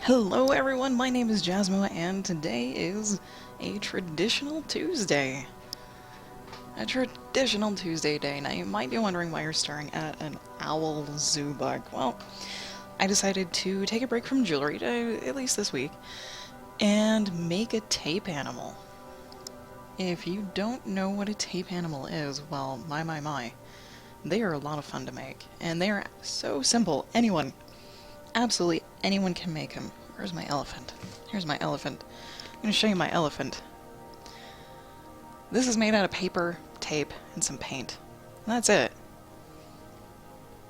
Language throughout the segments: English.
Hello everyone, my name is Jasmo, and today is a traditional Tuesday. A traditional Tuesday day. Now you might be wondering why you're staring at an owl zoo bug. Well, I decided to take a break from jewelry, at least this week, and make a tape animal. If you don't know what a tape animal is, well, my. They are a lot of fun to make, and they are so simple. Absolutely anyone can make them. Where's my elephant? Here's my elephant. I'm going to show you my elephant. This is made out of paper, tape, and some paint. And that's it.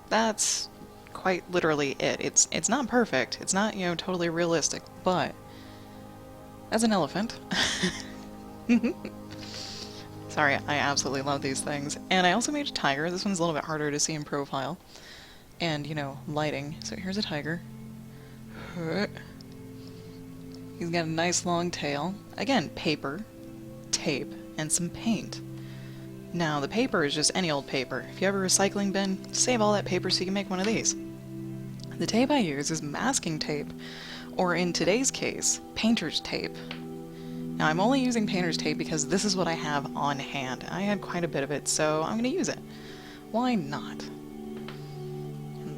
That's quite literally it. It's not perfect. It's not, totally realistic, but as an elephant. Sorry, I absolutely love these things. And I also made a tiger. This one's a little bit harder to see in profile. And, lighting. So here's a tiger. He's got a nice long tail. Again, paper, tape, and some paint. Now, the paper is just any old paper. If you have a recycling bin, save all that paper so you can make one of these. The tape I use is masking tape, or in today's case, painter's tape. Now, I'm only using painter's tape because this is what I have on hand. I had quite a bit of it, so I'm going to use it. Why not?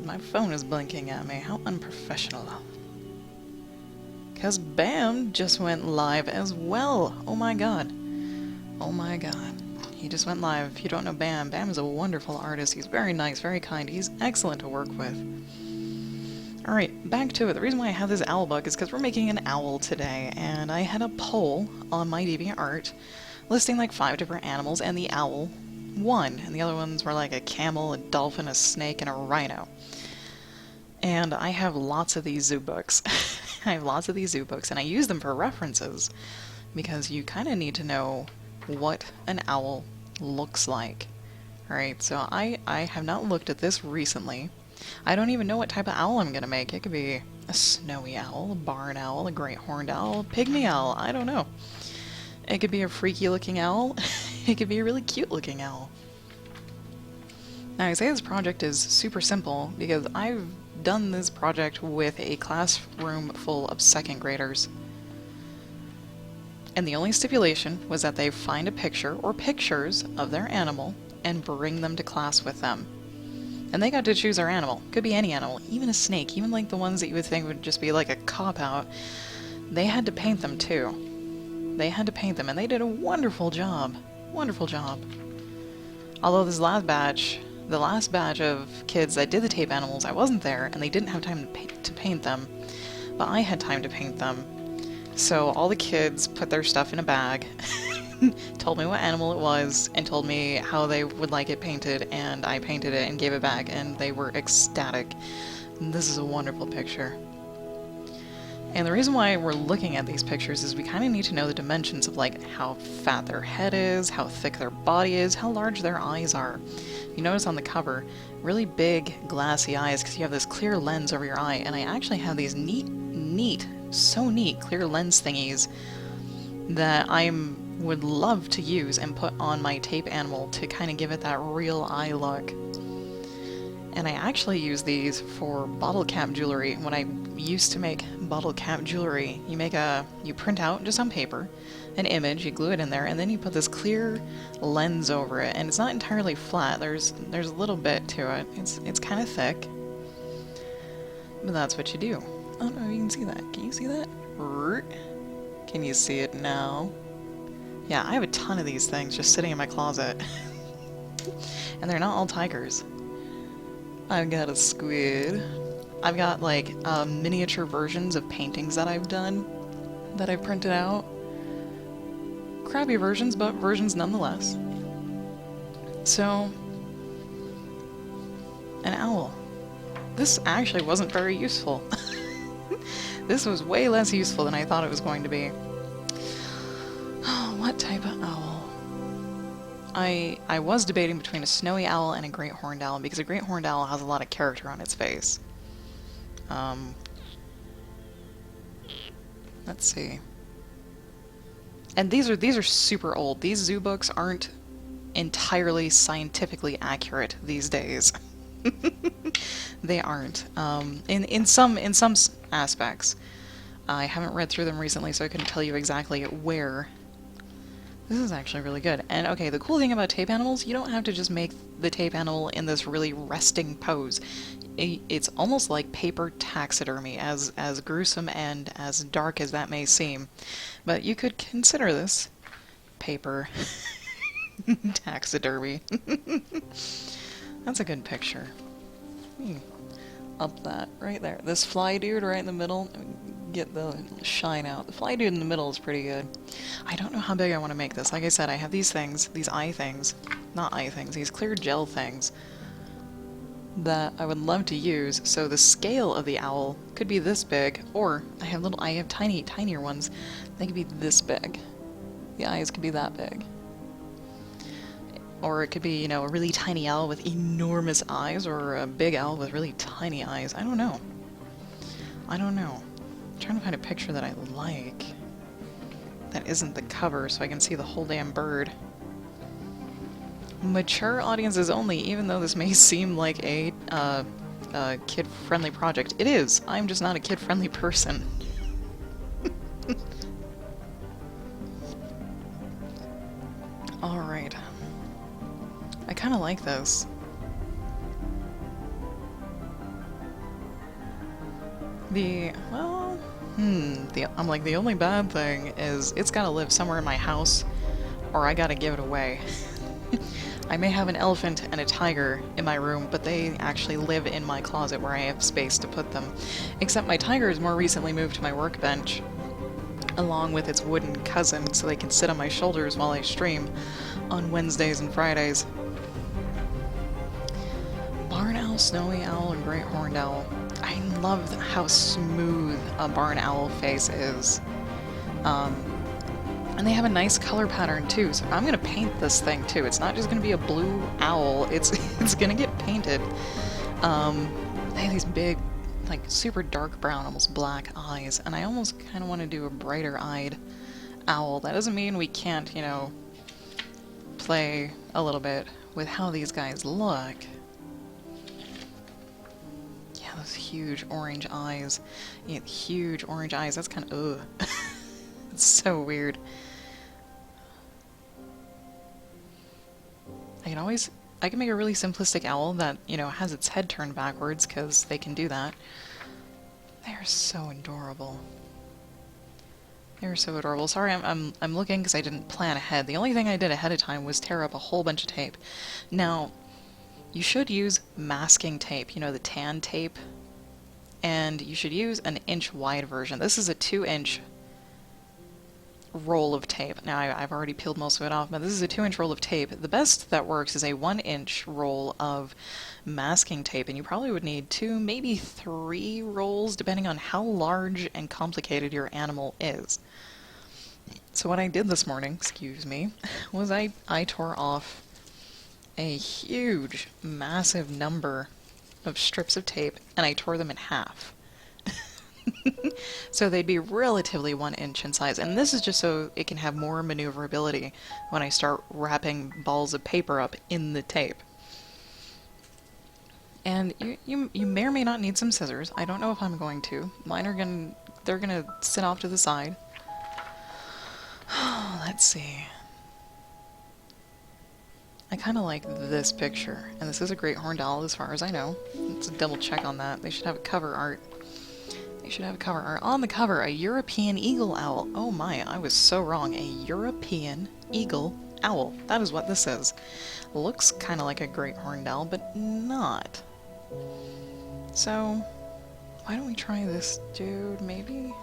My phone is blinking at me. How unprofessional. because Bam just went live as well. Oh my god. Oh my god. He just went live. If you don't know Bam, Bam is a wonderful artist. He's very nice, very kind. He's excellent to work with. Alright, back to it. The reason why I have this owl book is because we're making an owl today, and I had a poll on my DeviantArt listing like 5 different animals, and the owl won. And the other ones were like a camel, a dolphin, a snake, and a rhino. And I have lots of these zoo books. I have lots of these zoo books, and I use them for references, because you kind of need to know what an owl looks like. Alright, so I have not looked at this recently. I don't even know what type of owl I'm gonna make. It could be a snowy owl, a barn owl, a great horned owl, a pygmy owl, I don't know. It could be a freaky looking owl. It could be a really cute looking owl. Now I say this project is super simple because I've done this project with a classroom full of 2nd graders. And the only stipulation was that they find a picture or pictures of their animal and bring them to class with them. And they got to choose their animal. Could be any animal, even a snake, even like the ones that you would think would just be like a cop-out. They had to paint them too. They had to paint them, and they did a wonderful job. Wonderful job. Although this last batch, the last batch of kids that did the tape animals, I wasn't there, and they didn't have time to paint them. But I had time to paint them. So all the kids put their stuff in a bag, told me what animal it was, and told me how they would like it painted, and I painted it and gave it back, and they were ecstatic. This is a wonderful picture. And the reason why we're looking at these pictures is we kind of need to know the dimensions of like how fat their head is, how thick their body is, how large their eyes are. You notice on the cover, really big glassy eyes because you have this clear lens over your eye, and I actually have these so neat clear lens thingies that would love to use and put on my tape animal to kind of give it that real eye look. And I actually use these for bottle cap jewelry. When I used to make bottle cap jewelry, you print out just on paper an image, you glue it in there, and then you put this clear lens over it, and it's not entirely flat. There's a little bit to it. It's kind of thick, but that's what you do. Oh no, you can see that. Can you see that? Can you see it now? Yeah, I have a ton of these things just sitting in my closet. And they're not all tigers. I've got a squid. I've got like miniature versions of paintings that I've done, that I've printed out. Crappy versions, but versions nonetheless. So, an owl. This actually wasn't very useful. This was way less useful than I thought it was going to be. Oh, what type of owl? I was debating between a snowy owl and a great horned owl, because a great horned owl has a lot of character on its face. Let's see. And these are super old. These zoo books aren't entirely scientifically accurate these days. They aren't. In some aspects. I haven't read through them recently, so I couldn't tell you exactly where. This is actually really good. And okay, the cool thing about tape animals, you don't have to just make the tape animal in this really resting pose. It's almost like paper taxidermy, as gruesome and as dark as that may seem. But you could consider this paper taxidermy. That's a good picture. Up that, right there. This fly dude right in the middle, get the shine out. The fly dude in the middle is pretty good. I don't know how big I want to make this. Like I said, I have these things, these eye things, not eye things, these clear gel things that I would love to use. So the scale of the owl could be this big, or I have tinier ones. They could be this big. The eyes could be that big. Or it could be, you know, a really tiny owl with enormous eyes, or a big owl with really tiny eyes. I don't know. I don't know. I'm trying to find a picture that I like. That isn't the cover, so I can see the whole damn bird. Mature audiences only, even though this may seem like a kid-friendly project. It is. I'm just not a kid-friendly person. Alright. I kind of like this. Well, I'm like, the only bad thing is it's gotta live somewhere in my house, or I gotta give it away. I may have an elephant and a tiger in my room, but they actually live in my closet where I have space to put them. Except my tiger has more recently moved to my workbench, along with its wooden cousin, so they can sit on my shoulders while I stream on Wednesdays and Fridays. Barn owl, snowy owl, and great horned owl. I love how smooth a barn owl face is. And they have a nice color pattern too, so I'm gonna paint this thing too. It's not just gonna be a blue owl, it's gonna get painted. They have these big, like super dark brown, almost black eyes, and I almost kind of want to do a brighter eyed owl. That doesn't mean we can't, you know, play a little bit with how these guys look. Yeah, those huge orange eyes. Yeah, huge orange eyes. That's kind of, ugh. It's so weird. I can make a really simplistic owl that, you know, has its head turned backwards, because they can do that. They're so adorable. They're so adorable. Sorry, I'm looking because I didn't plan ahead. The only thing I did ahead of time was tear up a whole bunch of tape. Now, you should use masking tape, you know, the tan tape, and you should use an inch wide version. This is a 2-inch roll of tape. Now, I've already peeled most of it off, but this is a 2-inch roll of tape. The best that works is a 1-inch roll of masking tape, and you probably would need 2, maybe 3 rolls, depending on how large and complicated your animal is. So what I did this morning, excuse me, was I tore off a huge, massive number of strips of tape, and I tore them in half. So they'd be relatively 1 inch in size, and this is just so it can have more maneuverability when I start wrapping balls of paper up in the tape. And you may or may not need some scissors. I don't know if I'm going to. Mine are they're gonna sit off to the side. Let's see. I kind of like this picture, and this is a great horned owl as far as I know. Let's double check on that. They should have a cover art. They should have a cover art. On the cover, a European eagle owl. Oh my, I was so wrong. A European eagle owl. That is what this is. Looks kind of like a great horned owl, but not. So, why don't we try this dude, maybe?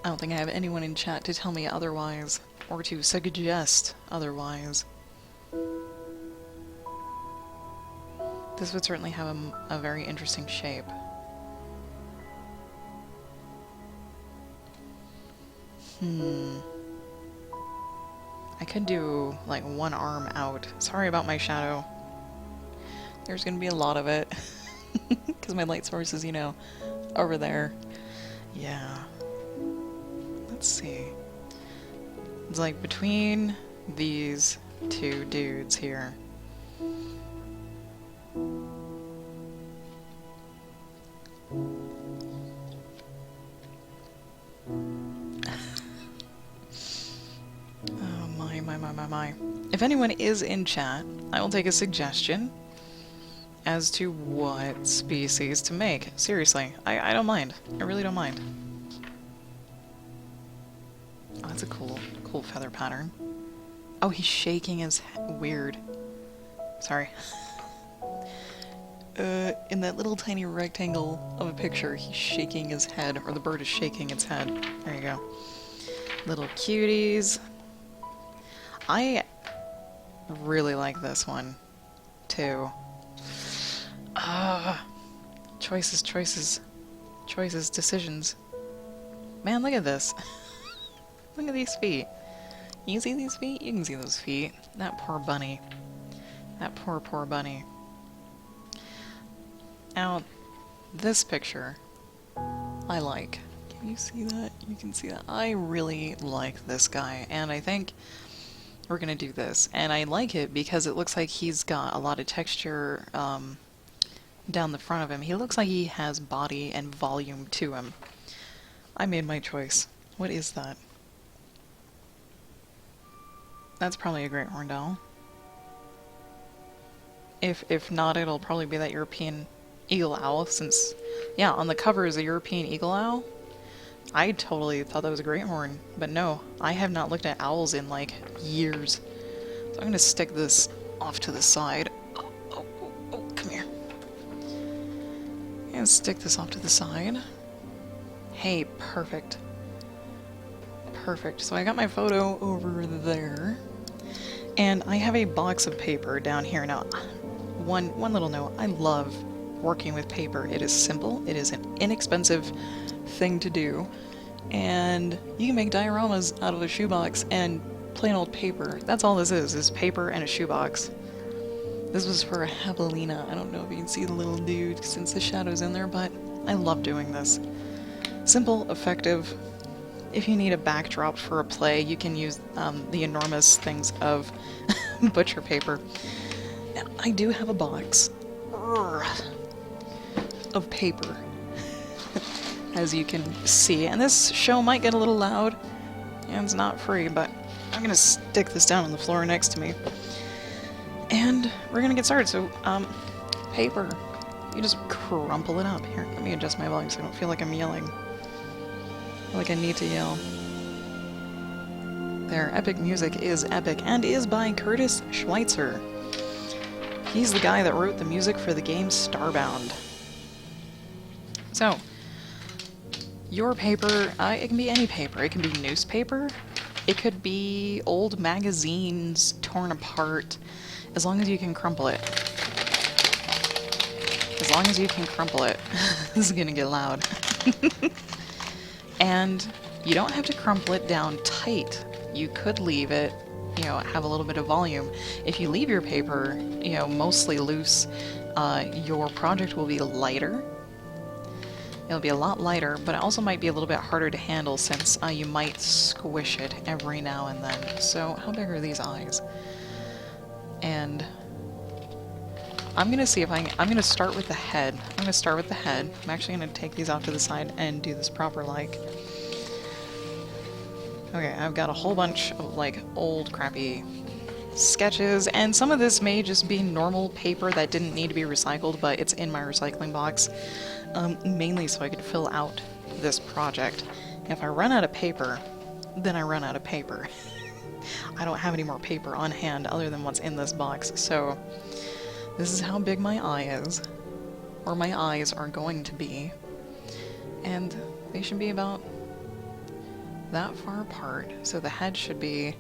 I don't think I have anyone in chat to tell me otherwise, or to suggest otherwise. This would certainly have a very interesting shape. I could do, like, one arm out. Sorry about my shadow. There's gonna be a lot of it. Because my light source is, you know, over there. Yeah. Let's see. It's like between these two dudes here. My. If anyone is in chat, I will take a suggestion as to what species to make. Seriously, I don't mind. I really don't mind. Oh, that's a cool feather pattern. Oh, he's shaking his head. Weird. Sorry. In that little tiny rectangle of a picture, he's shaking his head, or the bird is shaking its head. There you go. Little cuties. I really like this one, too. Choices, decisions. Man, look at this. Look at these feet. You see these feet? You can see those feet. That poor bunny. That poor bunny. Now, this picture, I like. Can you see that? You can see that. I really like this guy, and I think we're gonna do this. And I like it because it looks like he's got a lot of texture down the front of him. He looks like he has body and volume to him. I made my choice. What is that? That's probably a great horned owl. If not, it'll probably be that European eagle owl, since, yeah, on the cover is a European eagle owl. I totally thought that was a great horn, but no, I have not looked at owls in like years. So I'm gonna stick this off to the side. Oh, come here. And stick this off to the side. Hey, perfect. Perfect. So I got my photo over there. And I have a box of paper down here. Now, one little note. I love working with paper. It is simple. It is an inexpensive thing to do. And you can make dioramas out of a shoebox and plain old paper. That's all this is paper and a shoebox. This was for a javelina. I don't know if you can see the little dude since the shadow's in there, but I love doing this. Simple, effective. If you need a backdrop for a play, you can use the enormous things of butcher paper. Now, I do have a box of paper, as you can see, and this show might get a little loud, and it's not free, but I'm gonna stick this down on the floor next to me. And we're gonna get started. So, paper. You just crumple it up. Here, let me adjust my volume so I don't feel like I'm yelling. I feel like I need to yell. Their epic music is epic and is by Curtis Schweitzer. He's the guy that wrote the music for the game Starbound. So, your paper, it can be any paper. It can be newspaper. It could be old magazines torn apart. As long as you can crumple it. As long as you can crumple it. This is gonna get loud. And you don't have to crumple it down tight. You could leave it, you know, have a little bit of volume. If you leave your paper, you know, mostly loose, your project will be lighter. It'll be a lot lighter, but it also might be a little bit harder to handle since you might squish it every now and then. So how big are these eyes? And I'm gonna see if I'm gonna start with the head. I'm gonna start with the head. I'm actually gonna take these off to the side and do this proper like. Okay, I've got a whole bunch of like old crappy sketches, and some of this may just be normal paper that didn't need to be recycled, but it's in my recycling box, mainly so I could fill out this project. If I run out of paper, then I run out of paper. I don't have any more paper on hand other than what's in this box, so this is how big my eye is, or my eyes are going to be, and they should be about that far apart, so the head should be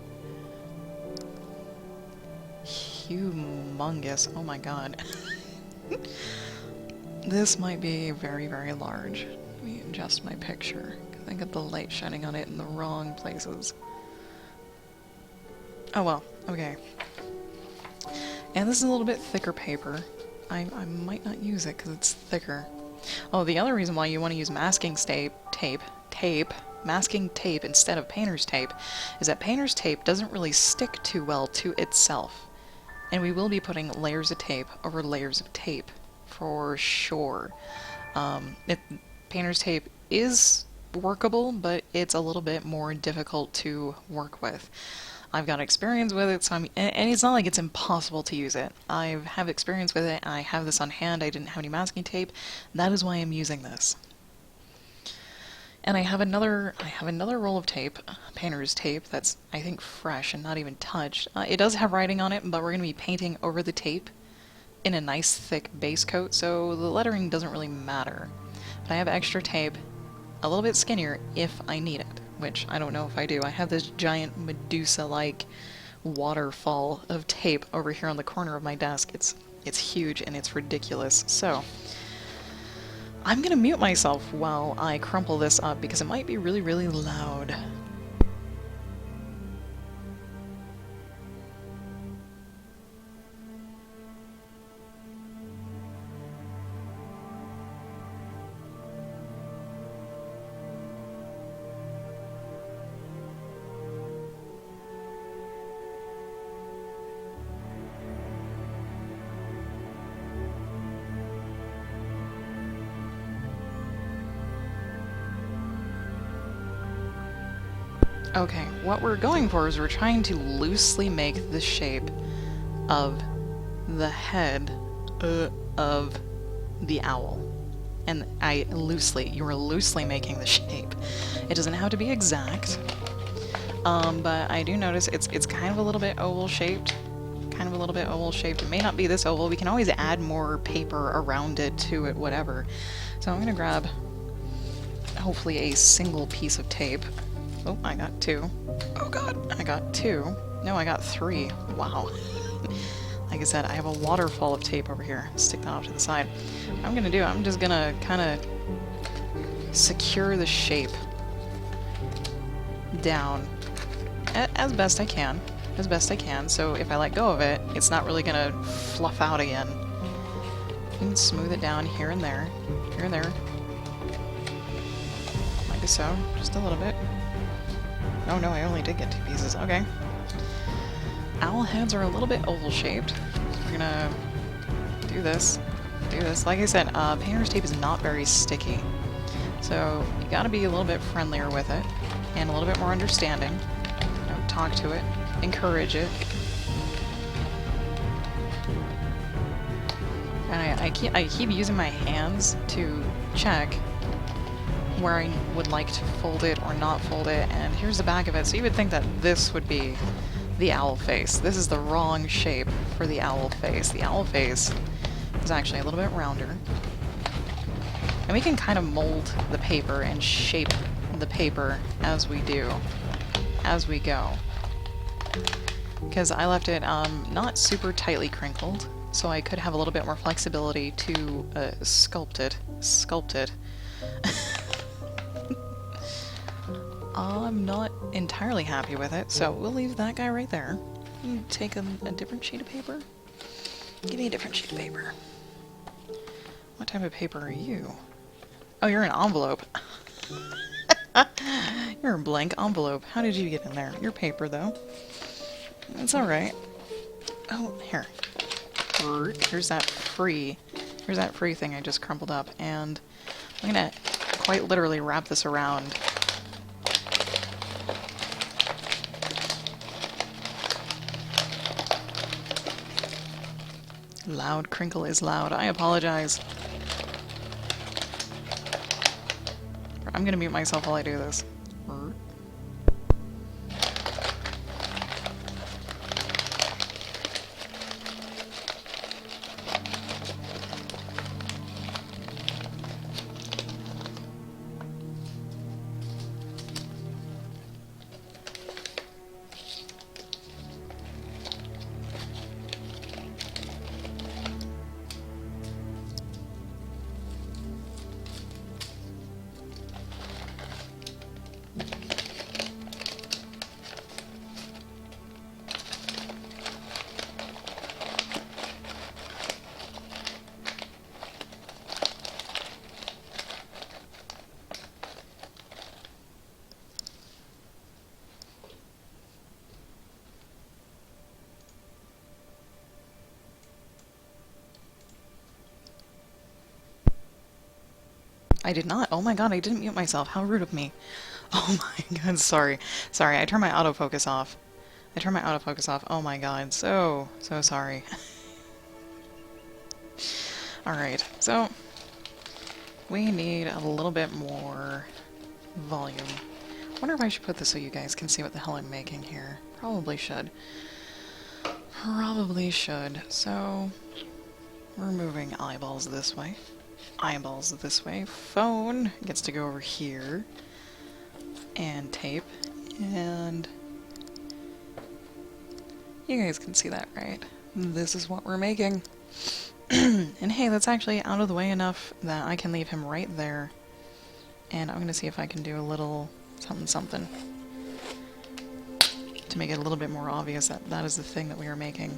humongous. Oh my god. This might be very, very large. Let me adjust my picture. I got the light shining on it in the wrong places. Oh well, okay. And this is a little bit thicker paper. I might not use it because it's thicker. Oh, the other reason why you want to use masking masking tape instead of painter's tape is that painter's tape doesn't really stick too well to itself. And we will be putting layers of tape over layers of tape for sure. Painter's tape is workable, but it's a little bit more difficult to work with. I've got experience with it, so and it's not like it's impossible to use it. I have experience with it, I have this on hand, I didn't have any masking tape. That is why I'm using this. And I have another roll of tape, painter's tape, that's, I think, fresh and not even touched. It does have writing on it, but we're going to be painting over the tape in a nice thick base coat, so the lettering doesn't really matter. But I have extra tape, a little bit skinnier if I need it, which I don't know if I do. I have this giant Medusa-like waterfall of tape over here on the corner of my desk. It's huge and it's ridiculous. So I'm gonna mute myself while I crumple this up because it might be really, really loud. Okay, what we're going for is we're trying to loosely make the shape of the head of the owl. And you are loosely making the shape. It doesn't have to be exact. But I do notice it's kind of a little bit oval shaped. Kind of a little bit oval shaped. It may not be this oval. We can always add more paper around it, to it, whatever. So I'm gonna grab, hopefully, a single piece of tape. Oh, I got 2. Oh god, I got 2. No, I got 3. Wow. Like I said, I have a waterfall of tape over here. Stick that off to the side. What I'm gonna do, I'm just gonna kind of secure the shape down as best I can. As best I can, so if I let go of it, it's not really gonna fluff out again. You can smooth it down here and there. Here and there. Like so. Just a little bit. Oh no, I only did get 2 pieces. Okay. Owl heads are a little bit oval shaped. We're gonna do this. Do this. Like I said, painter's tape is not very sticky. So you gotta be a little bit friendlier with it. And a little bit more understanding. You know, talk to it. Encourage it. And I keep using my hands to check where I would like to fold it or not fold it, and here's the back of it. So you would think that this would be the owl face. This is the wrong shape for the owl face. The owl face is actually a little bit rounder. And we can kind of mold the paper and shape the paper as we do, as we go. Because I left it not super tightly crinkled, so I could have a little bit more flexibility to sculpt it. I'm not entirely happy with it, so we'll leave that guy right there. You take a different sheet of paper? Give me a different sheet of paper. What type of paper are you? Oh, you're an envelope. You're a blank envelope. How did you get in there? You're paper, though. It's alright. Oh, here. Here's that free thing I just crumpled up, and I'm gonna quite literally wrap this around. Loud crinkle is loud. I apologize. I'm gonna mute myself while I do this. I did not. Oh my god, I didn't mute myself. How rude of me. Oh my god, sorry. Sorry, I turned my autofocus off. Oh my god, so sorry. Alright, so we need a little bit more volume. I wonder if I should put this so you guys can see what the hell I'm making here. Probably should. Probably should. So, we're moving eyeballs this way. Eyeballs this way. Phone gets to go over here. And tape. And you guys can see that, right? This is what we're making. And hey, that's actually out of the way enough that I can leave him right there. And I'm gonna see if I can do a little something to make it a little bit more obvious that that is the thing that we are making.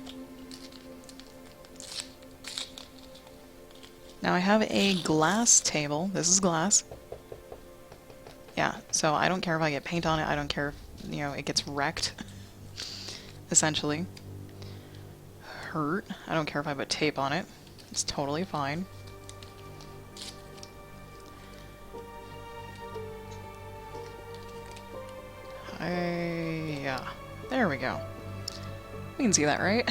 Now I have a glass table. This is glass. Yeah, so I don't care if I get paint on it. I don't care if, you know, it gets wrecked. Essentially. Hurt. I don't care if I put tape on it. It's totally fine. Yeah. There we go. We can see that, right?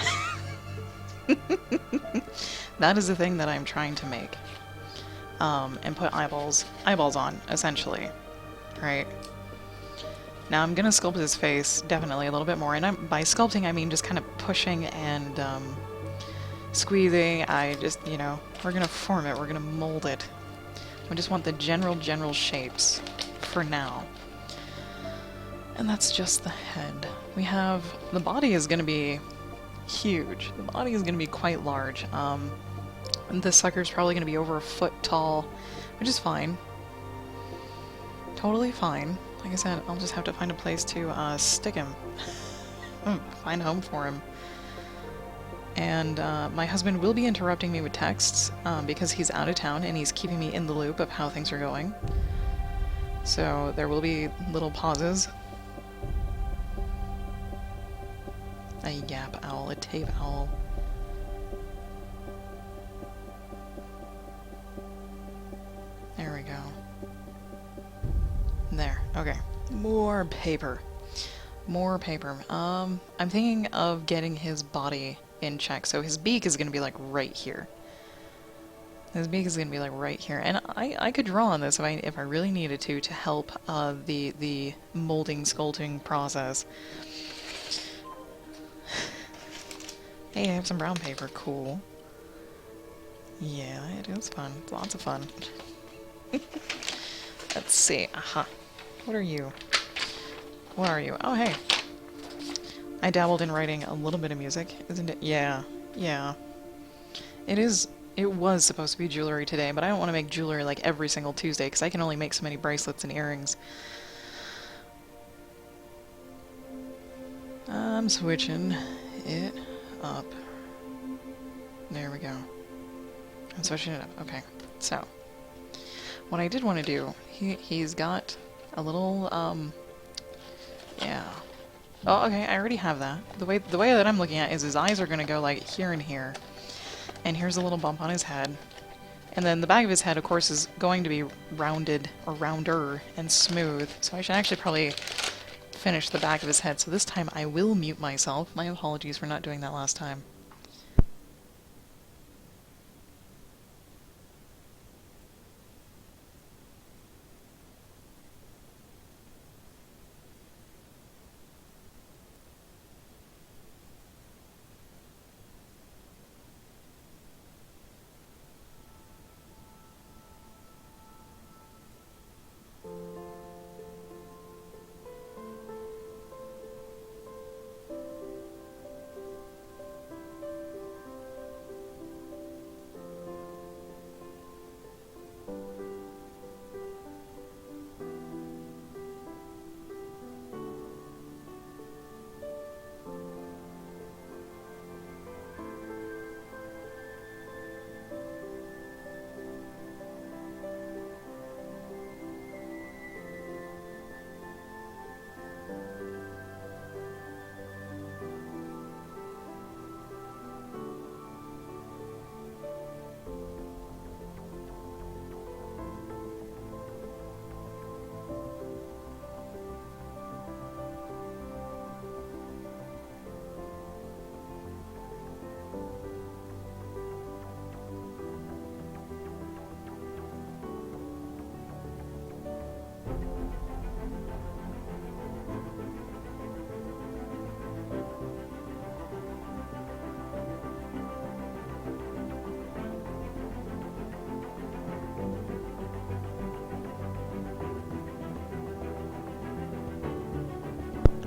That is the thing that I'm trying to make. and put eyeballs on, essentially, right? Now I'm gonna sculpt his face definitely a little bit more, and by sculpting I mean just kind of pushing and squeezing. I just, you know, we're gonna form it, we're gonna mold it. We just want the general shapes for now. And that's just the head. We have, the body is gonna be huge. The body is gonna be quite large. This sucker's probably gonna be over a foot tall, which is fine. Totally fine. Like I said, I'll just have to find a place to stick him. Find a home for him. And my husband will be interrupting me with texts because he's out of town and he's keeping me in the loop of how things are going. So there will be little pauses. A yap owl, a tape owl. There we go. There, okay. More paper. More paper. I'm thinking of getting his body in check. So his beak is going to be like right here. His beak is going to be like right here. And I could draw on this if I really needed to help the molding, sculpting process. Hey, I have some brown paper. Cool. Yeah, it is fun. It's lots of fun. Let's see. Aha. What are you? What are you? Oh, hey. I dabbled in writing a little bit of music, isn't it? Yeah. Yeah. It was supposed to be jewelry today, but I don't want to make jewelry like every single Tuesday, because I can only make so many bracelets and earrings. I'm switching it up. There we go. I'm switching it up. Okay. So, what I did want to do, he's got a little, yeah. Oh, okay, I already have that. The way that I'm looking at is his eyes are going to go like here and here. And here's a little bump on his head. And then the back of his head, of course, is going to be rounded, or rounder, and smooth. So I should actually probably finish the back of his head. So this time I will mute myself. My apologies for not doing that last time.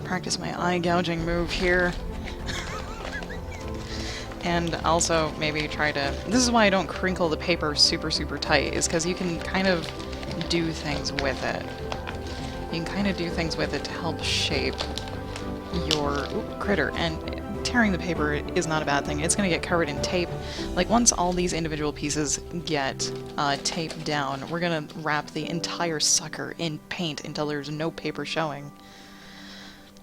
Practice my eye gouging move here. And also maybe try to... This is why I don't crinkle the paper super tight, is because you can kind of do things with it. You can kind of do things with it to help shape your critter. And tearing the paper is not a bad thing. It's going to get covered in tape. Like, once all these individual pieces get taped down, we're going to wrap the entire sucker in paint until there's no paper showing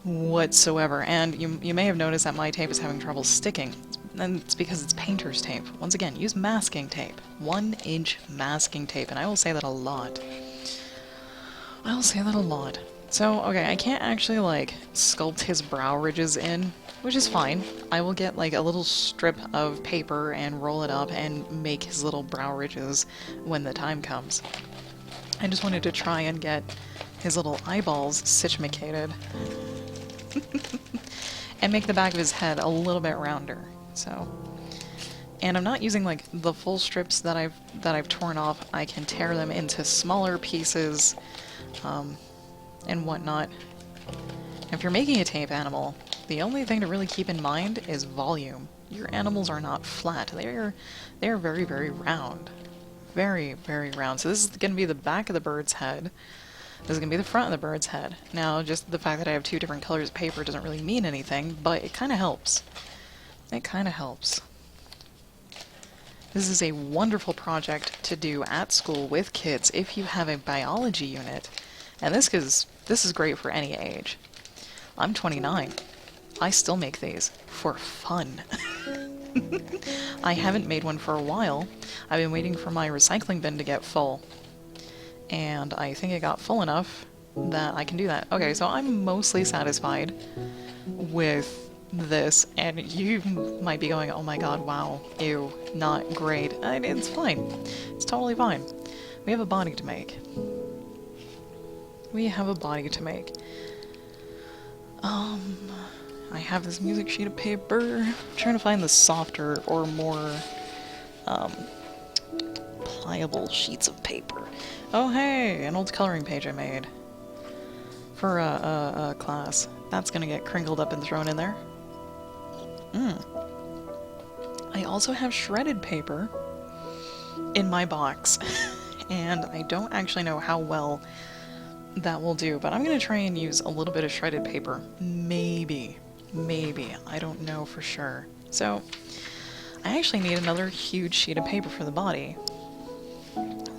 whatsoever. And you may have noticed that my tape is having trouble sticking. And it's because it's painter's tape. Once again, use masking tape. 1-inch masking tape. And I will say that a lot. I'll say that a lot. So, okay, I can't actually, like, sculpt his brow ridges in, which is fine. I will get, like, a little strip of paper and roll it up and make his little brow ridges when the time comes. I just wanted to try and get his little eyeballs stitch-macated and make the back of his head a little bit rounder, so... And I'm not using, like, the full strips that I've torn off. I can tear them into smaller pieces, and whatnot. If you're making a tape animal, the only thing to really keep in mind is volume. Your animals are not flat. They're very, very round. Very, very round. So this is going to be the back of the bird's head. This is going to be the front of the bird's head. Now, just the fact that I have two different colors of paper doesn't really mean anything, but it kind of helps. It kind of helps. This is a wonderful project to do at school with kids if you have a biology unit. And this is great for any age. I'm 29. I still make these for fun. I haven't made one for a while. I've been waiting for my recycling bin to get full. And I think it got full enough that I can do that. Okay, so I'm mostly satisfied with this, and you might be going, oh my god, wow, ew, not great. It's fine. It's totally fine. We have a body to make. We have a body to make. I have this music sheet of paper. I'm trying to find the softer or more pliable sheets of paper. Oh hey, an old coloring page I made for a class. That's gonna get crinkled up and thrown in there. I also have shredded paper in my box, and I don't actually know how well that will do, but I'm gonna try and use a little bit of shredded paper. Maybe. I don't know for sure. So, I actually need another huge sheet of paper for the body.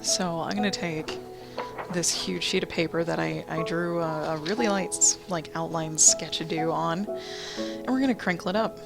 So I'm gonna take this huge sheet of paper that I drew a really light, like, outline sketch-a-do on, and we're gonna crinkle it up.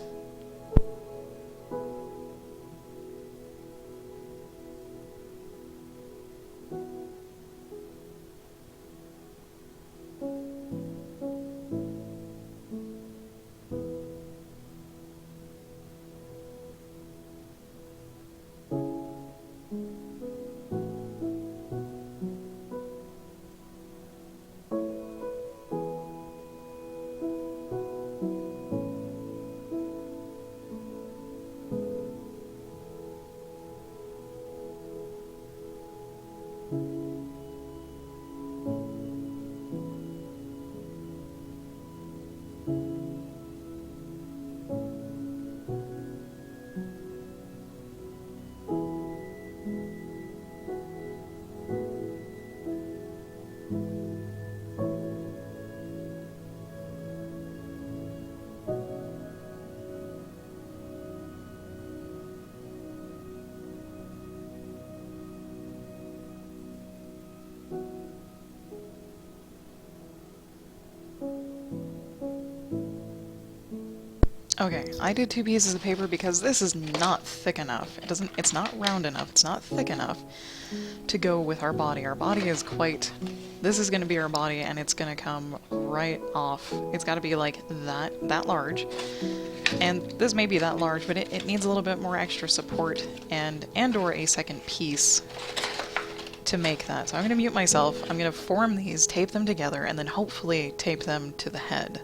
Okay, I did 2 pieces of paper because this is not thick enough. It's not round enough, it's not thick enough to go with our body. Our body is this is gonna be our body, and it's gonna come right off. It's gotta be like that large. And this may be that large, but it needs a little bit more extra support and or a second piece to make that. So I'm gonna mute myself, I'm gonna form these, tape them together, and then hopefully tape them to the head.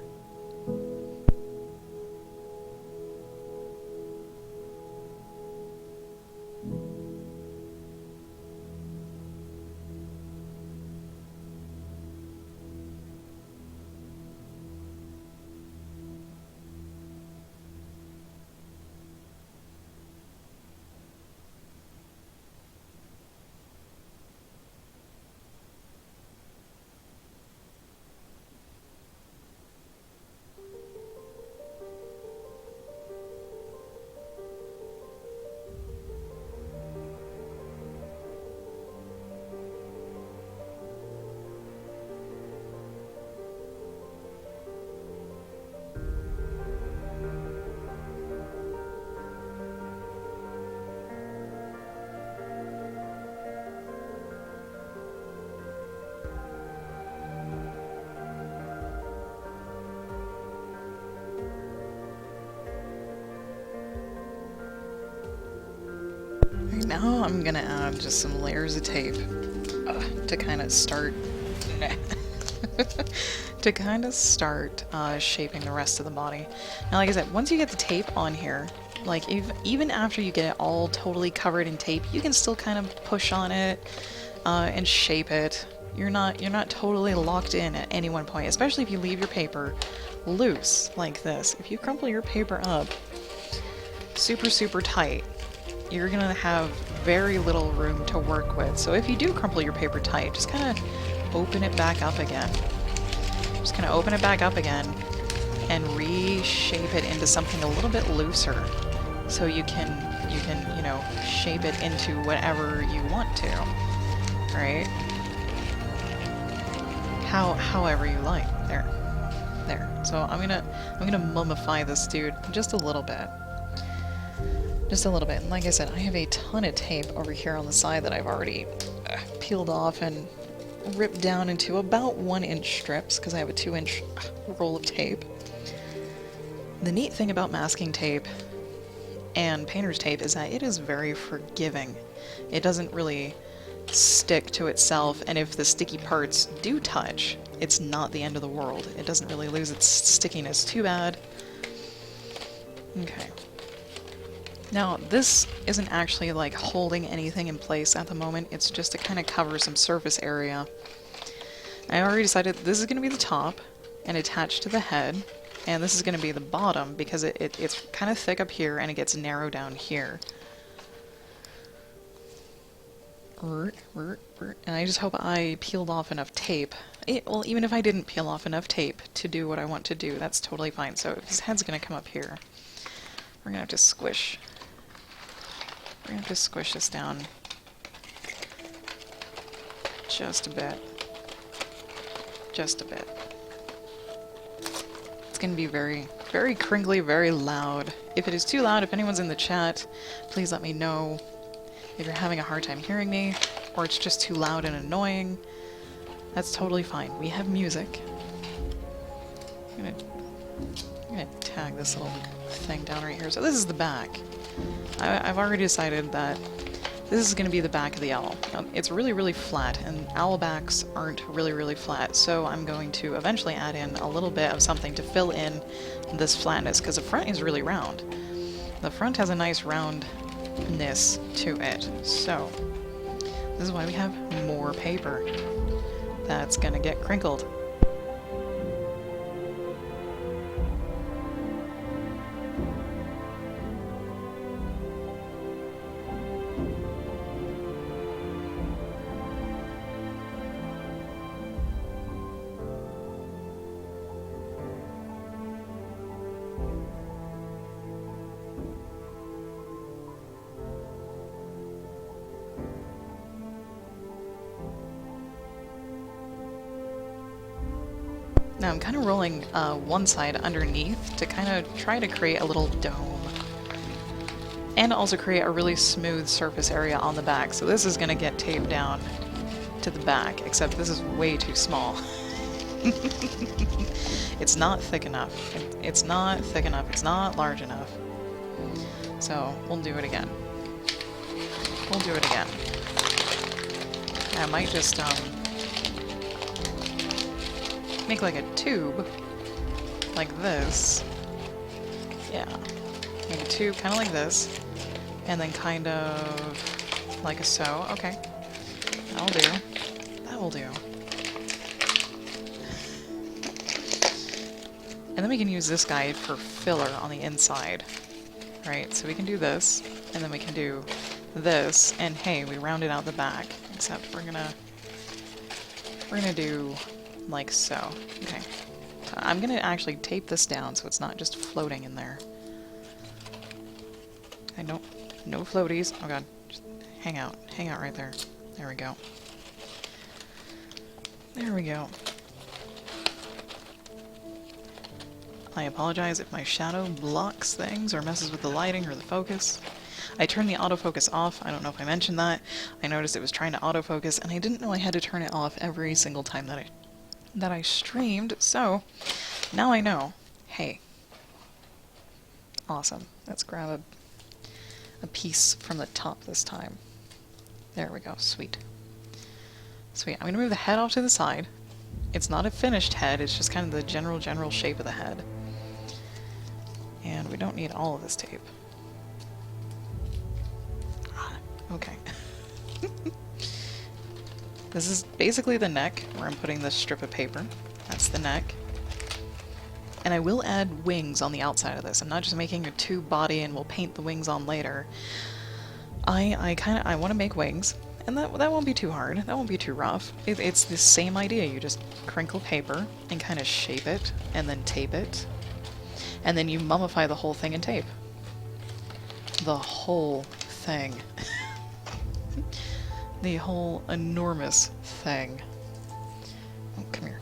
now I'm gonna add just some layers of tape to kind of start to kind of start shaping the rest of the body. Now, like I said, once you get the tape on here, like even after you get it all totally covered in tape, you can still kind of push on it and shape it. You're not totally locked in at any one point, especially if you leave your paper loose like this. If you crumple your paper up super tight, you're gonna have very little room to work with. So if you do crumple your paper tight, just kind of open it back up again. Just kind of open it back up again and reshape it into something a little bit looser, so you can you know, shape it into whatever you want to, right? However you like. There. So I'm gonna mummify this dude just a little bit. Just a little bit. And like I said, I have a ton of tape over here on the side that I've already peeled off and ripped down into about 1-inch strips, because I have a 2-inch roll of tape. The neat thing about masking tape and painter's tape is that it is very forgiving. It doesn't really stick to itself, and if the sticky parts do touch, it's not the end of the world. It doesn't really lose its stickiness too bad. Okay. Now, this isn't actually like holding anything in place at the moment, it's just to kind of cover some surface area. I already decided this is going to be the top and attached to the head, and this is going to be the bottom because it's kind of thick up here and it gets narrow down here. And I just hope I peeled off enough tape. Well, even if I didn't peel off enough tape to do what I want to do, that's totally fine. So his head's going to come up here. We're going to have to squish. We're going to have to squish this down just a bit. Just a bit. It's going to be very, very crinkly, very loud. If it is too loud, if anyone's in the chat, please let me know. If you're having a hard time hearing me, or it's just too loud and annoying, that's totally fine. We have music. I'm gonna tag this little thing down right here. So this is the back. I've already decided that this is going to be the back of the owl. It's really flat, and owl backs aren't really flat, so I'm going to eventually add in a little bit of something to fill in this flatness, because the front is really round. The front has a nice roundness to it, so this is why we have more paper that's gonna get crinkled. Now I'm kind of rolling one side underneath to kind of try to create a little dome. And also create a really smooth surface area on the back. So this is going to get taped down to the back, except this is way too small. It's not thick enough. It's not thick enough. It's not large enough. So we'll do it again. We'll do it again. I might just make like a tube, like this. Yeah, make a tube kind of like this, and then kind of like so. Okay, that'll do. That will do. And then we can use this guy for filler on the inside, right? So we can do this, and then we can do this, and hey, we rounded out the back. Except we're gonna do like so. Okay. I'm gonna actually tape this down so it's not just floating in there. And no floaties. Oh god. Just hang out right there. There we go. There we go. I apologize if my shadow blocks things or messes with the lighting or the focus. I turned the autofocus off. I don't know if I mentioned that. I noticed it was trying to autofocus, and I didn't know I had to turn it off every single time that I streamed, so now I know. Hey. Awesome. Let's grab a piece from the top this time. There we go. Sweet. Sweet. I'm gonna move the head off to the side. It's not a finished head, it's just kind of the general shape of the head. And we don't need all of this tape. Okay. This is basically the neck, where I'm putting this strip of paper. That's the neck. And I will add wings on the outside of this. I'm not just making a tube body and we'll paint the wings on later. I want to make wings, and that won't be too hard. That won't be too rough. It's the same idea. You just crinkle paper and kind of shape it, and then tape it, and then you mummify the whole thing in tape. The whole thing. The whole enormous thing. Oh, come here.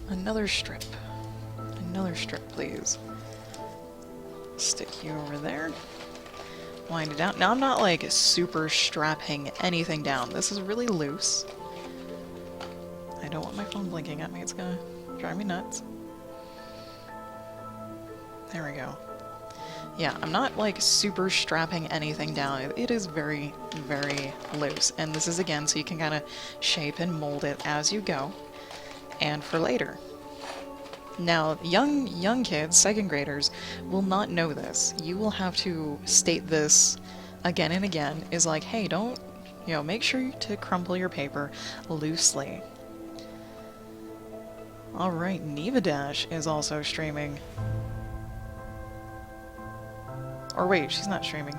Another strip. Another strip, please. Stick you over there. Wind it out. Now I'm not like super strapping anything down. This is really loose. I don't want my phone blinking at me. It's gonna drive me nuts. There we go. Yeah, I'm not like super strapping anything down. It is very, very loose. And this is again so you can kind of shape and mold it as you go. And for later. Now, young kids, second graders, will not know this. You will have to state this again and again, is like, hey, don't, make sure to crumple your paper loosely. Alright, Neva Dash is also streaming. Or wait, she's not streaming.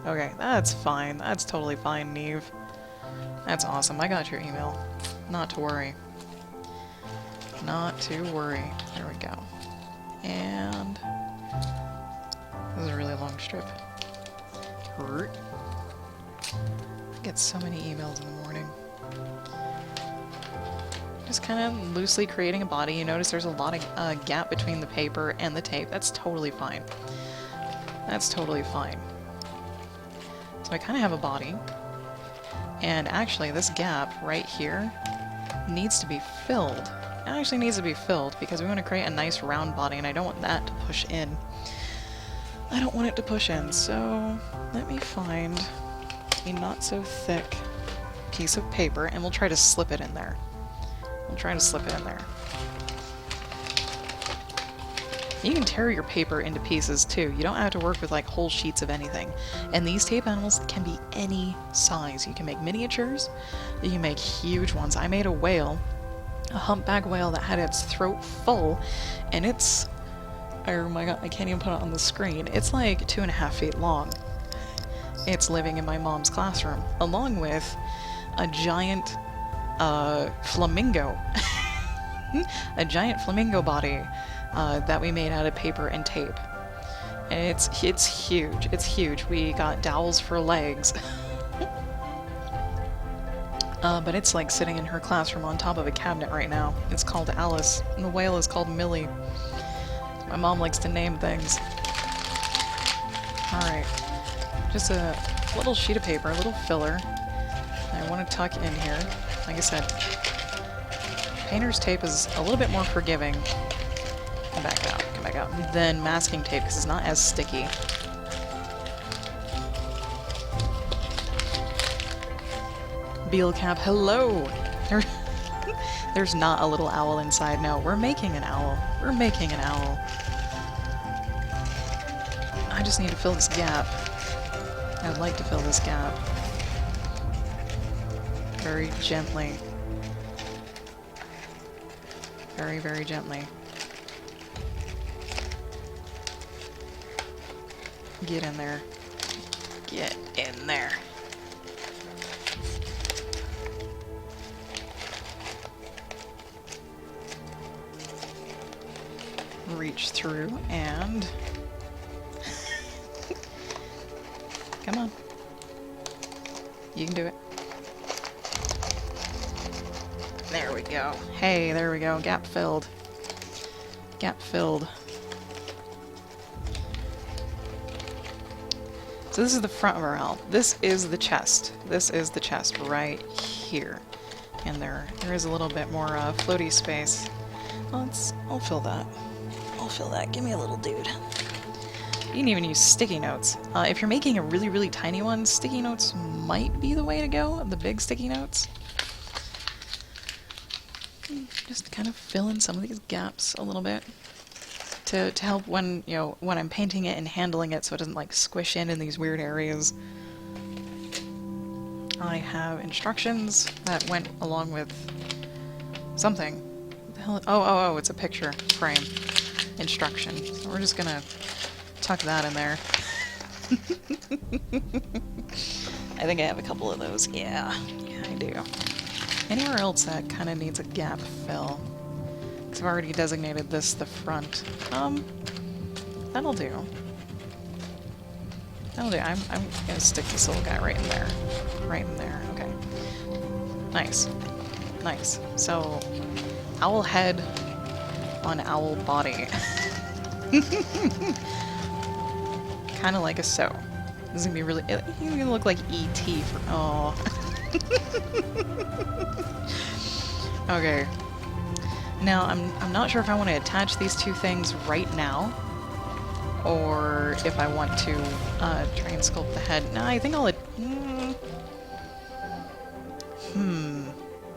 Okay, that's fine. That's totally fine, Neve. That's awesome. I got your email. Not to worry. Not to worry. There we go. And this is a really long strip. I get so many emails in the morning. Just kind of loosely creating a body. You notice there's a lot of gap between the paper and the tape. That's totally fine. That's totally fine. So I kind of have a body. And actually, this gap right here needs to be filled. It actually needs to be filled because we want to create a nice round body, and I don't want that to push in. I don't want it to push in, so let me find a not so thick piece of paper, and we'll try to slip it in there. We'll try to slip it in there. You can tear your paper into pieces too. You don't have to work with like whole sheets of anything. And these tape animals can be any size. You can make miniatures, you can make huge ones. I made a whale, a humpback whale that had its throat full, and it's, oh my god, I can't even put it on the screen. It's like 2.5 feet long. It's living in my mom's classroom, along with a giant flamingo. A giant flamingo body that we made out of paper and tape. And it's huge. It's huge. We got dowels for legs. But it's like sitting in her classroom on top of a cabinet right now. It's called Alice, and the whale is called Millie. My mom likes to name things. Alright. Just a little sheet of paper, a little filler. I want to tuck in here. Like I said, painter's tape is a little bit more forgiving. Come back out. Than masking tape, because it's not as sticky. Beal cap, hello! There's not a little owl inside. No, we're making an owl. We're making an owl. I just need to fill this gap. I'd like to fill this gap. Very gently. Very, very gently. Get in there. Get in there. Reach through and... Come on. You can do it. There we go. Hey, there we go. Gap filled. Gap filled. So this is the front of our owl. This is the chest. This is the chest right here. And there is a little bit more floaty space. I'll fill that. I'll fill that. Give me a little dude. You can even use sticky notes. If you're making a really, really tiny one, sticky notes might be the way to go, the big sticky notes. Just kind of fill in some of these gaps a little bit to help when, you know, when I'm painting it and handling it so it doesn't like squish in these weird areas. I have instructions that went along with something. What the hell? Oh, it's a picture frame instruction. So we're just gonna tuck that in there. I think I have a couple of those. Yeah, I do. Anywhere else that kind of needs a gap fill? Because I've already designated this the front. That'll do. That'll do. I'm gonna stick this little guy right in there. Right in there. Okay. Nice. Nice. So, owl head on owl body. Kind of like a so. This is gonna be really. He's gonna look like E.T. for. Oh. Okay. Now I'm not sure if I want to attach these two things right now, or if I want to try and sculpt the head. No, I think I'll.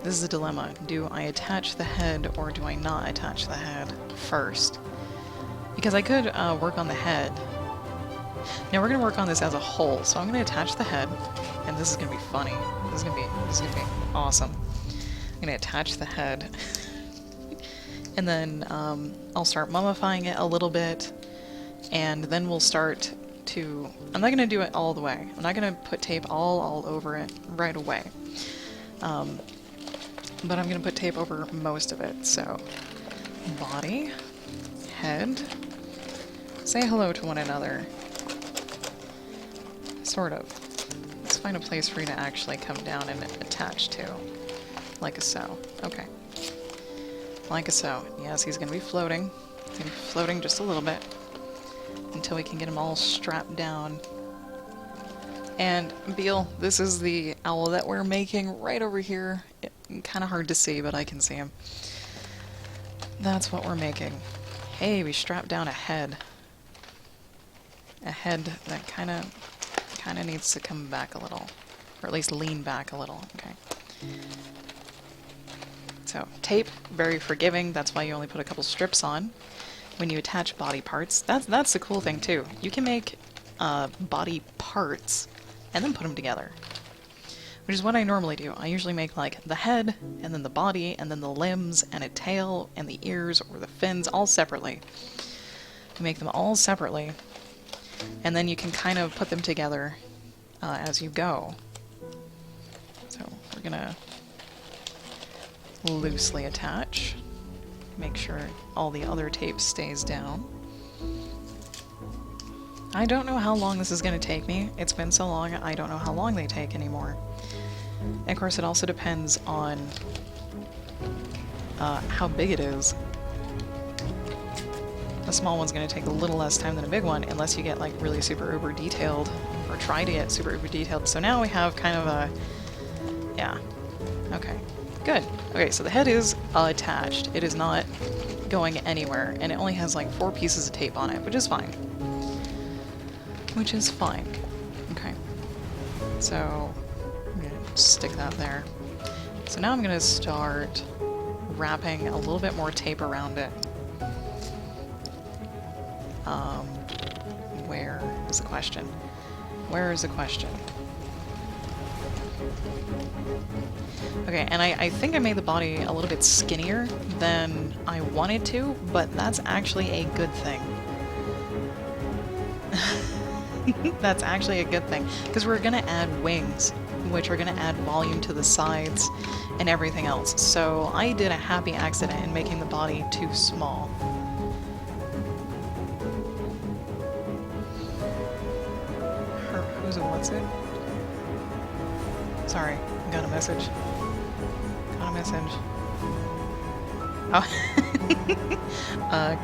This is a dilemma. Do I attach the head or do I not attach the head first? Because I could work on the head. Now we're gonna work on this as a whole, so I'm gonna attach the head, and this is gonna be funny. This is gonna be awesome. I'm gonna attach the head, and then I'll start mummifying it a little bit, and then we'll start to. I'm not gonna do it all the way. I'm not gonna put tape all over it right away. But I'm gonna put tape over most of it. So, body, head, say hello to one another. Sort of. Let's find a place for you to actually come down and attach to. Like a so. Okay. Like a so. Yes, he's gonna be floating. He's gonna be floating just a little bit until we can get him all strapped down. And Beal, this is the owl that we're making right over here. Kind of hard to see, but I can see him. That's what we're making. Hey, we strapped down a head. A head that kind of needs to come back a little, or at least lean back a little. Okay. So tape, very forgiving. That's why you only put a couple strips on when you attach body parts. That's the cool thing too. You can make body parts and then put them together, which is what I normally do. I usually make like the head, and then the body, and then the limbs, and a tail, and the ears, or the fins, all separately. You make them all separately, and then you can kind of put them together as you go. So we're gonna loosely attach. Make sure all the other tape stays down. I don't know how long this is going to take me. It's been so long, I don't know how long they take anymore. And of course, it also depends on how big it is. A small one's going to take a little less time than a big one, unless you get like really super uber detailed, or try to get super uber detailed. So now we have kind of a... yeah. Okay. Good. Okay, so the head is attached. It is not going anywhere, and it only has like 4 pieces of tape on it, which is fine. Which is fine. Okay. So, I'm gonna stick that there. So now I'm gonna start wrapping a little bit more tape around it. Where is the question? Where is the question? Okay, and I think I made the body a little bit skinnier than I wanted to, but that's actually a good thing. That's actually a good thing, because we're going to add wings, which are going to add volume to the sides and everything else. So I did a happy accident in making the body too small. Who's it? What's it? Sorry, got a message. Got a message. Oh.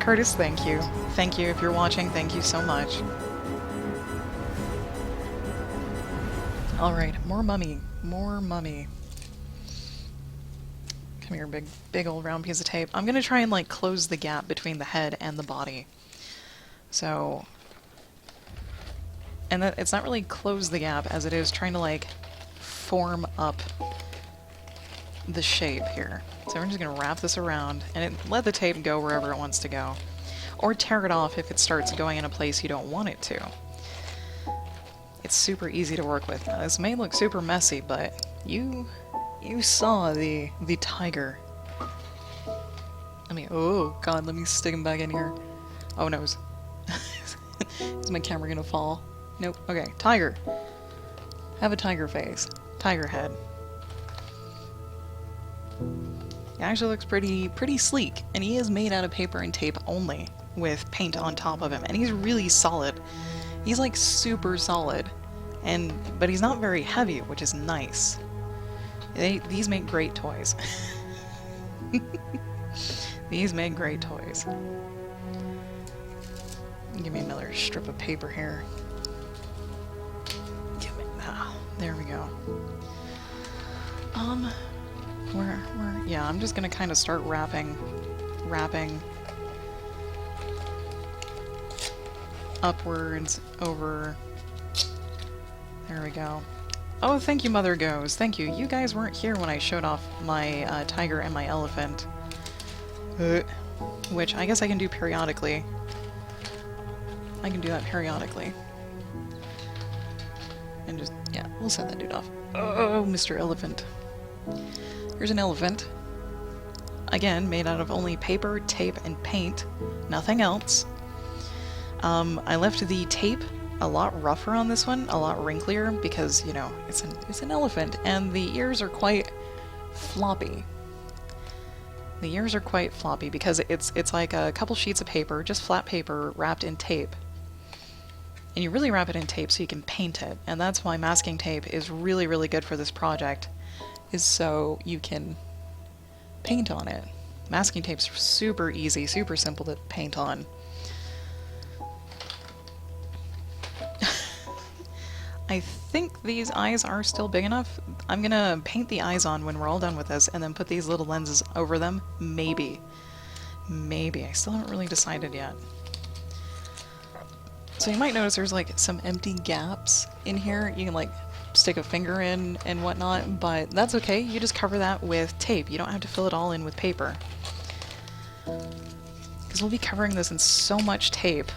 Curtis, thank you. Thank you. If you're watching, thank you so much. Alright, more mummy. More mummy. Come here, big old round piece of tape. I'm gonna try and like close the gap between the head and the body. So And that it's not really close the gap as it is trying to like form up the shape here. So we're just gonna wrap this around and let the tape go wherever it wants to go. Or tear it off if it starts going in a place you don't want it to. It's super easy to work with. Now, this may look super messy, but you saw the tiger. Oh god, let me stick him back in here. Oh no. Is my camera gonna fall? Nope. Okay, tiger. Have a tiger face. Tiger head. It actually looks pretty sleek, and he is made out of paper and tape only, with paint on top of him, and he's really solid. He's like super solid, but he's not very heavy, which is nice. These make great toys. These make great toys. Give me another strip of paper here. There we go. Yeah, I'm just gonna kind of start wrapping upwards over. There we go. Oh, thank you, Mother Goes. Thank you. You guys weren't here when I showed off my tiger and my elephant. Which I guess I can do periodically. I can do that periodically. And just, yeah, we'll send that dude off. Oh, Mr. Elephant. Here's an elephant. Again, made out of only paper, tape, and paint. Nothing else. I left the tape a lot rougher on this one, a lot wrinklier, because, you know, it's an elephant, and the ears are quite floppy. The ears are quite floppy because it's like a couple sheets of paper, just flat paper wrapped in tape. And you really wrap it in tape so you can paint it, and that's why masking tape is really, really good for this project, is so you can paint on it. Masking tape's super easy, super simple to paint on. I think these eyes are still big enough. I'm gonna paint the eyes on when we're all done with this and then put these little lenses over them. Maybe. Maybe. I still haven't really decided yet. So you might notice there's like some empty gaps in here. You can like stick a finger in and whatnot, but that's okay. You just cover that with tape. You don't have to fill it all in with paper. Because we'll be covering this in so much tape.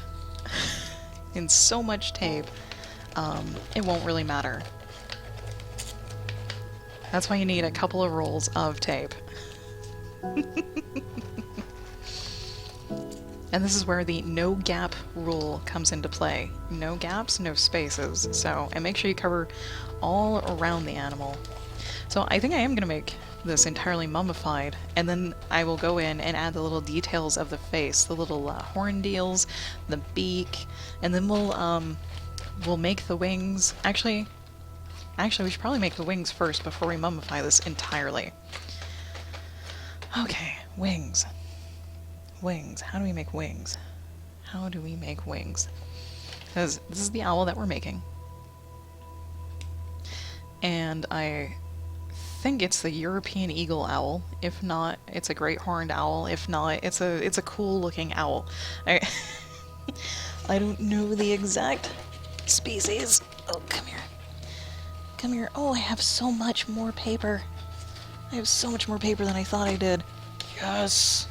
In so much tape. It won't really matter. That's why you need a couple of rolls of tape. And this is where the no gap rule comes into play. No gaps, no spaces. So, and make sure you cover all around the animal. So I think I am going to make this entirely mummified, and then I will go in and add the little details of the face, the little horn deals, the beak, and then we'll make the wings. Actually, we should probably make the wings first before we mummify this entirely. Okay, wings. Wings. How do we make wings? How do we make wings? Because this is the owl that we're making. And I think it's the European eagle owl. If not, it's a great horned owl. If not, it's a cool looking owl. I don't know the exact species. Oh, come here. Come here. Oh, I have so much more paper. I have so much more paper than I thought I did. Yes!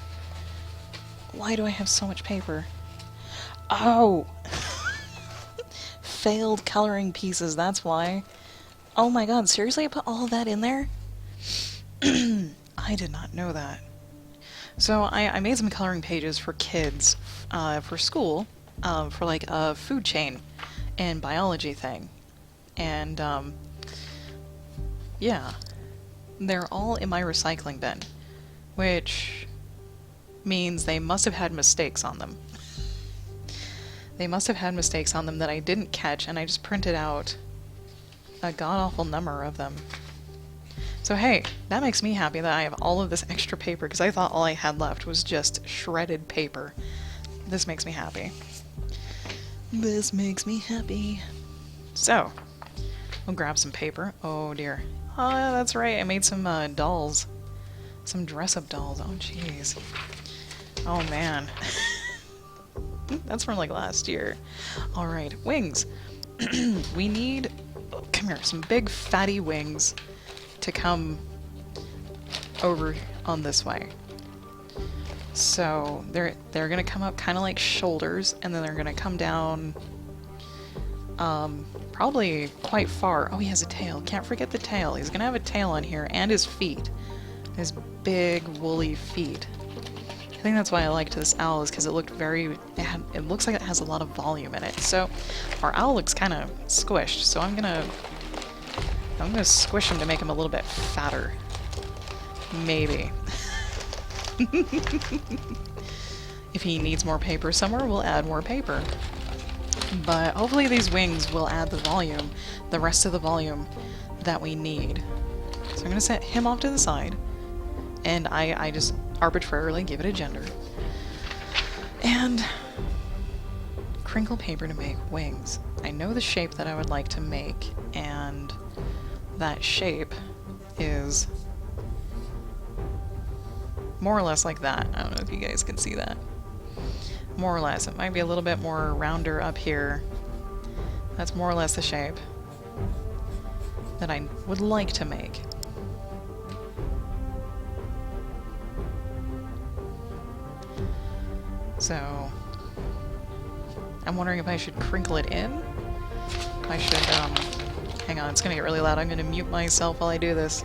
Why do I have so much paper? Oh! Failed coloring pieces, that's why. Oh my god, seriously? I put all of that in there? I did not know that. So I made some coloring pages for kids for school, for like a food chain and biology thing. And yeah, they're all in my recycling bin, which means they must have had mistakes on them. They must have had mistakes on them that I didn't catch, and I just printed out a god-awful number of them. So hey, that makes me happy that I have all of this extra paper, because I thought all I had left was just shredded paper. This makes me happy. This makes me happy. So, we'll grab some paper. Oh dear. Oh, that's right, I made some dolls. Some dress-up dolls. Oh jeez. Oh man. That's from like last year. Alright, wings. we need, come here, some big fatty wings to come over on this way. So they're gonna come up kind of like shoulders, and then they're gonna come down probably quite far. Oh, he has a tail. Can't forget the tail. He's gonna have a tail on here, and his feet. His big woolly feet. I think that's why I liked this owl, is because it looked very, it looks like it has a lot of volume in it. So our owl looks kind of squished, so I'm gonna squish him to make him a little bit fatter. Maybe. If he needs more paper somewhere, we'll add more paper. But hopefully these wings will add the volume, the rest of the volume that we need. So I'm gonna set him off to the side, and I just arbitrarily give it a gender. And crinkle paper to make wings. I know the shape that I would like to make, and that shape is more or less like that. I don't know if you guys can see that. More or less. It might be a little bit more rounder up here. That's more or less the shape that I would like to make. So, I'm wondering if I should crinkle it in. I should, hang on, it's gonna get really loud. I'm gonna mute myself while I do this.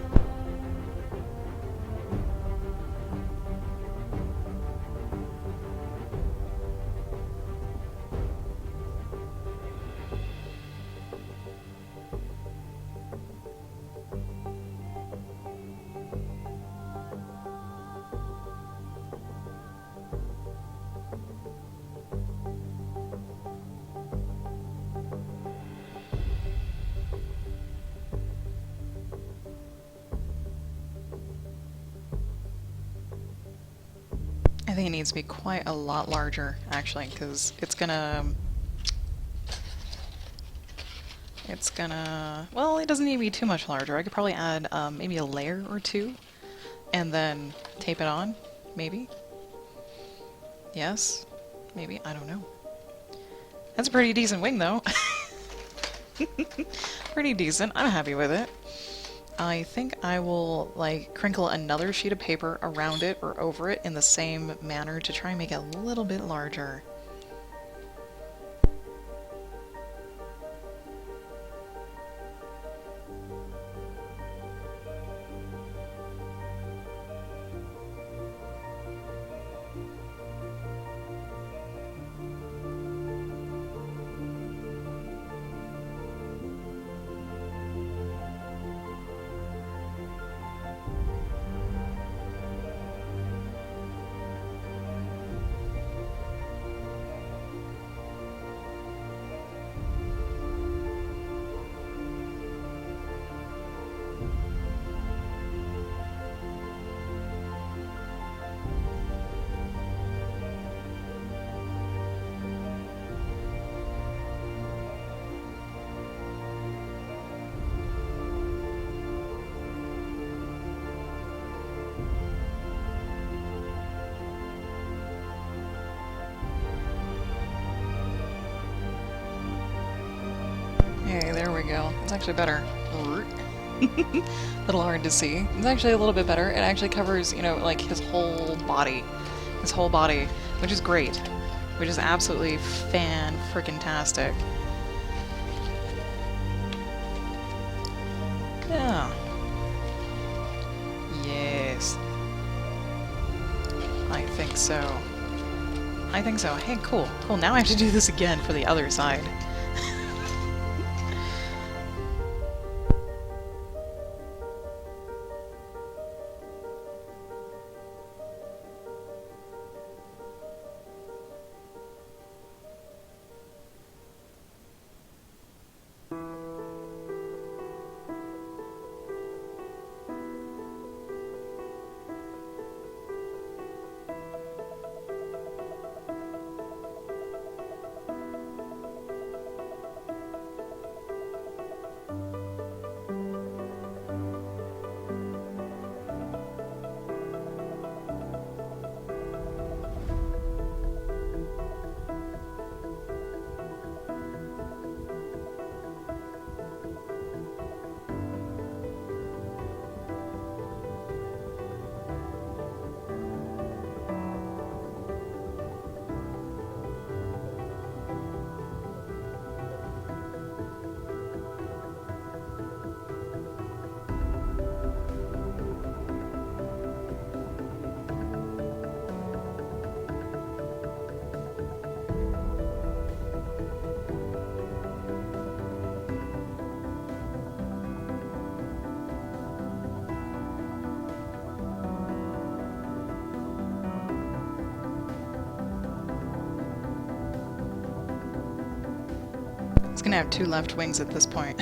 I think it needs to be quite a lot larger, actually, because it's gonna... Well, it doesn't need to be too much larger. I could probably add maybe a layer or two, and then tape it on, maybe? Yes? Maybe? I don't know. That's a pretty decent wing, though. Pretty decent. I'm happy with it. I think I will, like, crinkle another sheet of paper around it or over it in the same manner to try and make it a little bit larger. Okay, there we go. It's actually better. A little hard to see. It's actually a little bit better. It actually covers, you know, like his whole body. His whole body, which is great. Which is absolutely fan-frickin-tastic. Yeah. Yes. I think so. I think so. Hey, cool. Cool, now I have to do this again for the other side. gonna have 2 left wings at this point.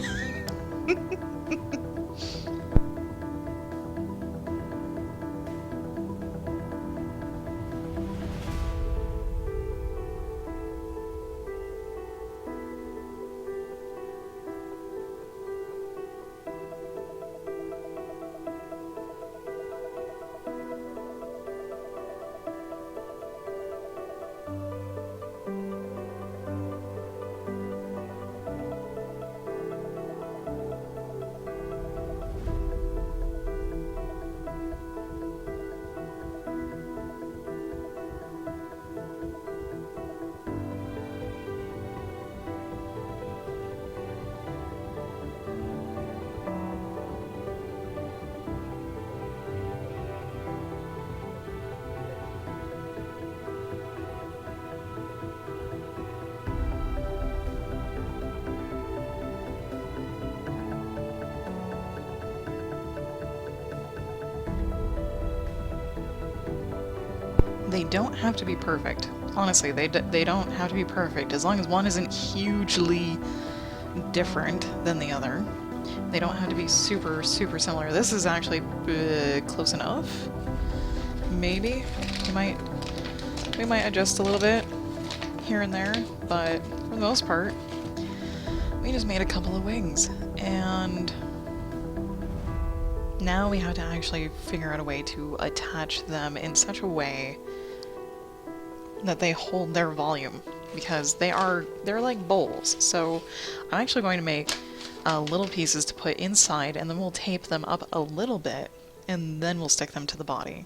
They don't have to be perfect. Honestly, they don't have to be perfect. As long as one isn't hugely different than the other. They don't have to be super, super similar. This is actually close enough. Maybe. We might adjust a little bit here and there, but for the most part, we just made a couple of wings. And now we have to actually figure out a way to attach them in such a way that they hold their volume, because they're like bowls. So I'm actually going to make little pieces to put inside, and then we'll tape them up a little bit, and then we'll stick them to the body.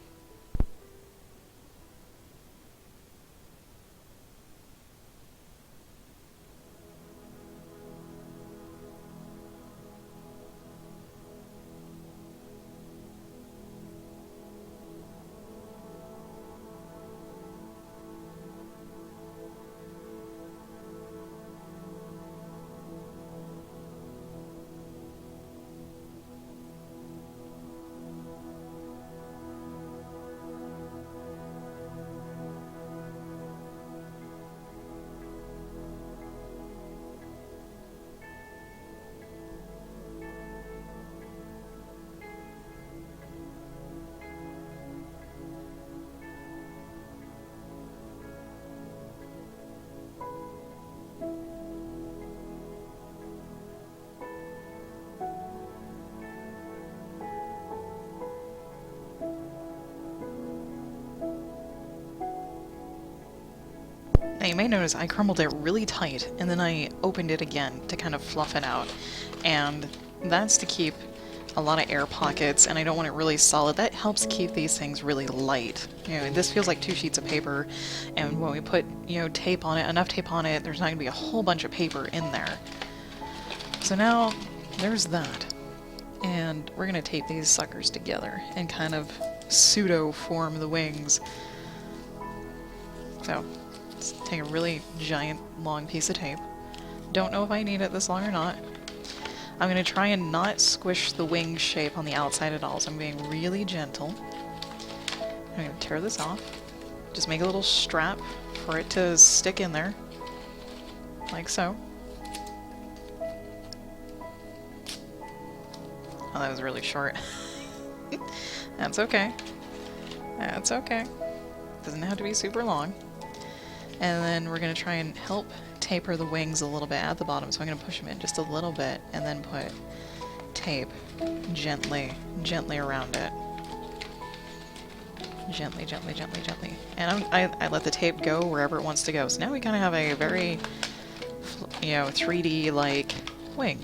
Now you may notice I crumbled it really tight, and then I opened it again to kind of fluff it out. And that's to keep a lot of air pockets, and I don't want it really solid. That helps keep these things really light. You know, this feels like 2 sheets of paper, and when we put, you know, tape on it, enough tape on it, there's not going to be a whole bunch of paper in there. So now, there's that. And we're going to tape these suckers together and kind of pseudo-form the wings. So, let's take a really giant, long piece of tape. Don't know if I need it this long or not. I'm going to try and not squish the wing shape on the outside at all, so I'm being really gentle. I'm going to tear this off. Just make a little strap for it to stick in there. Like so. Oh, that was really short. That's okay. That's okay. Doesn't have to be super long. And then we're going to try and help taper the wings a little bit at the bottom. So I'm going to push them in just a little bit and then put tape gently around it. Gently, gently, gently, gently. And I let the tape go wherever it wants to go. So now we kind of have a very, you know, 3D-like wing.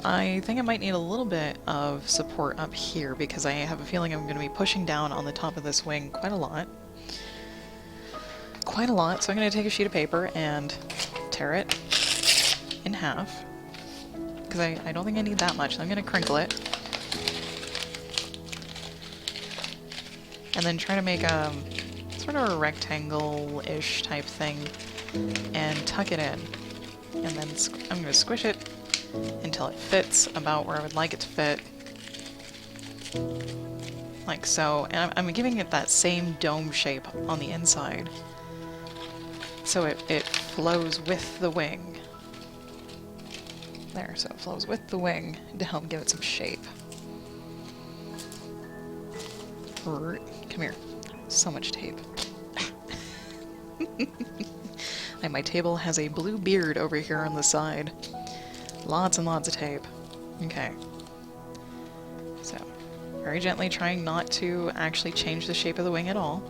I think I might need a little bit of support up here because I have a feeling I'm going to be pushing down on the top of this wing quite a lot. So I'm going to take a sheet of paper and tear it in half, because I don't think I need that much. So I'm going to crinkle it, and then try to make a sort of a rectangle-ish type thing, and tuck it in, and then I'm going to squish it until it fits about where I would like it to fit, like so. And I'm giving it that same dome shape on the inside, so it flows with the wing. There, so it flows with the wing to help give it some shape. Come here. So much tape. And my table has a blue beard over here on the side. Lots and lots of tape. Okay. So, very gently trying not to actually change the shape of the wing at all.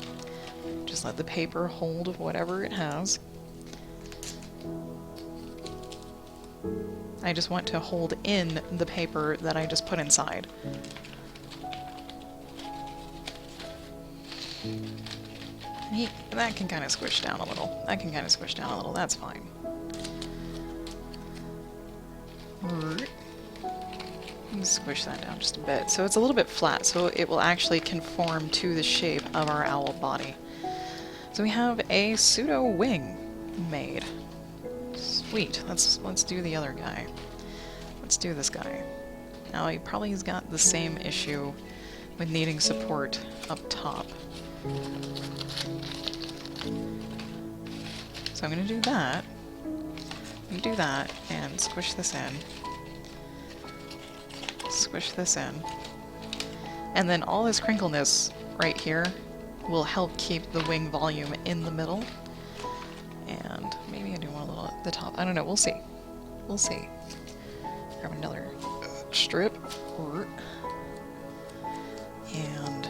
Just let the paper hold whatever it has. I just want to hold in the paper that I just put inside. That can kind of squish down a little. That's fine. Squish that down just a bit. So it's a little bit flat, so it will actually conform to the shape of our owl body. So we have a pseudo wing made. Sweet. Let's do the other guy. Let's do this guy. Now he probably has got the same issue with needing support up top. So I'm going to do that. You do that and squish this in. Squish this in. And then all this crinkleness right here will help keep the wing volume in the middle. And maybe I do one a little at the top. I don't know. We'll see. We'll see. Grab another strip. And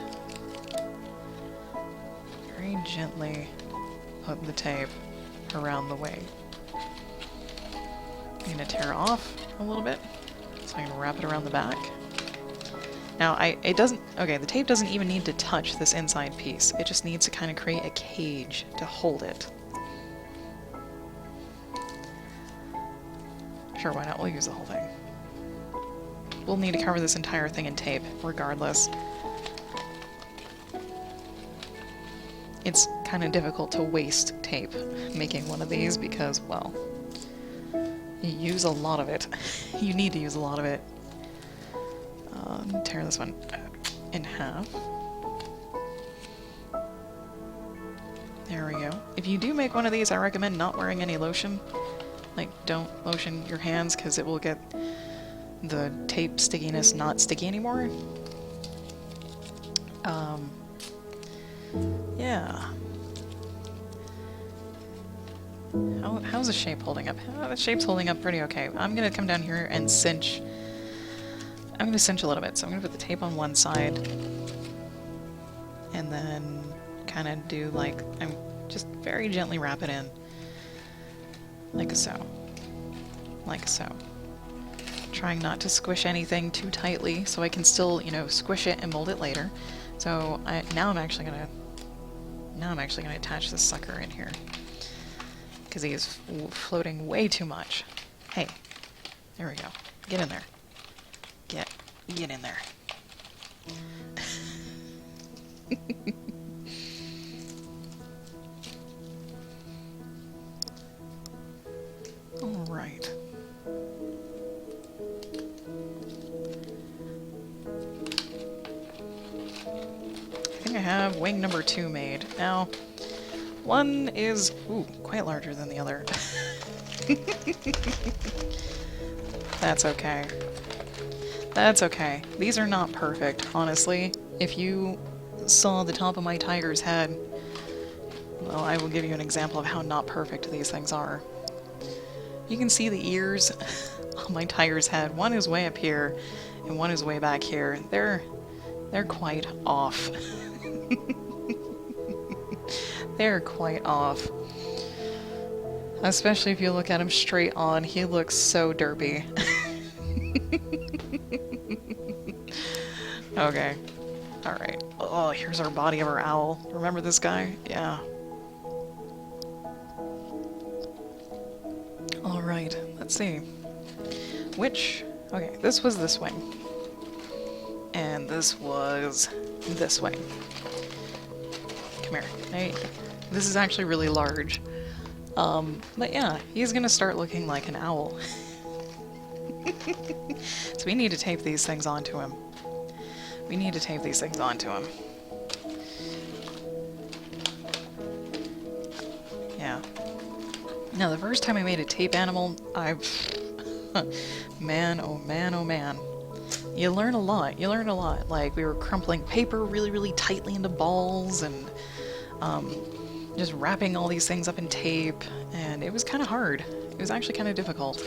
very gently put the tape around the wing. I'm going to tear off a little bit. So I can wrap it around the back. Now, the tape doesn't even need to touch this inside piece. It just needs to kind of create a cage to hold it. Sure, why not? We'll use the whole thing. We'll need to cover this entire thing in tape, regardless. It's kind of difficult to waste tape making one of these because, well, you use a lot of it. You need to use a lot of it. Tear this one in half. There we go. If you do make one of these, I recommend not wearing any lotion. Like, don't lotion your hands because it will get the tape stickiness not sticky anymore. Yeah. How's the shape holding up? The shape's holding up pretty okay. I'm gonna come down here and cinch. I'm gonna cinch a little bit, so I'm gonna put the tape on one side, and then kind of do like, I'm just very gently wrap it in, like so, like so. Trying not to squish anything too tightly, so I can still, you know, squish it and mold it later. So now I'm actually gonna attach this sucker in here because he is floating way too much. Hey, there we go. Get in there. Get in there. All right. I think I have wing number 2 made. Now, one is, quite larger than the other. That's okay. That's okay. These are not perfect, honestly. If you saw the top of my tiger's head, well, I will give you an example of how not perfect these things are. You can see the ears on my tiger's head. One is way up here, and one is way back here. They're quite off. They're quite off. Especially if you look at him straight on, he looks so derpy. Okay. Alright. Oh, here's our body of our owl. Remember this guy? Yeah. Alright, let's see. Okay, this was this wing. And this was this wing. Come here. Hey, this is actually really large. But yeah, he's gonna start looking like an owl. So we need to tape these things onto him. We need to tape these things onto him. Yeah. Now, the first time I made a tape animal, Man, oh man, oh man. You learn a lot. You learn a lot. Like, we were crumpling paper really, really tightly into balls and just wrapping all these things up in tape, and it was kind of hard. It was actually kind of difficult.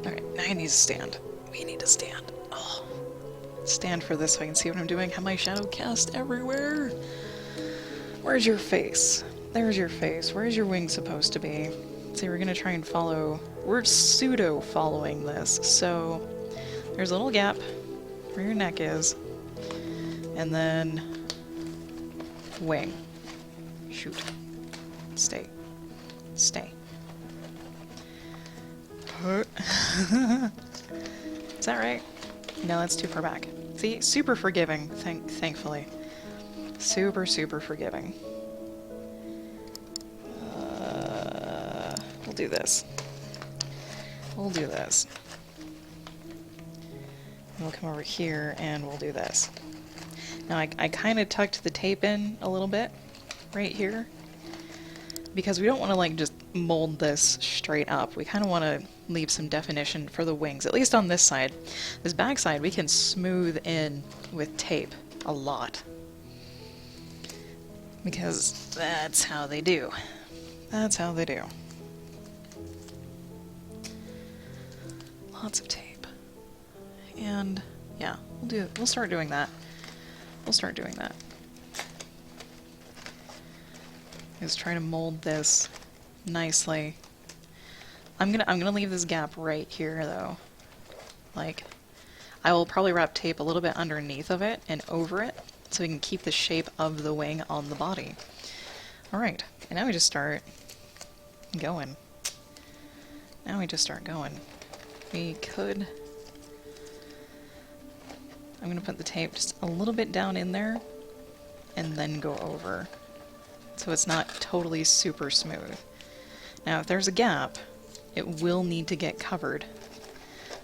Okay, now I need to stand. We need to stand. Oh. Stand for this so I can see what I'm doing. Have my shadow cast everywhere. Where's your face? There's your face. Where's your wing supposed to be? See, we're gonna try and follow... We're pseudo-following this, so... There's a little gap where your neck is. And then... Wing. Shoot. Stay. Stay. Is that right? No, that's too far back. See? Super forgiving, thankfully. Super, super forgiving. We'll do this. We'll do this. We'll come over here and we'll do this. Now I kind of tucked the tape in a little bit right here because we don't want to like just mold this straight up. We kind of want to leave some definition for the wings, at least on this side. This back side we can smooth in with tape a lot because that's how they do. That's how they do. Lots of tape. And yeah, we'll start doing that. We'll start doing that. Is try to mold this nicely. I'm gonna leave this gap right here though. Like, I will probably wrap tape a little bit underneath of it and over it so we can keep the shape of the wing on the body. Alright, and now we just start going. Now we just start going. We could... I'm gonna put the tape just a little bit down in there and then go over. So it's not totally super smooth. Now if there's a gap, it will need to get covered.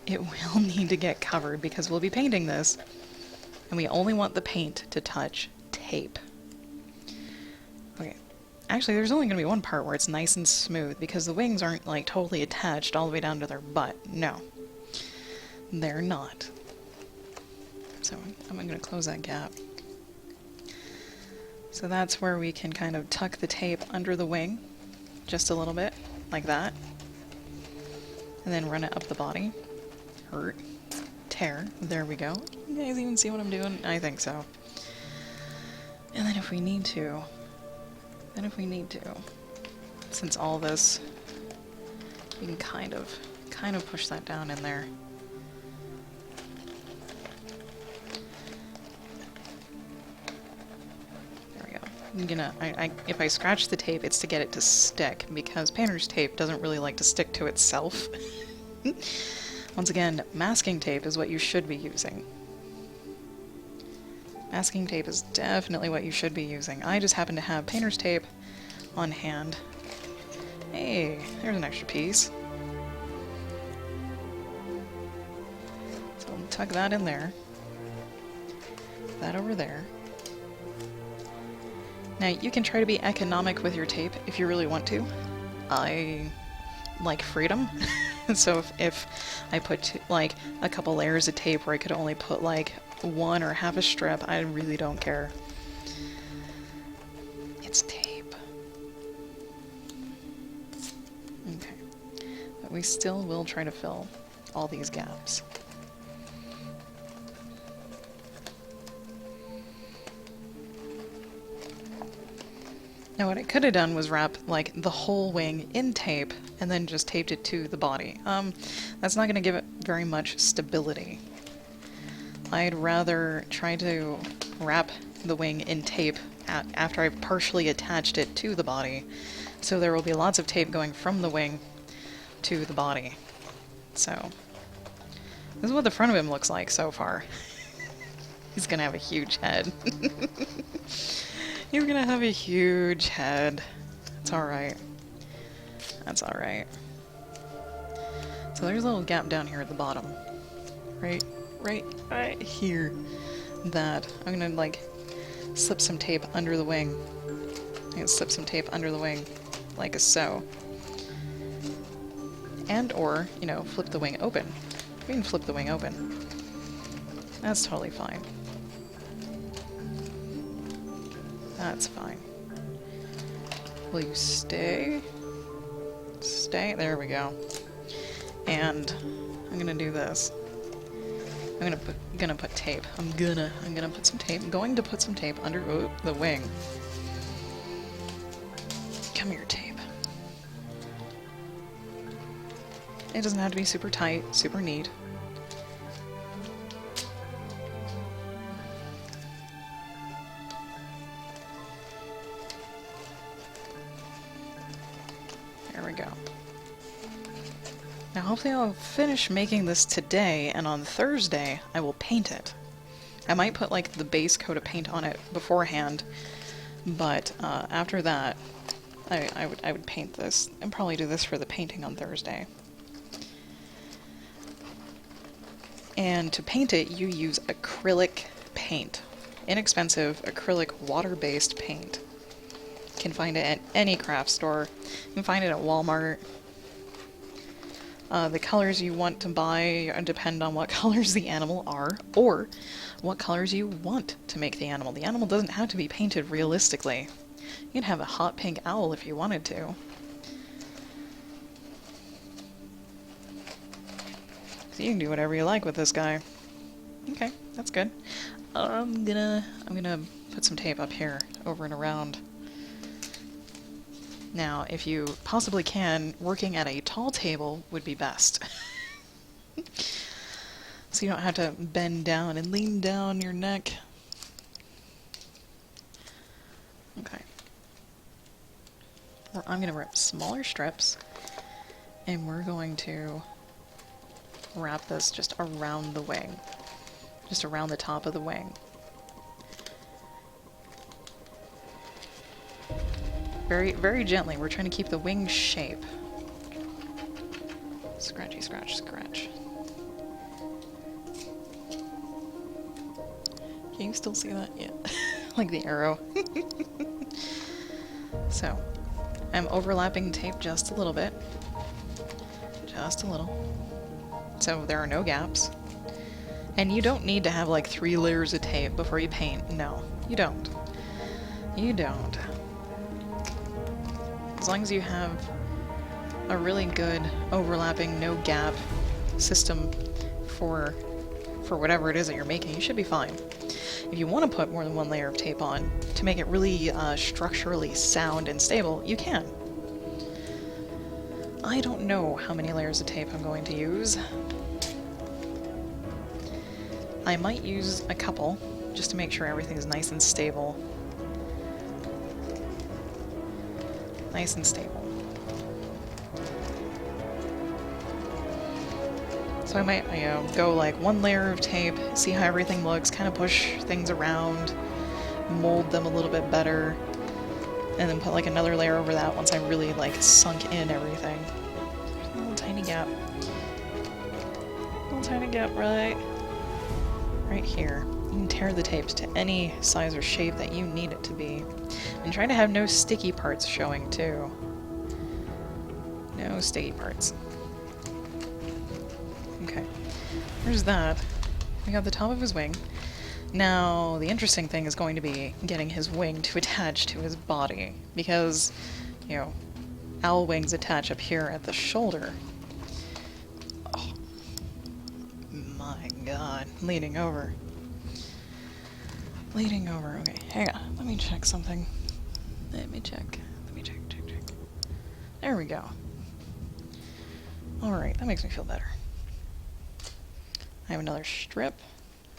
It will need to get covered because we'll be painting this and we only want the paint to touch tape. Okay, actually there's only going to be one part where it's nice and smooth because the wings aren't like totally attached all the way down to their butt. No, they're not. So I'm going to close that gap. So that's where we can kind of tuck the tape under the wing just a little bit, like that. And then run it up the body. Hurt. Tear. There we go. You guys even see what I'm doing? I think so. And then if we need to, since all this, we can kind of push that down in there. I'm gonna, if I scratch the tape, it's to get it to stick, because painter's tape doesn't really like to stick to itself. Once again, masking tape is what you should be using. Masking tape is definitely what you should be using. I just happen to have painter's tape on hand. Hey, there's an extra piece. So I'll tuck that in there. That over there. Now, you can try to be economic with your tape if you really want to. I like freedom. So if I put like a couple layers of tape where I could only put like one or half a strip, I really don't care. It's tape. Okay. But we still will try to fill all these gaps. Now what I could have done was wrap like the whole wing in tape and then just taped it to the body. That's not going to give it very much stability. I'd rather try to wrap the wing in tape after I've partially attached it to the body, so there will be lots of tape going from the wing to the body. So this is what the front of him looks like so far. He's going to have a huge head. You're gonna have a huge head. It's alright. That's alright. So there's a little gap down here at the bottom. Right here. That. I'm gonna, like, slip some tape under the wing. I'm gonna slip some tape under the wing. Like so. And or, you know, flip the wing open. We can flip the wing open. That's totally fine. That's fine. Will you stay? Stay? There we go. And I'm gonna do this. I'm gonna put tape. I'm gonna put some tape. I'm going to put some tape under the wing. Come here, tape. It doesn't have to be super tight, super neat. There we go. Now hopefully I'll finish making this today, and on Thursday I will paint it. I might put like the base coat of paint on it beforehand, but after that I would paint this, and probably do this for the painting on Thursday. And to paint it, you use acrylic paint. Inexpensive, acrylic, water-based paint. You can find it at any craft store. You can find it at Walmart. The colors you want to buy depend on what colors the animal are, or what colors you want to make the animal. The animal doesn't have to be painted realistically. You can have a hot pink owl if you wanted to. So you can do whatever you like with this guy. Okay, that's good. I'm gonna put some tape up here, over and around. Now, if you possibly can, working at a tall table would be best. So you don't have to bend down and lean down your neck. Okay. Well, I'm going to rip smaller strips, and we're going to wrap this just around the wing. Just around the top of the wing. Very, very gently. We're trying to keep the wing shape. Scratchy, scratch, scratch. Can you still see that? Yeah. Like the arrow. So, I'm overlapping tape just a little bit. Just a little. So there are no gaps. And you don't need to have like 3 layers of tape before you paint. No, you don't. You don't. As long as you have a really good overlapping, no gap system for whatever it is that you're making, you should be fine. If you want to put more than 1 layer of tape on to make it really structurally sound and stable, you can. I don't know how many layers of tape I'm going to use. I might use a couple, just to make sure everything is nice and stable. Nice and stable. So I might, you know, go like 1 layer of tape, see how everything looks, kind of push things around, mold them a little bit better, and then put like another layer over that once I really like sunk in everything. A little tiny gap. Little tiny gap right here. You can tear the tapes to any size or shape that you need it to be. And try to have no sticky parts showing too. No sticky parts. Okay, there's that. We got the top of his wing. Now, the interesting thing is going to be getting his wing to attach to his body, because, you know, owl wings attach up here at the shoulder. Oh, my god. Leaning over. Leaning over. Okay, hang on. Let me check something. Let me check. Check. There we go. Alright, that makes me feel better. I have another strip.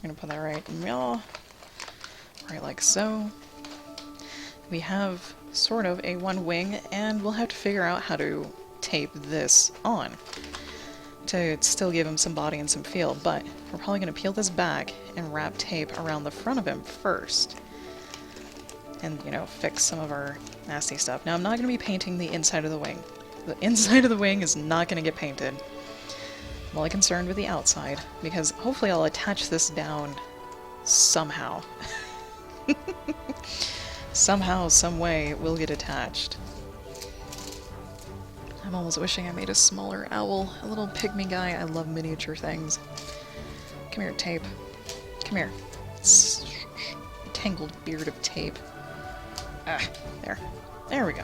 I'm gonna put that right in the middle. Right like so. We have sort of a 1 wing, and we'll have to figure out how to tape this on to still give him some body and some feel, but we're probably going to peel this back and wrap tape around the front of him first. And, you know, fix some of our nasty stuff. Now, I'm not going to be painting the inside of the wing. The inside of the wing is not going to get painted. I'm only concerned with the outside, because hopefully I'll attach this down somehow. Somehow, some way, it will get attached. I'm almost wishing I made a smaller owl, a little pygmy guy. I love miniature things. Come here, tape. Come here. Tangled beard of tape. Ah, there. There we go.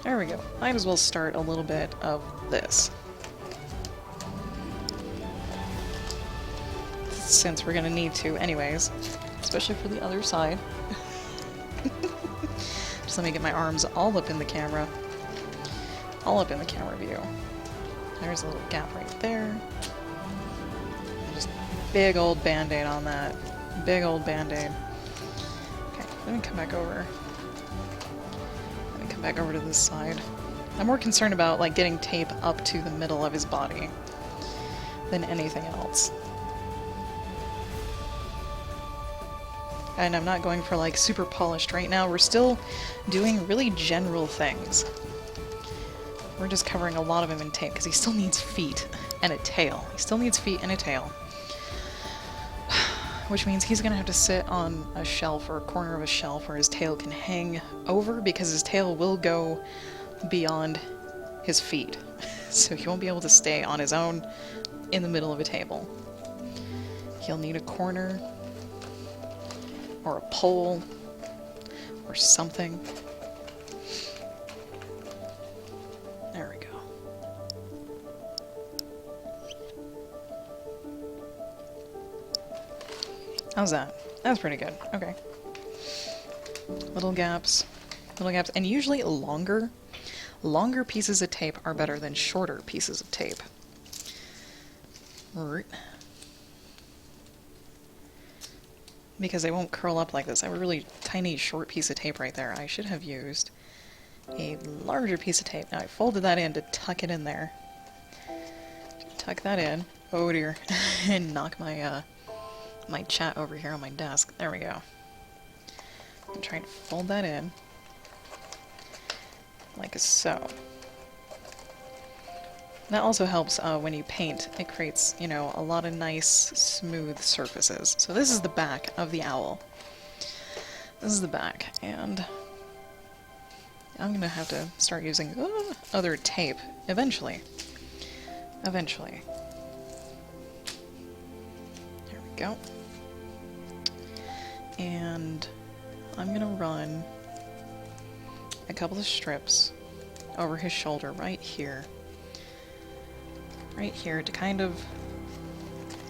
There we go. Might as well start a little bit of this. Since we're gonna need to anyways. Especially for the other side. Just let me get my arms all up in the camera. All up in the camera view. There's a little gap right there. Just big old band-aid on that. Big old band-aid. Okay, let me come back over. Let me come back over to this side. I'm more concerned about, like, getting tape up to the middle of his body than anything else. And I'm not going for, like, super polished right now. We're still doing really general things. We're just covering a lot of him in tape, because he still needs feet and a tail. He still needs feet and a tail. Which means he's gonna have to sit on a shelf, or a corner of a shelf, where his tail can hang over, because his tail will go beyond his feet. So he won't be able to stay on his own in the middle of a table. He'll need a corner, or a pole, or something. There we go. How's that? That's pretty good. Okay. Little gaps. Little gaps. And usually longer pieces of tape are better than shorter pieces of tape. Right. Because they won't curl up like this. I have a really tiny short piece of tape right there. I should have used a larger piece of tape. Now I folded that in to tuck it in there. Tuck that in. Oh dear. And knock my my chat over here on my desk. There we go. I'm trying to fold that in. Like so. That also helps when you paint. It creates, you know, a lot of nice, smooth surfaces. So this is the back of the owl. This is the back, and I'm gonna have to start using other tape eventually. Eventually. There we go. And I'm gonna run a couple of strips over his shoulder right here. Right here to kind of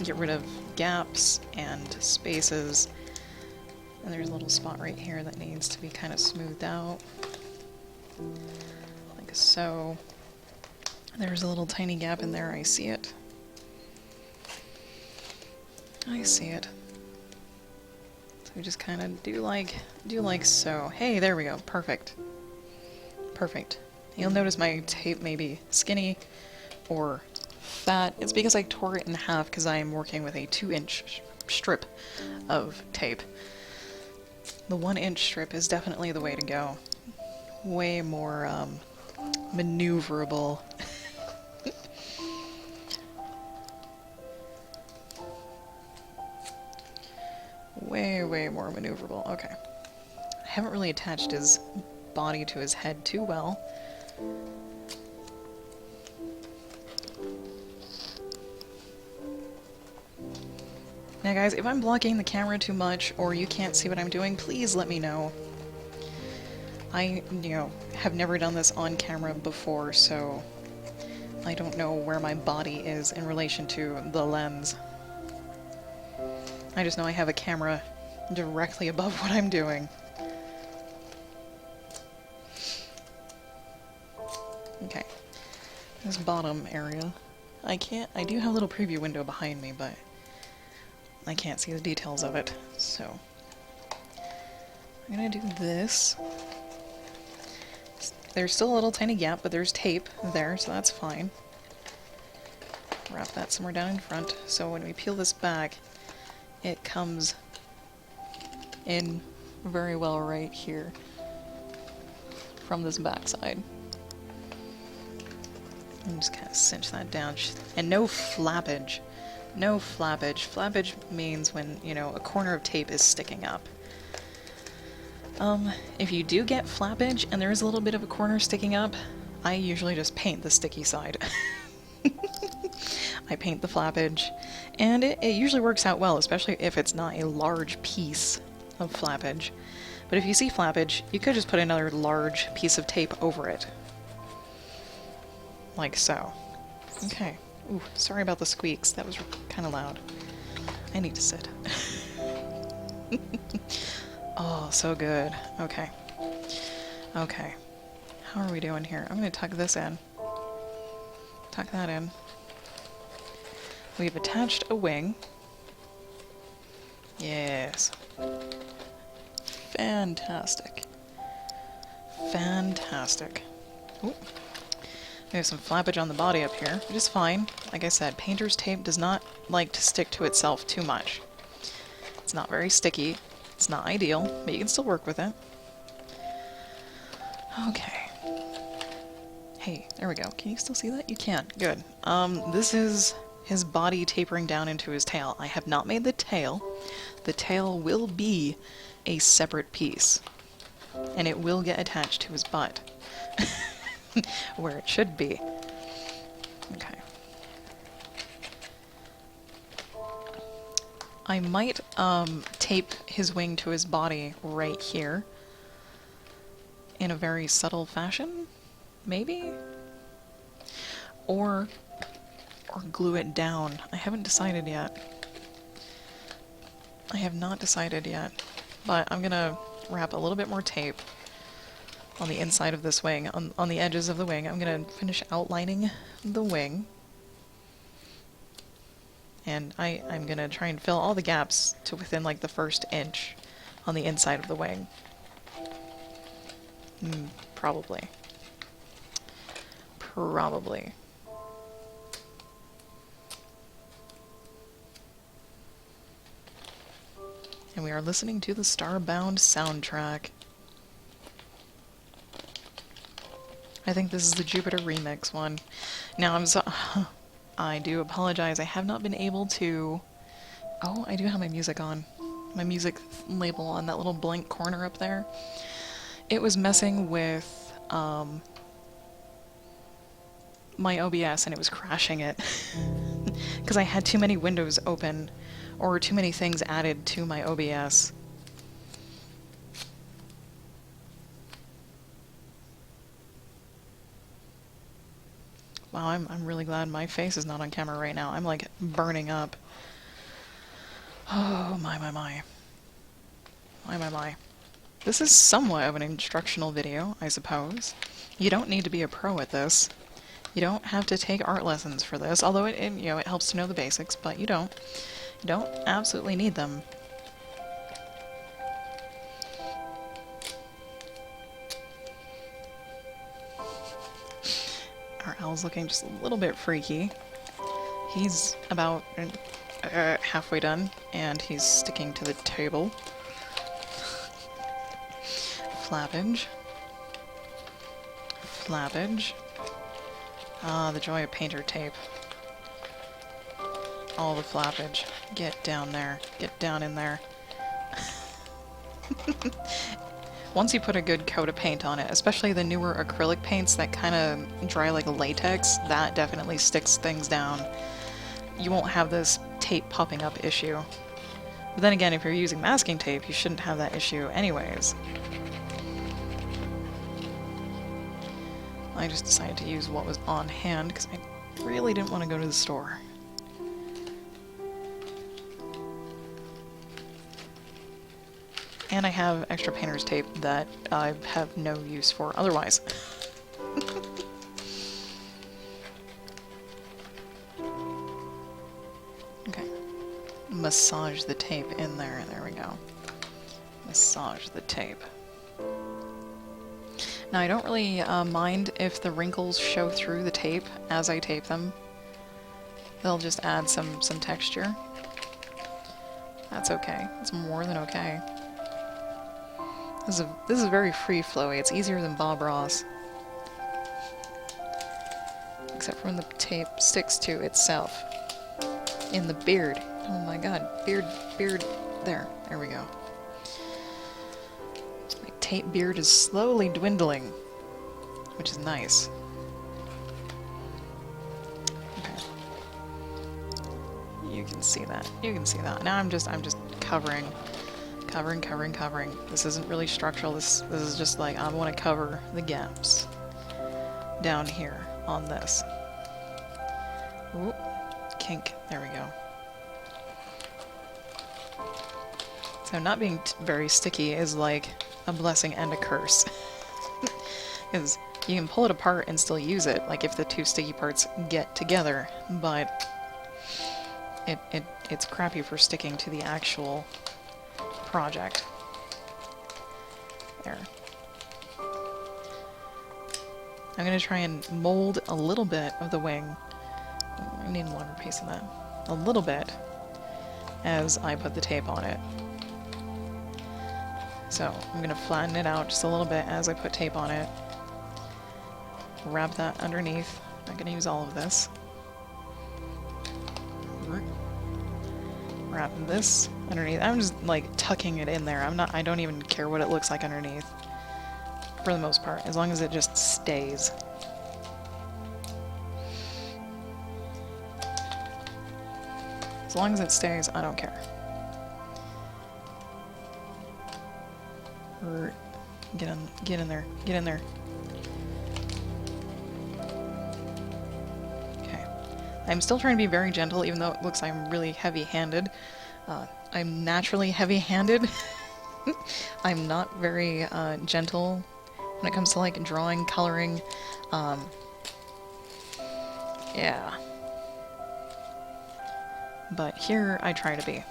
get rid of gaps and spaces. And there's a little spot right here that needs to be kind of smoothed out. Like so. There's a little tiny gap in there. I see it. I see it. So we just kind of do like so. Hey, there we go. Perfect. Perfect. You'll notice my tape may be skinny or fat. It's because I tore it in half because I am working with a 2-inch strip of tape. The 1-inch strip is definitely the way to go. Way more maneuverable. Way more maneuverable. Okay. I haven't really attached his body to his head too well. Now guys, if I'm blocking the camera too much or you can't see what I'm doing, please let me know. I, have never done this on camera before, so I don't know where my body is in relation to the lens. I just know I have a camera directly above what I'm doing. Okay. This bottom area. I do have a little preview window behind me, but I can't see the details of it, so I'm gonna do this. There's still a little tiny gap, but there's tape there, so that's fine. Wrap that somewhere down in front, so when we peel this back, it comes in very well right here from this back side. And just kind of cinch that down. And no flappage. No flappage. Flappage means when, a corner of tape is sticking up. If you do get flappage and there is a little bit of a corner sticking up, I usually just paint the sticky side. I paint the flappage, and it usually works out well, especially if it's not a large piece of flappage. But if you see flappage, you could just put another large piece of tape over it. Like so. Okay. Ooh, sorry about the squeaks. That was kind of loud. I need to sit. Oh, so good. Okay. Okay. How are we doing here? I'm going to tuck this in. Tuck that in. We've attached a wing. Yes. Fantastic. Fantastic. Ooh. We have some flappage on the body up here, which is fine. Like I said, painter's tape does not like to stick to itself too much. It's not very sticky. It's not ideal, but you can still work with it. Okay. Hey, there we go. Can you still see that? You can. Good. This is his body tapering down into his tail. I have not made the tail. The tail will be a separate piece. And it will get attached to his butt. Where it should be. Okay. I might tape his wing to his body right here in a very subtle fashion, maybe? Or glue it down. I haven't decided yet. I have not decided yet, but I'm gonna wrap a little bit more tape on the inside of this wing, on the edges of the wing. I'm gonna finish outlining the wing. And I'm gonna try and fill all the gaps to within like the first inch on the inside of the wing. Probably. Probably. And we are listening to the Starbound soundtrack. I think this is the Jupiter remix one. Now I do apologize. I have not been able to... Oh, I do have my music on. My music label on that little blank corner up there. It was messing with my OBS and it was crashing it. Because I had too many windows open or too many things added to my OBS. Wow, I'm really glad my face is not on camera right now. I'm like burning up. Oh, my. My. This is somewhat of an instructional video, I suppose. You don't need to be a pro at this. You don't have to take art lessons for this, although it you know, it helps to know the basics, but you don't. You don't absolutely need them. Our owl's looking just a little bit freaky. He's about halfway done, and he's sticking to the table. Flappage. Flappage. Ah, the joy of painter tape. All the flappage. Get down there. Get down in there. Once you put a good coat of paint on it, especially the newer acrylic paints that kind of dry like latex, that definitely sticks things down. You won't have this tape popping up issue. But then again, if you're using masking tape, you shouldn't have that issue anyways. I just decided to use what was on hand because I really didn't want to go to the store. And I have extra painter's tape that I have no use for otherwise. Okay. Massage the tape in there. There we go. Massage the tape. Now I don't really mind if the wrinkles show through the tape as I tape them. They'll just add some texture. That's okay. It's more than okay. This is very free-flowy. It's easier than Bob Ross. Except for when the tape sticks to itself. In the beard. Oh my god. Beard. There we go. My tape beard is slowly dwindling. Which is nice. You can see that. You can see that. Now I'm just covering. This isn't really structural. This is just like I want to cover the gaps down here on this. Ooh, kink. There we go. So not being very sticky is like a blessing and a curse. Because you can pull it apart and still use it, like if the two sticky parts get together, but it's crappy for sticking to the actual project. There. I'm gonna try and mold a little bit of the wing. I need a longer piece of that. A little bit as I put the tape on it. So I'm gonna flatten it out just a little bit as I put tape on it. Wrap that underneath. I'm gonna use all of this. Wrap this underneath. I'm just like tucking it in there. I don't even care what it looks like underneath. For the most part, as long as it just stays. As long as it stays, I don't care. Get in there. Get in there. Okay. I'm still trying to be very gentle, even though it looks like I'm really heavy-handed. I'm naturally heavy-handed. I'm not very gentle when it comes to like drawing, coloring. Yeah. But here I try to be.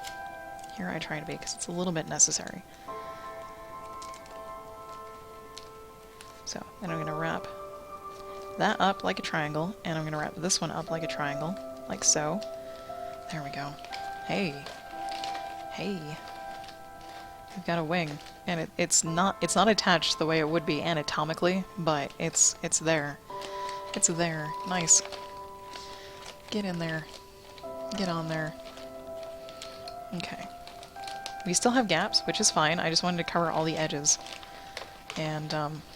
Here I try to be, because it's a little bit necessary. So, then I'm going to wrap that up like a triangle, and I'm going to wrap this one up like a triangle, like so. There we go. Hey. Hey. We've got a wing, and it's not attached the way it would be anatomically, but it's there. It's there. Nice. Get in there. Get on there. Okay. We still have gaps, which is fine. I just wanted to cover all the edges and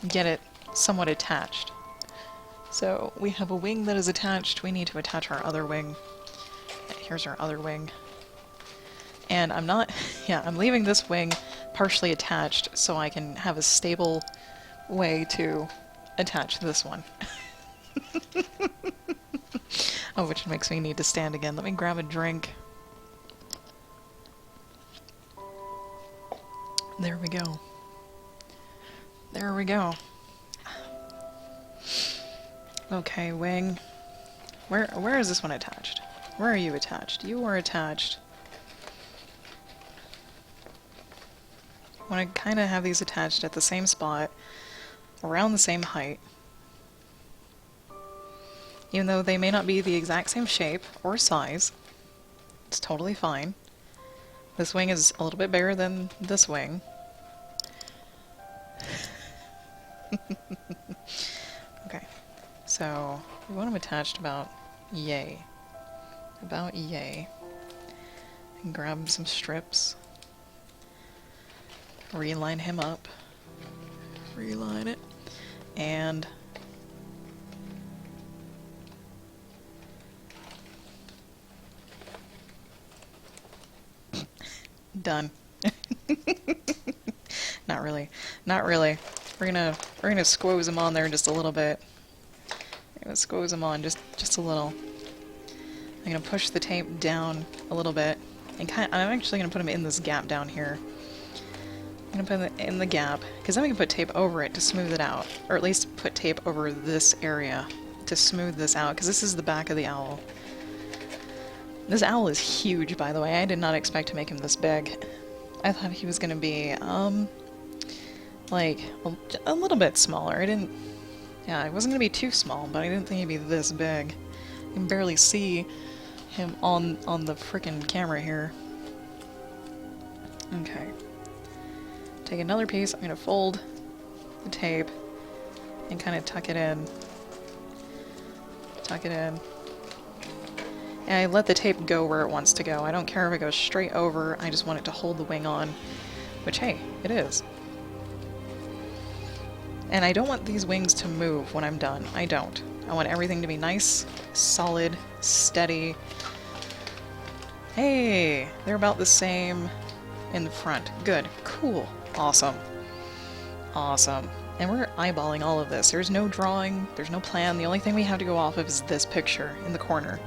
get it somewhat attached. So we have a wing that is attached. We need to attach our other wing. Here's our other wing. And I'm not... yeah, I'm leaving this wing partially attached so I can have a stable way to attach this one. Oh, which makes me need to stand again. Let me grab a drink. There we go. There we go. Okay, wing. Where is this one attached? Where are you attached? You are attached. I want to kind of have these attached at the same spot, around the same height. Even though they may not be the exact same shape or size, it's totally fine. This wing is a little bit bigger than this wing. Okay, so we want them attached about yay. About yay. And grab some strips. Reline him up. Reline it. And done. Not really. Not really. We're gonna squoze him on there just a little bit. We're gonna squoze him on just a little. I'm gonna push the tape down a little bit, and I'm actually gonna put him in this gap down here. I'm gonna put it in the gap, because then we can put tape over it to smooth it out, or at least put tape over this area to smooth this out, because this is the back of the owl. This owl is huge, by the way. I did not expect to make him this big. I thought he was gonna be, like, a little bit smaller. Yeah, it wasn't gonna be too small, but I didn't think he'd be this big. You can barely see him on the frickin' camera here. Okay. Take another piece, I'm gonna fold the tape and kind of tuck it in. Tuck it in. And I let the tape go where it wants to go. I don't care if it goes straight over, I just want it to hold the wing on. Which, hey, it is. And I don't want these wings to move when I'm done. I don't. I want everything to be nice, solid, steady. Hey, they're about the same in the front. Good. Cool. Awesome. Awesome. And we're eyeballing all of this. There's no drawing, there's no plan. The only thing we have to go off of is this picture in the corner.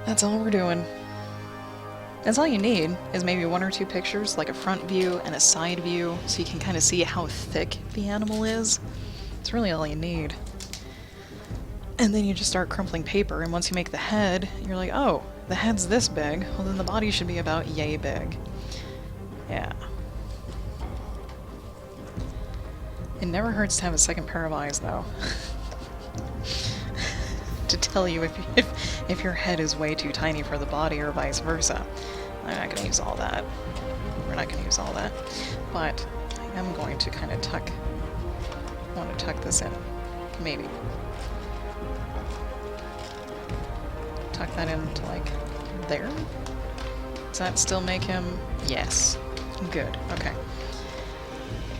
That's all we're doing. That's all you need, is maybe one or two pictures, like a front view and a side view, so you can kind of see how thick the animal is. It's really all you need. And then you just start crumpling paper, and once you make the head, you're like, oh, the head's this big, well then the body should be about yay big. Yeah. It never hurts to have a second pair of eyes, though. To tell you if your head is way too tiny for the body or vice versa. I'm not going to use all that. We're not going to use all that. But I am going to kind of want to tuck this in. Maybe. Tuck that into, like, there? Does that still make him? Yes. Good. Okay.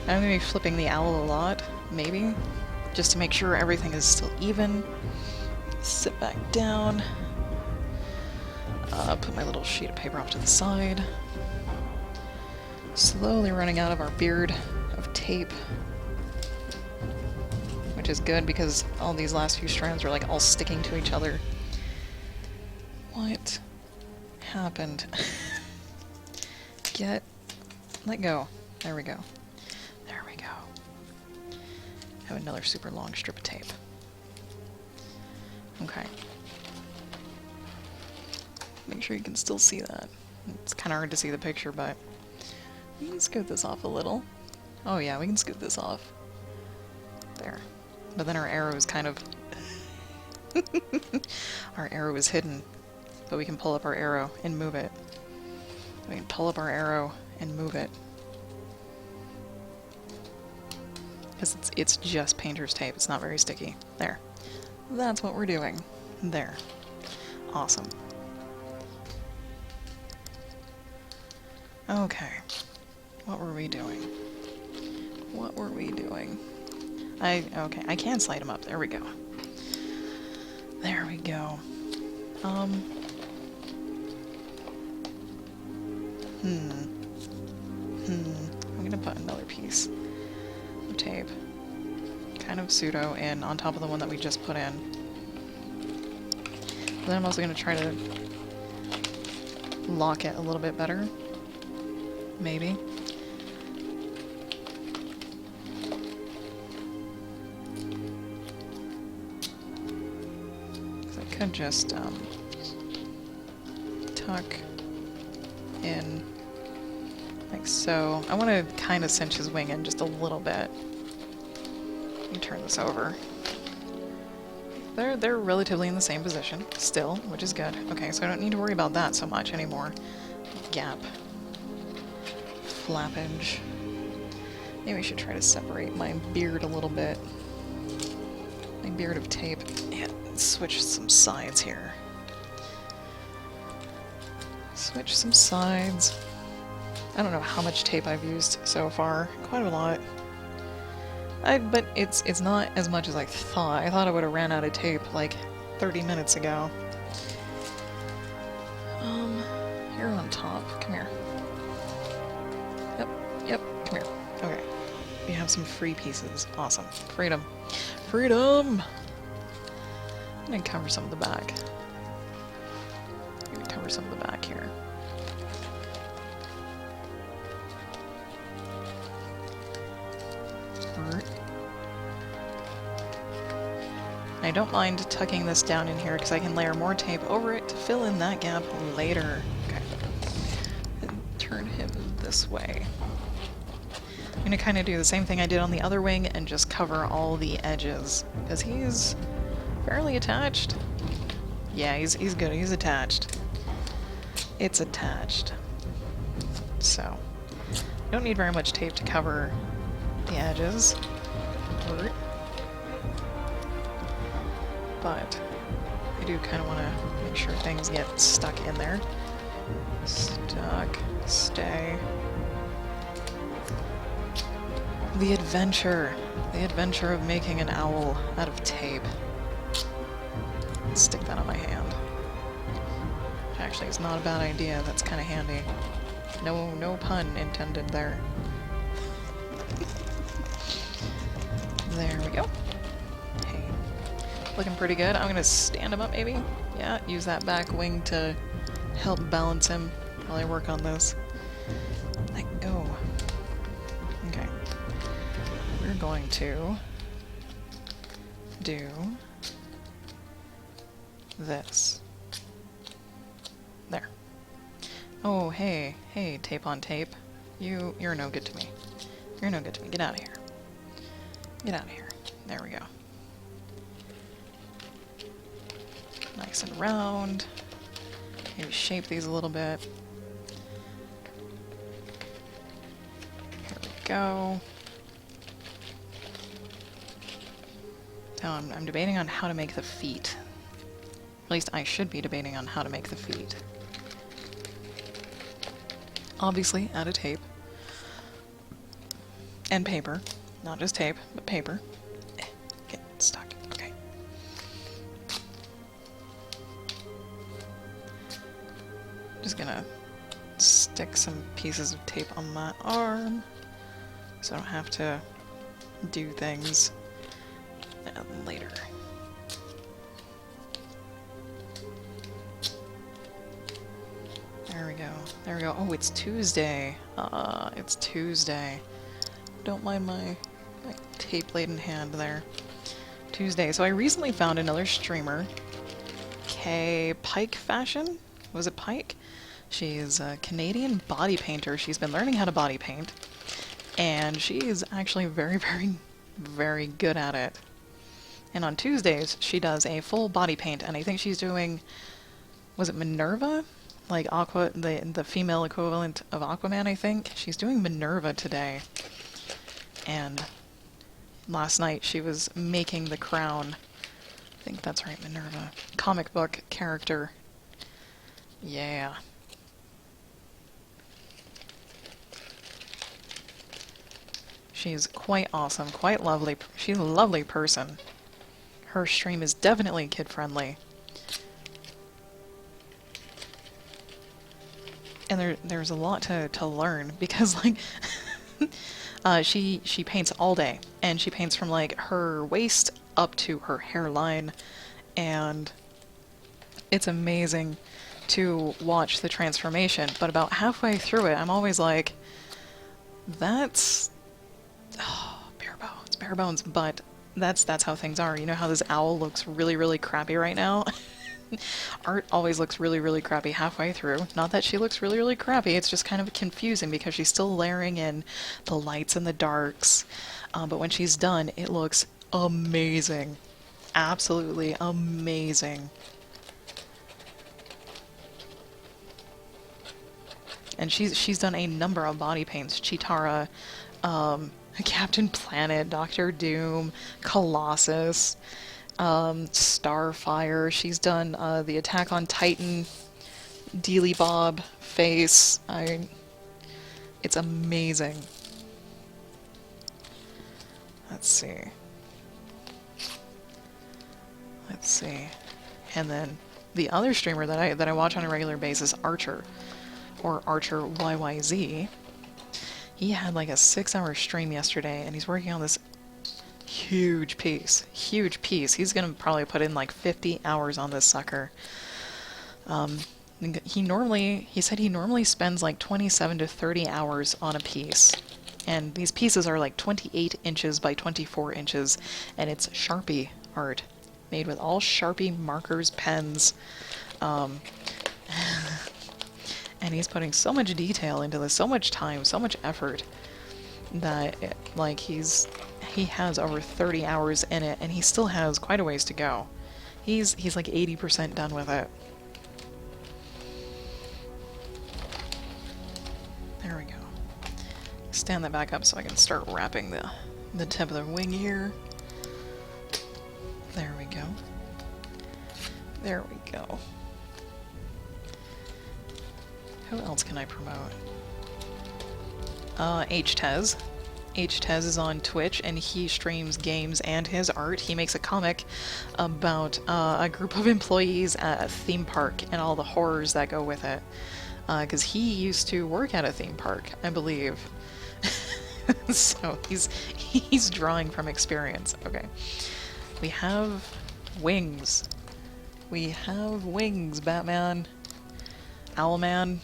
I'm going to be flipping the owl a lot, maybe, just to make sure everything is still even. Sit back down. Put my little sheet of paper off to the side. Slowly running out of our beard of tape. Which is good because all these last few strands are like all sticking to each other. What happened? Let go. There we go. There we go. I have another super long strip of tape. Okay. Make sure you can still see that. It's kind of hard to see the picture, but we can scoot this off a little. Oh yeah, we can scoot this off. There. But then our arrow is kind of... Our arrow is hidden. But we can pull up our arrow and move it. We can pull up our arrow and move it. Because it's just painter's tape. It's not very sticky. There. That's what we're doing. There. Awesome. Okay. What were we doing? What were we doing? Okay, I can slide them up. There we go. There we go. I'm gonna put another piece of tape, kind of pseudo, in on top of the one that we just put in. But then I'm also gonna try to lock it a little bit better. Maybe. So I could just tuck in like so. I want to kind of cinch his wing in just a little bit. Let me turn this over. They're relatively in the same position still, which is good. Okay, so I don't need to worry about that so much anymore. Gap. Flappage. Maybe we should try to separate my beard a little bit. My beard of tape. Yeah, switch some sides here. Switch some sides. I don't know how much tape I've used so far. Quite a lot. But it's not as much as I thought. I thought I would have ran out of tape like 30 minutes ago. You're on top. Come here. Yep, come here. Okay. We have some free pieces. Awesome. Freedom. Freedom! I'm gonna cover some of the back. I'm gonna cover some of the back here. I don't mind tucking this down in here because I can layer more tape over it to fill in that gap later. Okay. And turn him this way. I'm gonna kind of do the same thing I did on the other wing and just cover all the edges because he's fairly attached. Yeah, he's good. He's attached. It's attached. So, you don't need very much tape to cover the edges. But I do kind of want to make sure things get stuck in there. Stuck. Stay. The adventure. The adventure of making an owl out of tape. Stick that on my hand. Okay. actually is not a bad idea. That's kind of handy. No pun intended there. There we go. Hey. Looking pretty good. I'm gonna stand him up, maybe? Yeah, use that back wing to help balance him while I work on this. Let go. Okay. We're going to do this. There. Oh, hey, tape on tape. You're no good to me. You're no good to me. Get out of here. Get out of here. There we go. Nice and round. Maybe shape these a little bit. Here we go. Now I'm debating on how to make the feet. At least I should be debating on how to make the feet. Obviously, add a tape. And paper. Not just tape, but paper. Get stuck. Okay. Just gonna stick some pieces of tape on my arm so I don't have to do things later. There we go. There we go. Oh, it's Tuesday. It's Tuesday. Don't mind my tape-laden hand there. Tuesday. So I recently found another streamer, Kay Pike Fashion. Was it Pike? She's a Canadian body painter. She's been learning how to body paint, and she is actually very, very, very good at it. And on Tuesdays, she does a full body paint, and I think she's doing, was it Minerva? Like Aqua, the female equivalent of Aquaman, I think. She's doing Minerva today. And last night she was making the crown. I think that's right, Minerva. Comic book character. Yeah. She's quite awesome, quite lovely. She's a lovely person. Her stream is definitely kid-friendly. And there's a lot to learn, because, like, she paints all day, and she paints from, like, her waist up to her hairline, and it's amazing to watch the transformation. But about halfway through it, I'm always like, that's... oh, bare bones, bare bones, but that's how things are. You know how this owl looks really, really crappy right now? Art always looks really, really crappy halfway through. Not that she looks really, really crappy, it's just kind of confusing because she's still layering in the lights and the darks. But when she's done, it looks amazing. Absolutely amazing. And she's done a number of body paints. Chitara, Captain Planet, Doctor Doom, Colossus, Starfire. She's done the Attack on Titan, Dealy Bob face. It's amazing. Let's see. Let's see. And then the other streamer that I watch on a regular basis, Archer, or Archer YYZ. He had like a 6-hour stream yesterday, and he's working on this huge piece. Huge piece. He's gonna probably put in like 50 hours on this sucker. He said he normally spends like 27 to 30 hours on a piece. And these pieces are like 28 inches by 24 inches, and it's Sharpie art. Made with all Sharpie markers, pens. And he's putting so much detail into this, so much time, so much effort, that he has over 30 hours in it, and he still has quite a ways to go. He's like 80% done with it. There we go. Stand that back up so I can start wrapping the tip of the wing here. There we go. There we go. Who else can I promote? HTES. HTez is on Twitch, and he streams games and his art. He makes a comic about a group of employees at a theme park and all the horrors that go with it. Because he used to work at a theme park, I believe. So he's drawing from experience. Okay. We have wings. We have wings, Batman. Owlman.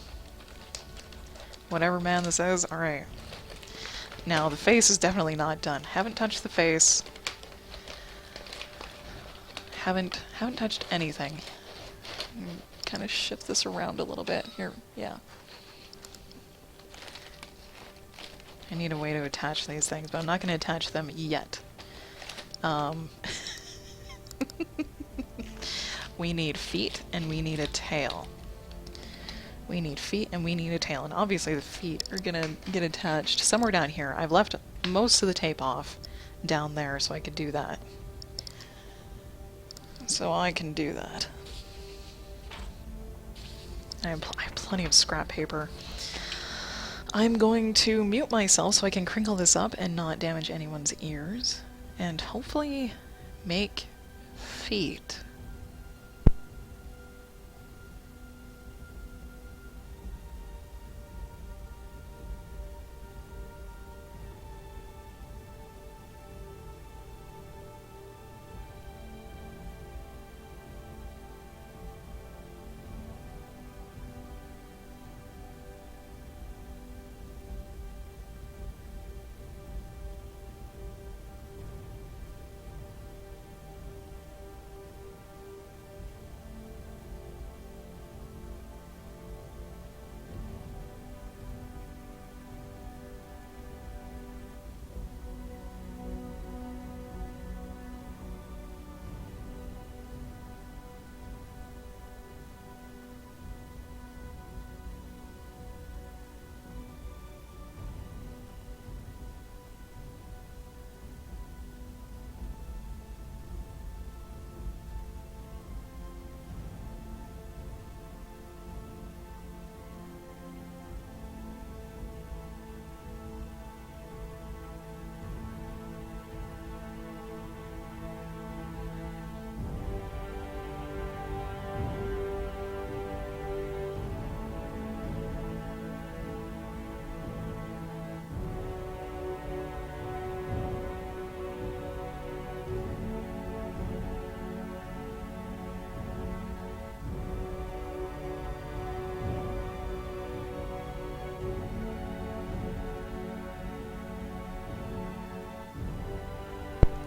Whatever man this is. Alright. Now, the face is definitely not done. Haven't touched the face. Haven't touched anything. Kind of shift this around a little bit. Here, yeah. I need a way to attach these things, but I'm not going to attach them yet. We need feet, and we need a tail. We need feet, and we need a tail. And obviously the feet are going to get attached somewhere down here. I've left most of the tape off down there so I could do that. So I can do that. I have plenty of scrap paper. I'm going to mute myself so I can crinkle this up and not damage anyone's ears. And hopefully make feet.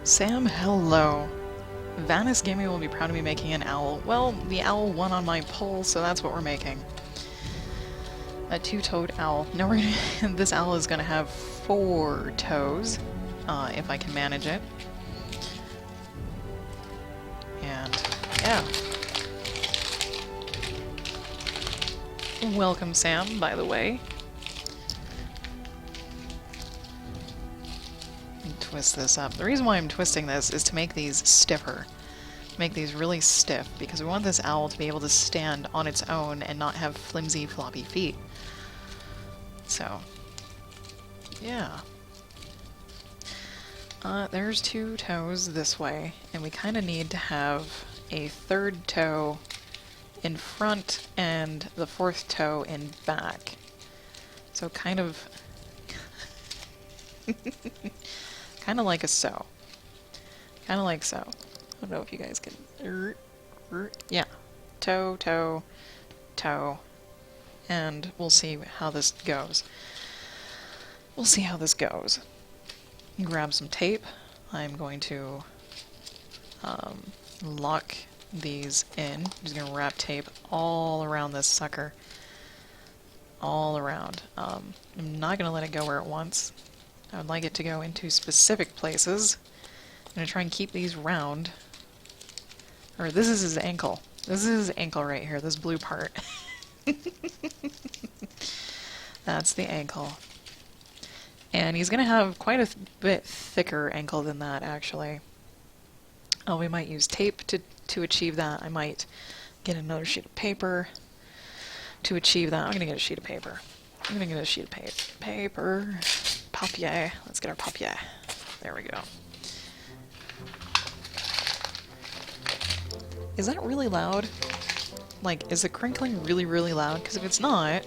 Sam, hello. Vanis Gaming will be proud to be making an owl. Well, the owl won on my poll, so that's what we're making. A two-toed owl. Now we're gonna this owl is gonna have 4 toes, if I can manage it. And yeah. Welcome, Sam, by the way. Twist this up. The reason why I'm twisting this is to make these stiffer. Make these really stiff, because we want this owl to be able to stand on its own and not have flimsy, floppy feet. So, yeah. There's 2 toes this way, and we kind of need to have a 3rd toe in front and the 4th toe in back. So kind of... kind of like a so. Kind of like so. I don't know if you guys can... Yeah. Toe, toe, toe. And we'll see how this goes. We'll see how this goes. Grab some tape. I'm going to lock these in. I'm just going to wrap tape all around this sucker. All around. I'm not going to let it go where it wants. I would like it to go into specific places. I'm going to try and keep these round. Or this is his ankle. This is his ankle right here, this blue part. That's the ankle. And he's going to have quite a bit thicker ankle than that, actually. Oh, we might use tape to achieve that. I might get another sheet of paper to achieve that. I'm going to get a sheet of paper. I'm going to get a sheet of paper. papier. Let's get our papier. There we go. Is that really loud? Like, is the crinkling really, really loud? Because if it's not,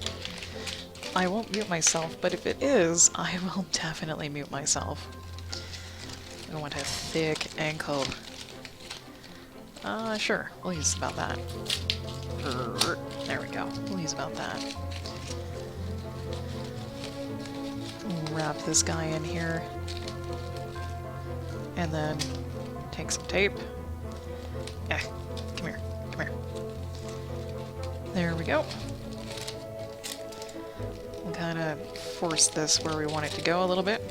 I won't mute myself, but if it is, I will definitely mute myself. I want a thick ankle. Sure, we'll use about that. There we go, we'll use about that. Wrap this guy in here. And then take some tape. Yeah, come here, come here. There we go. We'll kind of force this where we want it to go a little bit.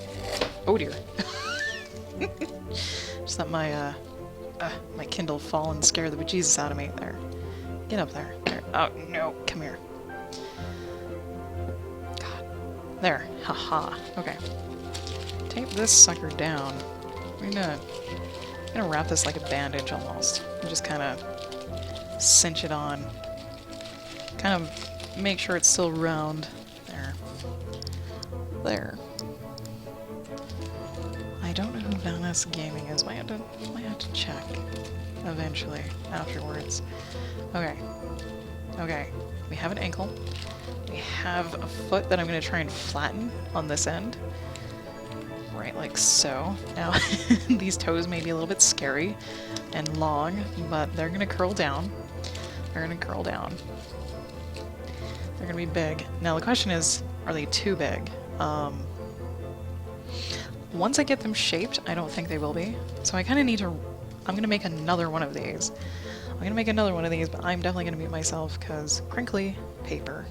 Oh dear. Just let my my Kindle fall and scare the bejesus out of me. There. Get up there. There. Oh no, come here. God. There. Haha. Okay. Tape this sucker down. I'm gonna wrap this like a bandage almost. And just kind of cinch it on. Kind of make sure it's still round. There. There. I don't know who Vanas Gaming is. Might have to check eventually afterwards. Okay. Okay. We have an ankle. We have a foot that I'm going to try and flatten on this end. Right, like so. Now, these toes may be a little bit scary and long, but they're going to curl down. They're going to curl down. They're going to be big. Now, the question is, are they too big? Once I get them shaped, I don't think they will be. So I kind of need to... I'm going to make another one of these. I'm going to make another one of these, but I'm definitely going to mute myself because crinkly paper.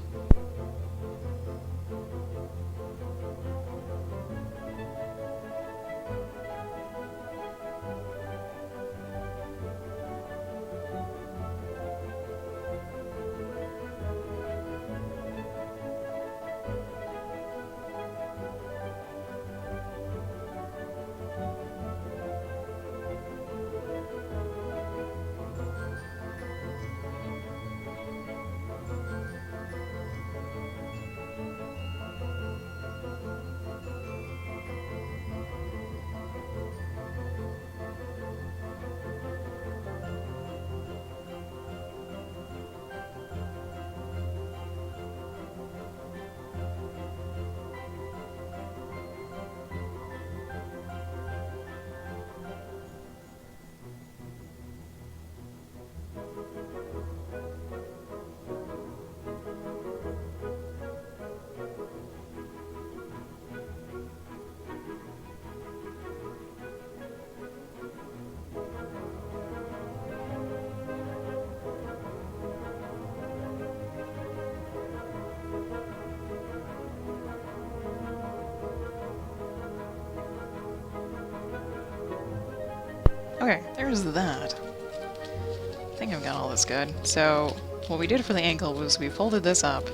Okay, there's that. I think I've got all this good. So, what we did for the ankle was we folded this up,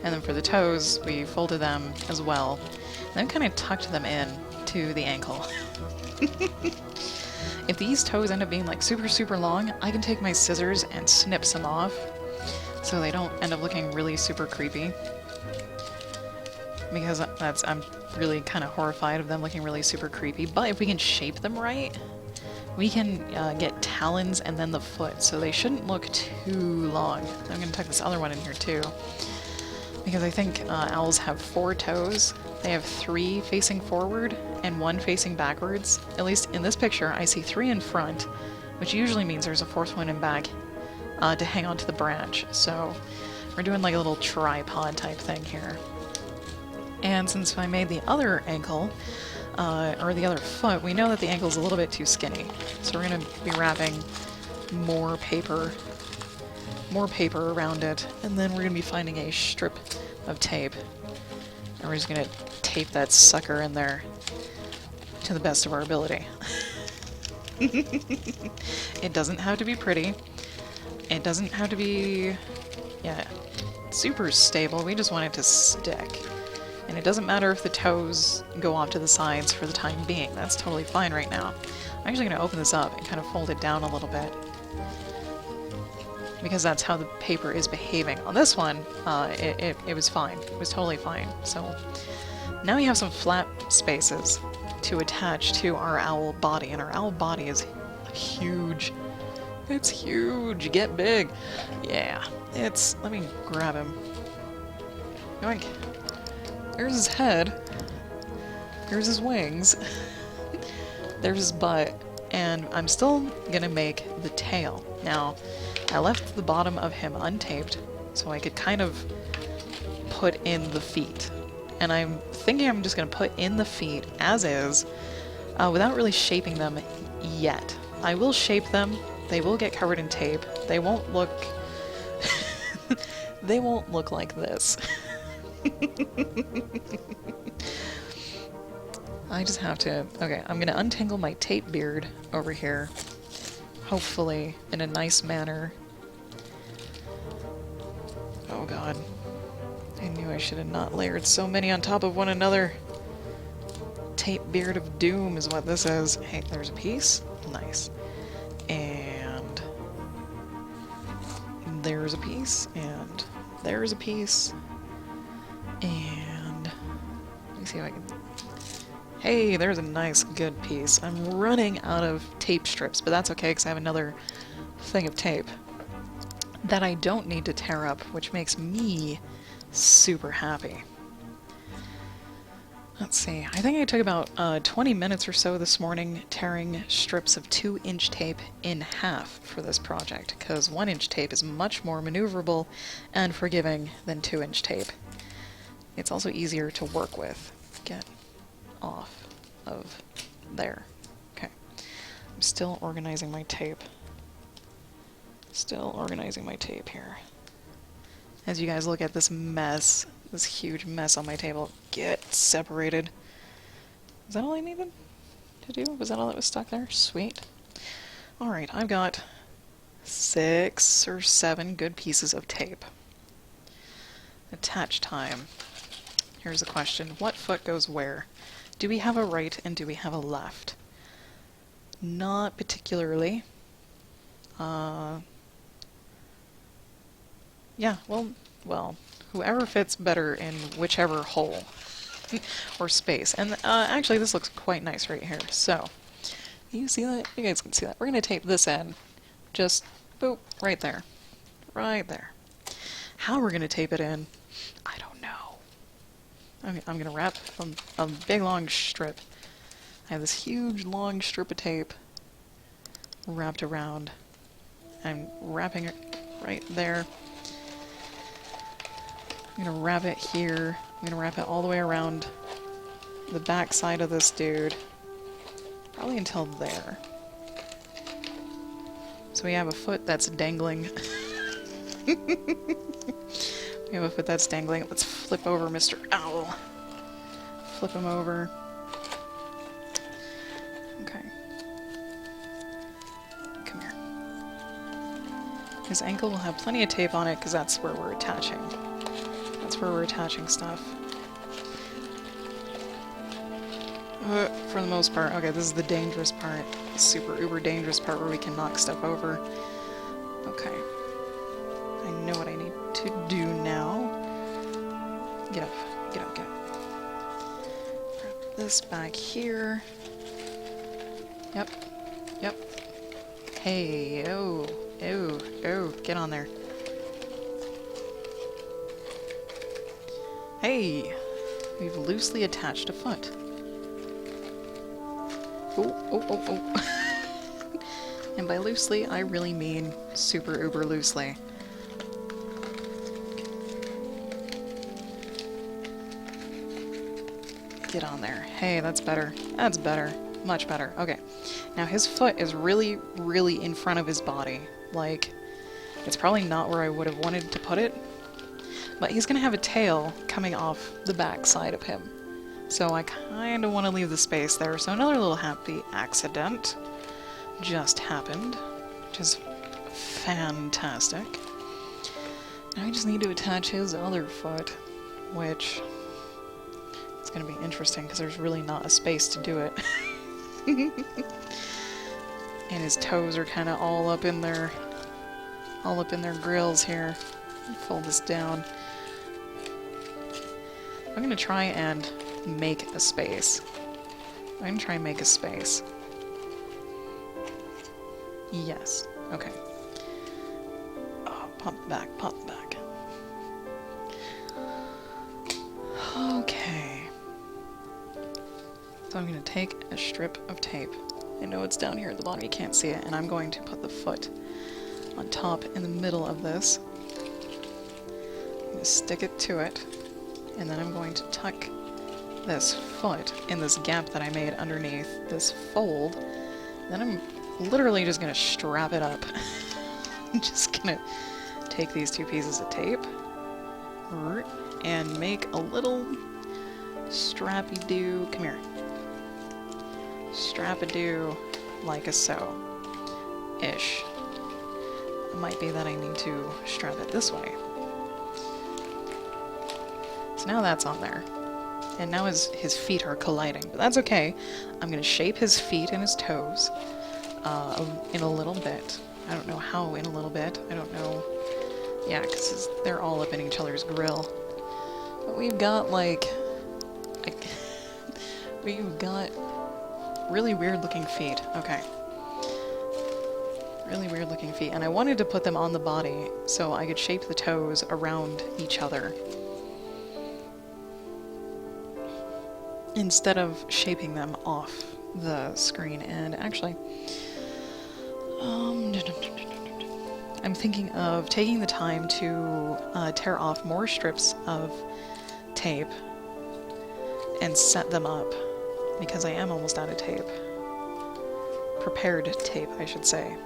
and then for the toes, we folded them as well, and then kind of tucked them in to the ankle. If these toes end up being like super, super long, I can take my scissors and snip some off, so they don't end up looking really super creepy. Because I'm really kind of horrified of them looking really super creepy, but if we can shape them right, we can get talons and then the foot, so they shouldn't look too long. I'm going to tuck this other one in here too, because I think owls have 4 toes. They have 3 facing forward and 1 facing backwards. At least in this picture, I see 3 in front, which usually means there's a 4th one in back to hang onto the branch. So we're doing like a little tripod type thing here. And since I made the other ankle, or the other foot, we know that the ankle's a little bit too skinny. So we're going to be wrapping more paper around it, and then we're going to be finding a strip of tape. And we're just going to tape that sucker in there to the best of our ability. It doesn't have to be pretty. It doesn't have to be, super stable. We just want it to stick. And it doesn't matter if the toes go off to the sides for the time being. That's totally fine right now. I'm actually going to open this up and kind of fold it down a little bit. because that's how the paper is behaving. On this one, it was fine. It was totally fine. So now we have some flat spaces to attach to our owl body, and our owl body is huge. It's huge. Get big. Yeah. Let me grab him. Yoink. There's his head. There's his wings. There's his butt. And I'm still gonna make the tail. Now, I left the bottom of him untaped, so I could kind of put in the feet. And I'm thinking I'm just gonna put in the feet as is, without really shaping them yet. I will shape them. They will get covered in tape. They won't look... they won't look like this. I just have to... Okay, I'm gonna untangle my tape beard over here. Hopefully, in a nice manner. Oh god. I knew I should have not layered so many on top of one another. Tape beard of doom is what this is. Hey, there's a piece. Nice. And... there's a piece. And... there's a piece. And... let me see if I can... Hey, there's a nice, good piece. I'm running out of tape strips, but that's okay, because I have another thing of tape that I don't need to tear up, which makes me super happy. Let's see, I think I took about 20 minutes or so this morning tearing strips of 2-inch tape in half for this project, because 1-inch tape is much more maneuverable and forgiving than 2-inch tape. It's also easier to work with. Get off of there. Okay. I'm still organizing my tape. Still organizing my tape here. As you guys look at this mess, this huge mess on my table, get separated. Is that all I needed to do? Was that all that was stuck there? Sweet. Alright, I've got 6 or 7 good pieces of tape. Attach time. Here's the question. What foot goes where? Do we have a right and do we have a left? Not particularly. Yeah, well, whoever fits better in whichever hole or space. And actually this looks quite nice right here. So, you see that? You guys can see that. We're going to tape this in. Just, boop, right there. Right there. How we're going to tape it in, I don't know. I'm going to wrap a big long strip. I have this huge long strip of tape wrapped around. I'm wrapping it right there. I'm going to wrap it here. I'm going to wrap it all the way around the back side of this dude. Probably until there. So we have a foot that's dangling. We have a foot that's dangling. Let's flip over Mr. Owl. Flip him over. Okay. Come here. His ankle will have plenty of tape on it because that's where we're attaching. That's where we're attaching stuff. For the most part. Okay, this is the dangerous part. The super uber dangerous part where we can knock stuff over. Okay. I know what I need to do now. Get up. Get up, get up. Wrap this back here. Yep. Yep. Hey, oh. Oh, oh, get on there. Hey! We've loosely attached a foot. Oh, oh, oh, oh. And by loosely, I really mean super uber loosely. Get on there. Hey, that's better. That's better. Much better. Okay. Now his foot is really, really in front of his body. Like, it's probably not where I would have wanted to put it. But he's gonna have a tail coming off the back side of him. So I kinda wanna leave the space there. So another little happy accident just happened, which is fantastic. Now I just need to attach his other foot, which is gonna be interesting because there's really not a space to do it. And his toes are kinda all up in there. all up in their grills here. Fold this down. I'm gonna try and make a space. I'm gonna try and make a space. Yes. Okay. Oh, pump back, pump back. Okay. So I'm gonna take a strip of tape. I know it's down here at the bottom, you can't see it, and I'm going to put the foot on top in the middle of this. I'm gonna stick it to it, and then I'm going to tuck this foot in this gap that I made underneath this fold. Then I'm literally just gonna strap it up. I'm just gonna take these two pieces of tape and make a little strappy-doo. Come here. Strap-a-doo like a so-ish. It might be that I need to strap it this way. So now that's on there. And now his feet are colliding, but that's okay. I'm gonna shape his feet and his toes in a little bit. I don't know how in a little bit. I don't know. Yeah, because they're all up in each other's grill. But we've got like we've got really weird looking feet. Okay. Really weird looking feet. And I wanted to put them on the body so I could shape the toes around each other, instead of shaping them off the screen. And actually, I'm thinking of taking the time to tear off more strips of tape and set them up, because I am almost out of tape. Prepared tape, I should say.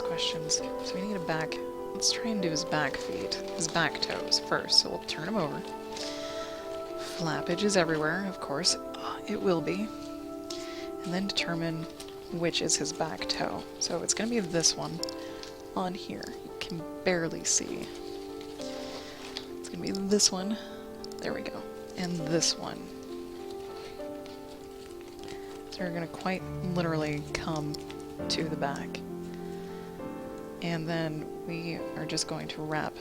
Questions. So we need a back. Let's try and do his back feet, his back toes first. So we'll turn him over. Flappage is everywhere, of course. It will be. And then determine which is his back toe. So it's going to be this one on here. You can barely see. It's going to be this one. There we go. And this one. So we're going to quite literally come to the back. And then we are just going to wrap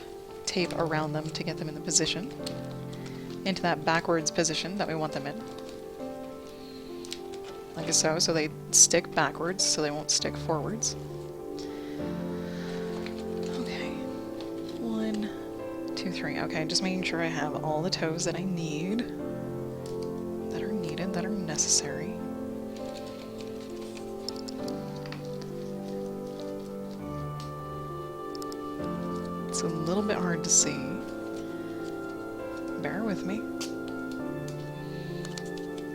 tape around them to get them in the position, into that backwards position that we want them in. Like so, so they stick backwards, so they won't stick forwards. Okay. 1, 2, 3. Okay, just making sure I have all the toes that I need, that are needed, that are necessary. It's a little bit hard to see. Bear with me.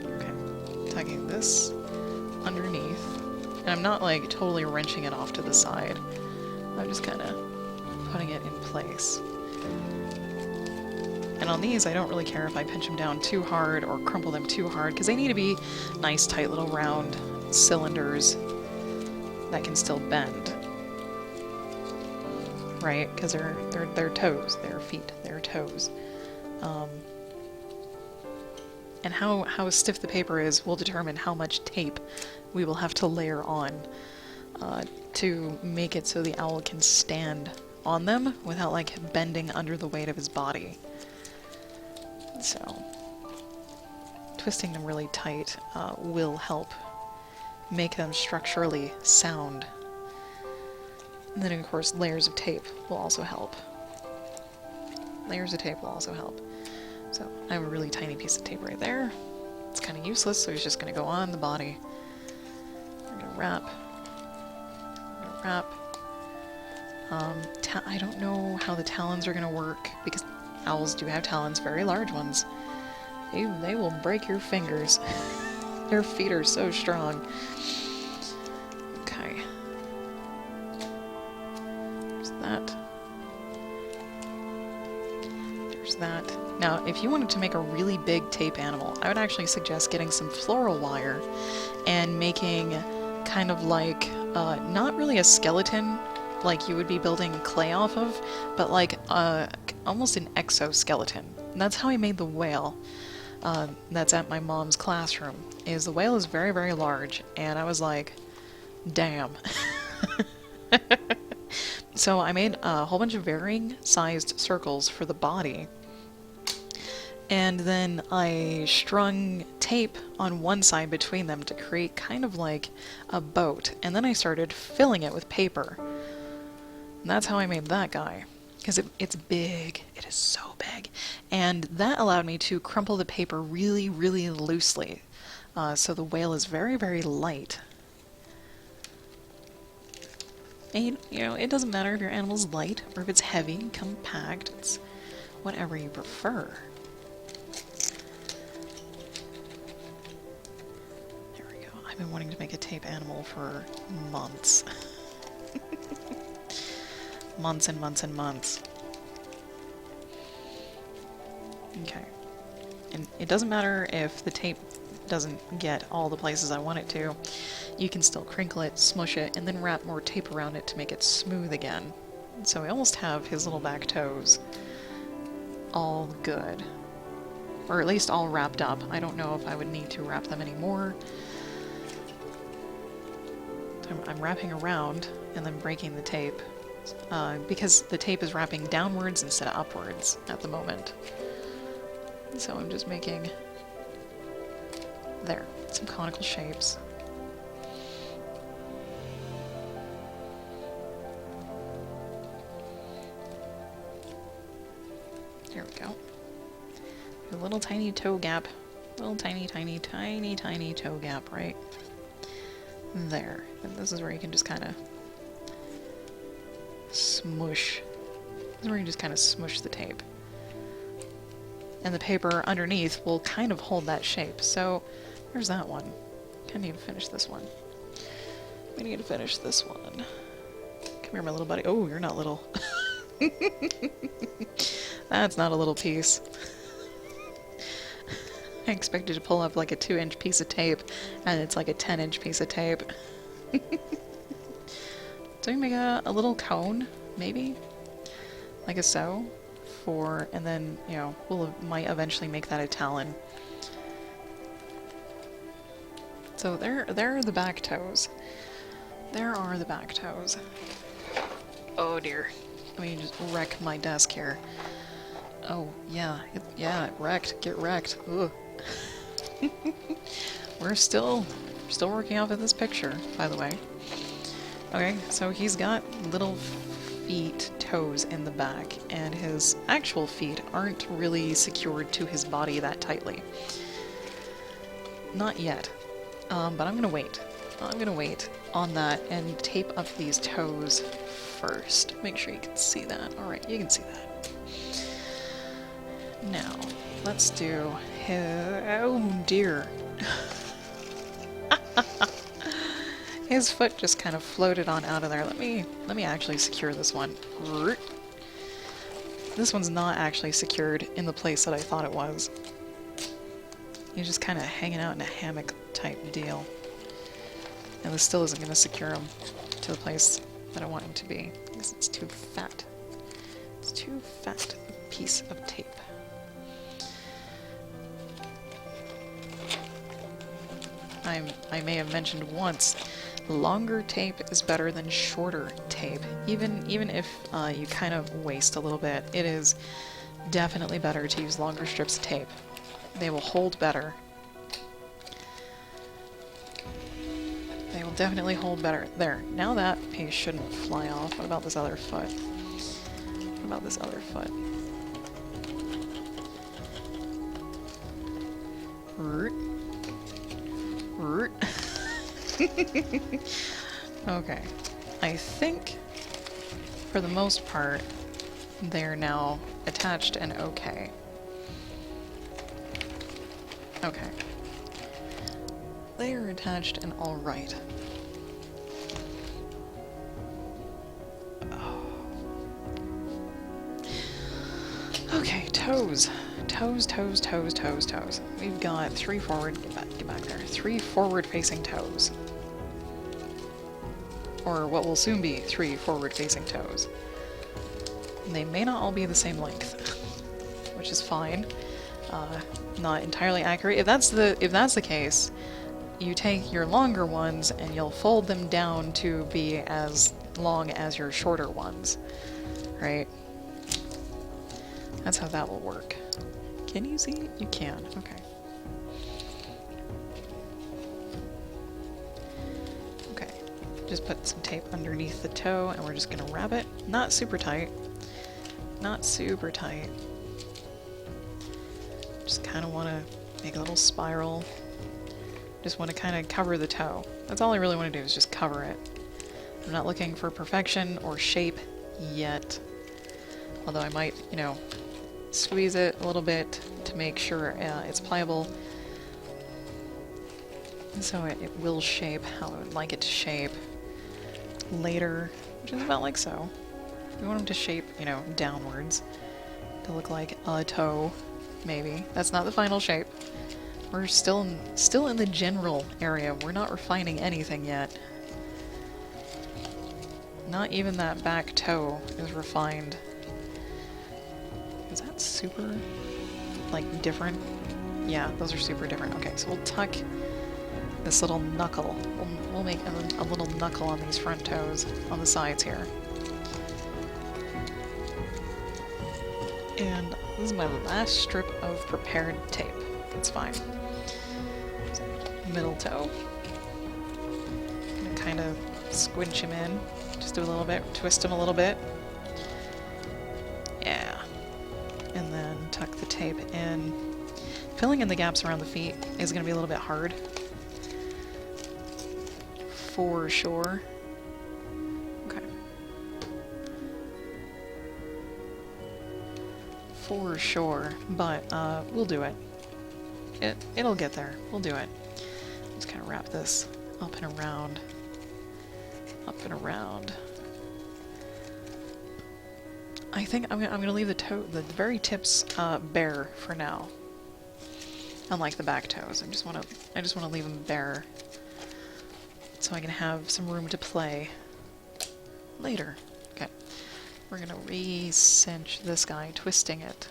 Okay, tugging this underneath. And I'm not like totally wrenching it off to the side. I'm just kind of putting it in place. And on these, I don't really care if I pinch them down too hard or crumple them too hard, because they need to be nice, tight little round cylinders that can still bend. Right? Because they're toes, they're feet, they're toes. And how stiff the paper is will determine how much tape we will have to layer on to make it so the owl can stand on them without like bending under the weight of his body. So twisting them really tight will help make them structurally sound. And then, of course, layers of tape will also help. Layers of tape will also help. So, I have a really tiny piece of tape right there. It's kind of useless, so he's just going to go on the body. We're going to wrap. I don't know how the talons are going to work, because owls do have talons, very large ones. They will break your fingers. Their feet are so strong. Okay. There's that. Now, if you wanted to make a really big tape animal, I would actually suggest getting some floral wire and making kind of like, not really a skeleton like you would be building clay off of, but like almost an exoskeleton. And that's how I made the whale. that's at my mom's classroom, is the whale is very, very large, and I was like, damn. So I made a whole bunch of varying sized circles for the body, and then I strung tape on one side between them to create kind of like a boat, and then I started filling it with paper. And that's how I made that guy. Because it's big. It is so big. And that allowed me to crumple the paper really, really loosely. So the whale is very, very light. And, you know, it doesn't matter if your animal's light or if it's heavy, compact. It's whatever you prefer. There we go. I've been wanting to make a tape animal for months. Months and months and months. Okay. And it doesn't matter if the tape doesn't get all the places I want it to. You can still crinkle it, smush it, and then wrap more tape around it to make it smooth again. So I almost have his little back toes all good. Or at least all wrapped up. I don't know if I would need to wrap them anymore. I'm wrapping around and then breaking the tape. Because the tape is wrapping downwards instead of upwards at the moment. So I'm just making, there, some conical shapes. There we go. A little tiny toe gap. Little tiny, tiny, tiny, tiny toe gap right there. And this is where you can just kind of smush. This is where you just kind of smush the tape. And the paper underneath will kind of hold that shape. So, there's that one. I need to finish this one. We need to finish this one. Come here, my little buddy. Oh, you're not little. That's not a little piece. I expected to pull up like a 2-inch piece of tape, and it's like a 10-inch piece of tape. So we make a little cone, maybe? Like a so? For, and then, you know, might eventually make that a talon. So there are the back toes. There are the back toes. Oh dear. Let me just wreck my desk here. Oh, yeah, it wrecked. Get wrecked. Ugh. We're still working off of this picture, by the way. Okay, so he's got little feet, toes in the back, and his actual feet aren't really secured to his body that tightly. Not yet. But I'm gonna wait. I'm gonna wait on that and tape up these toes first. Make sure you can see that. Alright, you can see that. Now, let's do his... Oh dear. His foot just kind of floated on out of there. Let me actually secure this one. This one's not actually secured in the place that I thought it was. He's just kind of hanging out in a hammock type deal. And this still isn't going to secure him to the place that I want him to be, because it's too fat. It's too fat a piece of tape. I may have mentioned once, longer tape is better than shorter tape. Even if you kind of waste a little bit, it is definitely better to use longer strips of tape. They will hold better. They will definitely hold better. There, now that piece shouldn't fly off. What about this other foot? What about this other foot? Okay. I think, for the most part, they're now attached and okay. Okay. They are attached and alright. Oh. Okay, toes. Toes, toes, toes, toes, toes. We've got 3 forward, get back there, 3 forward-facing toes. Or what will soon be 3 forward-facing toes. They may not all be the same length, which is fine. not entirely accurate. If that's the case, you take your longer ones and you'll fold them down to be as long as your shorter ones, right? That's how that will work. Can you see it? You can. Okay. Okay. Just put some tape underneath the toe and we're just gonna wrap it. Not super tight. Not super tight. Just kind of want to make a little spiral. Just want to kind of cover the toe. That's all I really want to do is just cover it. I'm not looking for perfection or shape yet. Although I might, you know, squeeze it a little bit to make sure it's pliable. So it will shape how I would like it to shape later, which is about like so. We want them to shape, you know, downwards to look like a toe. Maybe. That's not the final shape. We're still in the general area. We're not refining anything yet. Not even that back toe is refined. Is that super, like, different? Yeah, those are super different. Okay, so we'll tuck this little knuckle. We'll make a little knuckle on these front toes on the sides here. And this is my last strip of prepared tape. It's fine. So, middle toe. Gonna kind of squinch him in. Just do a little bit, twist him a little bit. Yeah. And then tuck the tape in. Filling in the gaps around the feet is gonna be a little bit hard. For sure. For sure, but we'll do it. It'll get there. We'll do it. Just kind of wrap this up and around. Up and around. I think I'm gonna leave the very tips bare for now. Unlike the back toes, I just wanna leave them bare, so I can have some room to play later. Okay. We're gonna re-cinch this guy, twisting it.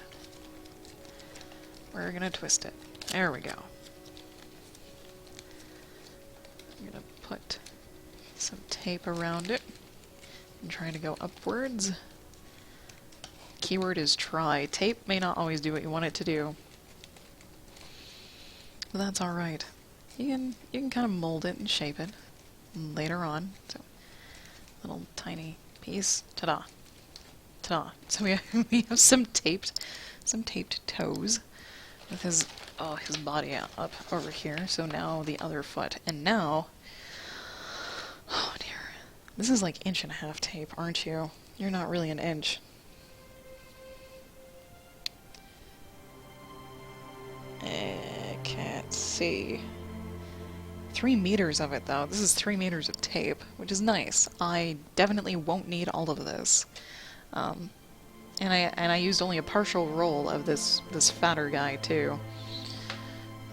We're gonna twist it. There we go. I'm gonna put some tape around it. I'm trying to go upwards. Keyword is try. Tape may not always do what you want it to do. But that's alright. You can kind of mold it and shape it later on. So, little tiny piece. Ta-da. Ta-da. So we have some taped toes with his body up over here. So now the other foot, and now, oh dear, this is like 1.5" tape, aren't you? You're not really an inch. I can't see. 3 meters of it though. This is 3 meters of tape, which is nice. I definitely won't need all of this. And I used only a partial roll of this fatter guy too.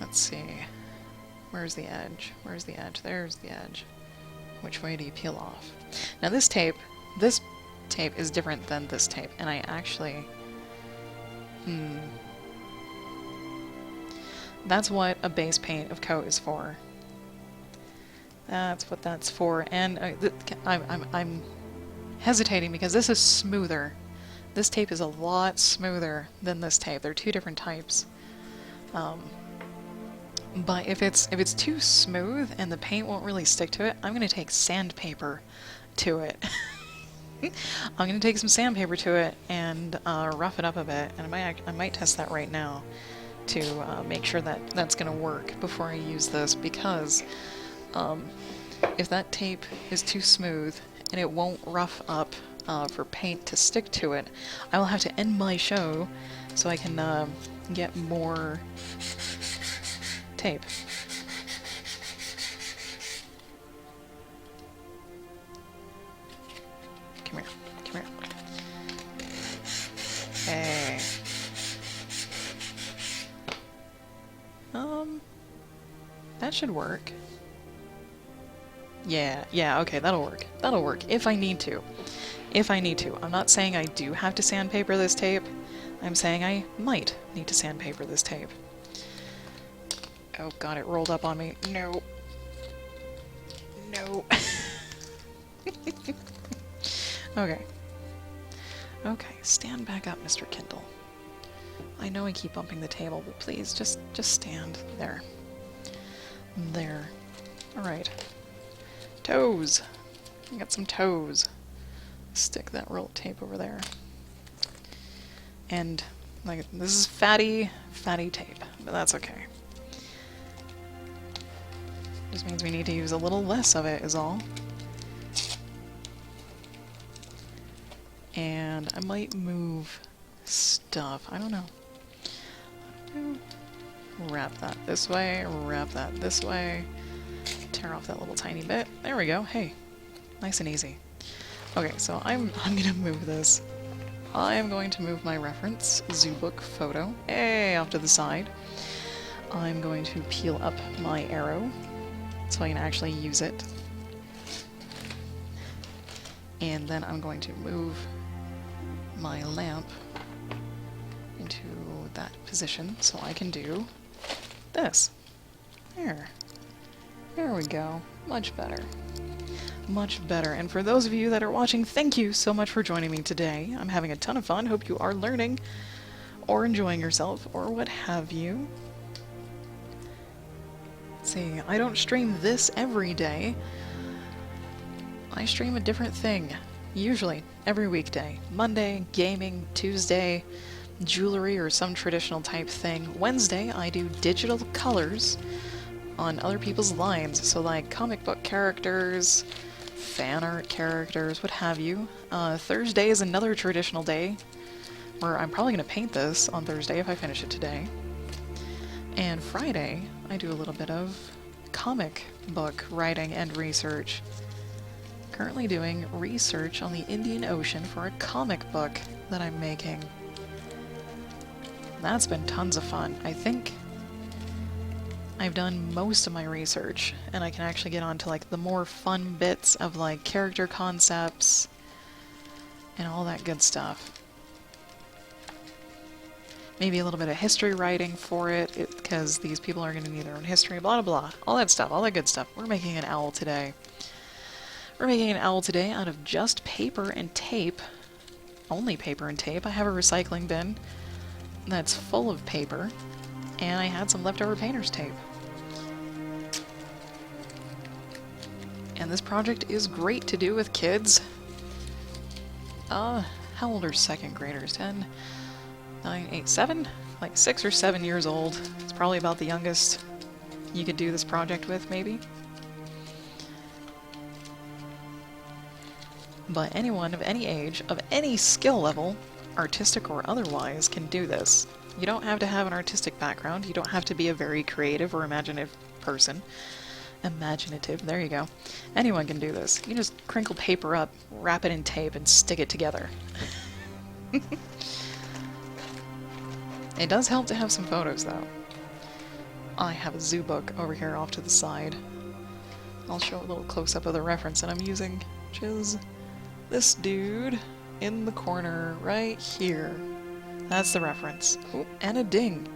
Let's see. Where's the edge? Where's the edge? There's the edge. Which way do you peel off? Now this tape is different than this tape, and I actually... That's what a base paint of coat is for. That's what that's for, and I'm hesitating because this is smoother. This tape is a lot smoother than this tape. They're two different types. But if it's too smooth and the paint won't really stick to it, I'm gonna take sandpaper to it. I'm gonna take some sandpaper to it and rough it up a bit, and I might test that right now to make sure that that's gonna work before I use this, because if that tape is too smooth and it won't rough up for paint to stick to it, I will have to end my show so I can get more tape. Come here. Come here. Hey. That should work. Yeah, okay, that'll work. That'll work, if I need to. If I need to. I'm not saying I do have to sandpaper this tape. I'm saying I might need to sandpaper this tape. Oh god, it rolled up on me. No. No. Okay. Okay, stand back up, Mr. Kindle. I know I keep bumping the table, but please, just stand. There. There. Alright. Toes! I got some toes. Stick that roll of tape over there. And, like, this is fatty tape, but that's okay. Just means we need to use a little less of it, is all. And I might move stuff. I don't know. Wrap that this way, wrap that this way. Tear off that little tiny bit. There we go. Hey, nice and easy. Okay, so I'm gonna move this. I'm going to move my reference zoo book photo off to the side. I'm going to peel up my arrow so I can actually use it. And then I'm going to move my lamp into that position so I can do this. There we go. Much better. Much better. And for those of you that are watching, thank you so much for joining me today. I'm having a ton of fun. Hope you are learning or enjoying yourself or what have you. Let's see, I don't stream this every day. I stream a different thing. Usually, every weekday. Monday, gaming. Tuesday, jewelry or some traditional type thing. Wednesday, I do digital colors on other people's lines. So like comic book characters, fan art characters, what have you. Thursday is another traditional day where I'm probably going to paint this on Thursday if I finish it today. And Friday, I do a little bit of comic book writing and research. Currently doing research on the Indian Ocean for a comic book that I'm making. That's been tons of fun. I think I've done most of my research, and I can actually get on to like the more fun bits of like character concepts and all that good stuff. Maybe a little bit of history writing for it, because these people are going to need their own history, blah blah blah. All that stuff, all that good stuff. We're making an owl today. We're making an owl today out of just paper and tape. Only paper and tape. I have a recycling bin that's full of paper, and I had some leftover painter's tape. And this project is great to do with kids. How old are second graders? 10, 9, 8, 7? Like 6 or 7 years old. It's probably about the youngest you could do this project with, maybe. But anyone of any age, of any skill level, artistic or otherwise, can do this. You don't have to have an artistic background. You don't have to be a very creative or imaginative person. Imaginative, there you go. Anyone can do this. You just crinkle paper up, wrap it in tape, and stick it together. It does help to have some photos, though. I have a zoo book over here off to the side. I'll show a little close-up of the reference that I'm using, which is this dude in the corner right here. That's the reference. Oh, and a ding.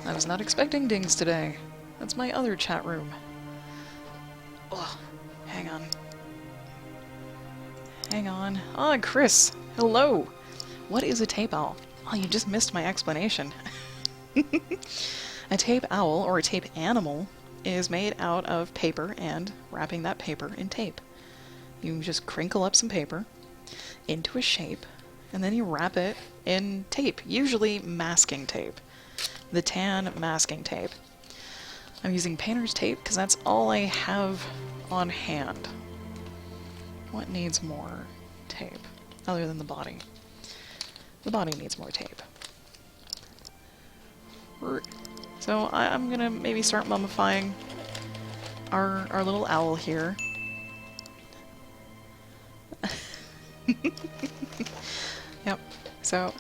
I was not expecting dings today. That's my other chat room. Ugh, hang on. Hang on. Ah, Chris! Hello! What is a tape owl? Oh, you just missed my explanation. A tape owl, or a tape animal, is made out of paper and wrapping that paper in tape. You just crinkle up some paper into a shape, and then you wrap it in tape, usually masking tape. The tan masking tape. I'm using painter's tape because that's all I have on hand. What needs more tape, other than the body? The body needs more tape. So I'm gonna maybe start mummifying our little owl here. Yep. So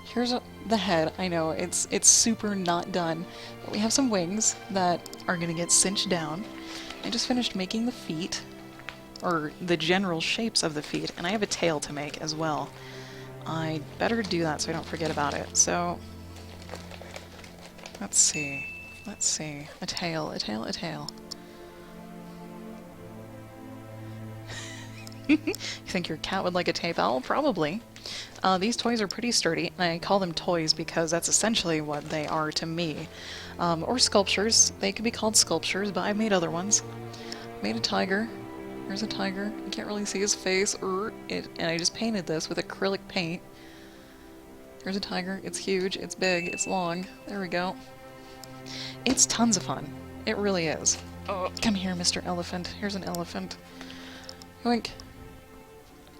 here's the head. I know it's super not done, but we have some wings that are gonna get cinched down. I just finished making the feet, or the general shapes of the feet, and I have a tail to make as well. I better do that so I don't forget about it. So, let's see. Let's see. A tail, a tail, a tail. You think your cat would like a tape owl? Probably. These toys are pretty sturdy, and I call them toys because that's essentially what they are to me. Or sculptures. They could be called sculptures, but I've made other ones. Made a tiger. There's a tiger. You can't really see his face. And I just painted this with acrylic paint. There's a tiger. It's huge. It's big. It's long. There we go. It's tons of fun. It really is. Oh, come here, Mr. Elephant. Here's an elephant. Yoink.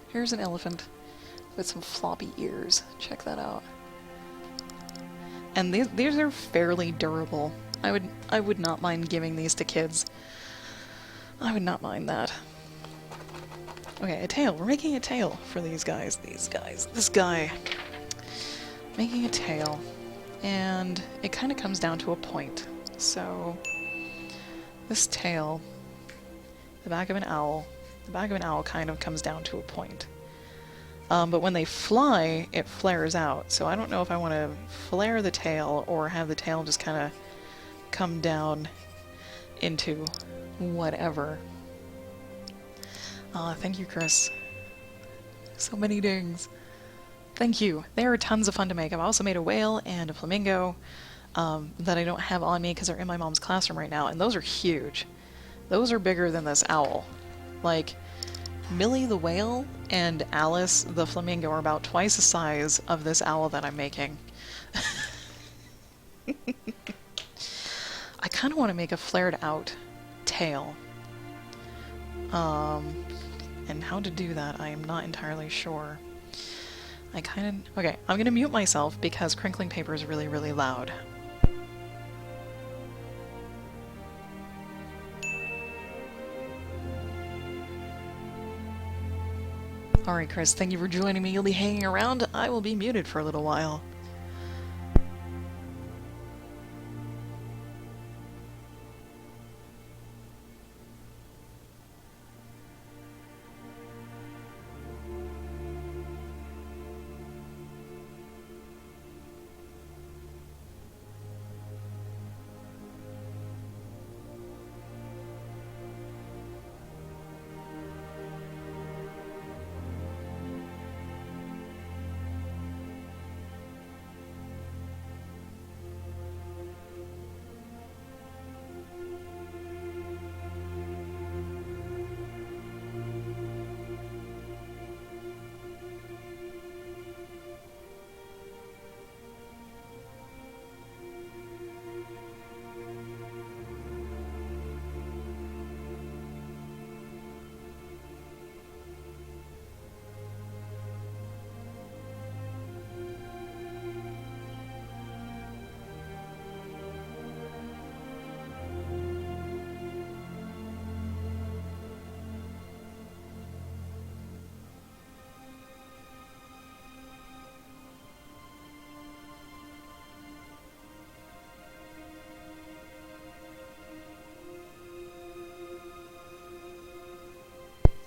Here's an elephant with some floppy ears. Check that out. And these are fairly durable. I would not mind giving these to kids. I would not mind that. Okay, a tail. We're making a tail for these guys. These guys. This guy. Making a tail. And it kind of comes down to a point. So, this tail, the back of an owl, kind of comes down to a point. But when they fly, it flares out. So I don't know if I want to flare the tail or have the tail just kind of come down into whatever. Thank you, Chris. So many dings. Thank you. They are tons of fun to make. I've also made a whale and a flamingo that I don't have on me because they're in my mom's classroom right now, and those are huge. Those are bigger than this owl. Like, Millie the whale and Alice the flamingo are about twice the size of this owl that I'm making. I kind of want to make a flared out tail. And how to do that, I am not entirely sure. Okay, I'm gonna mute myself because crinkling paper is really, really loud. Alright, Chris, thank you for joining me. You'll be hanging around. I will be muted for a little while.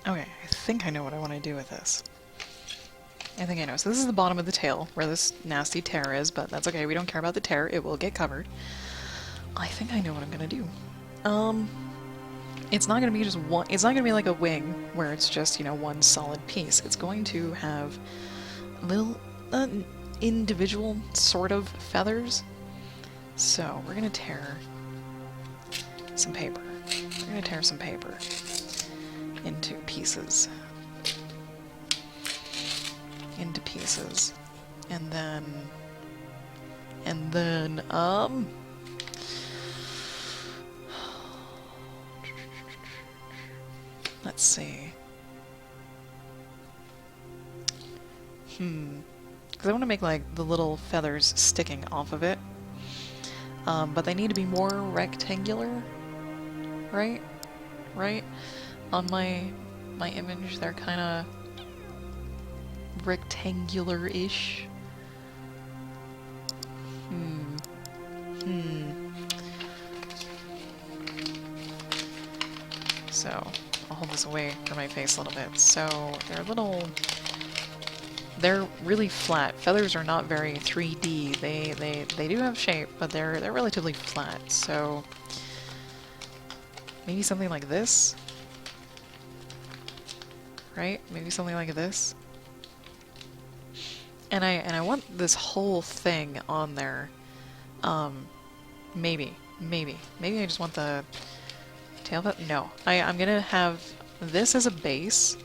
Okay, I think I know what I want to do with this. I think I know. So this is the bottom of the tail, where this nasty tear is, but that's okay, we don't care about the tear, it will get covered. I think I know what I'm gonna do. It's not gonna be just one, it's not gonna be like a wing, where it's just, you know, one solid piece. It's going to have little, individual sort of feathers. So, we're gonna tear some paper. We're gonna tear some paper into pieces. Into pieces. And then, let's see. Because I want to make, like, the little feathers sticking off of it. But they need to be more rectangular, right? Right? On my image, they're kind of rectangular-ish. So, I'll hold this away from my face a little bit. So, they're little they're really flat. Feathers are not very 3D. They do have shape, but they're relatively flat. So maybe something like this, right? Maybe something like this. And I want this whole thing on there. Maybe I just want the tail feather. No, I'm gonna have this as a base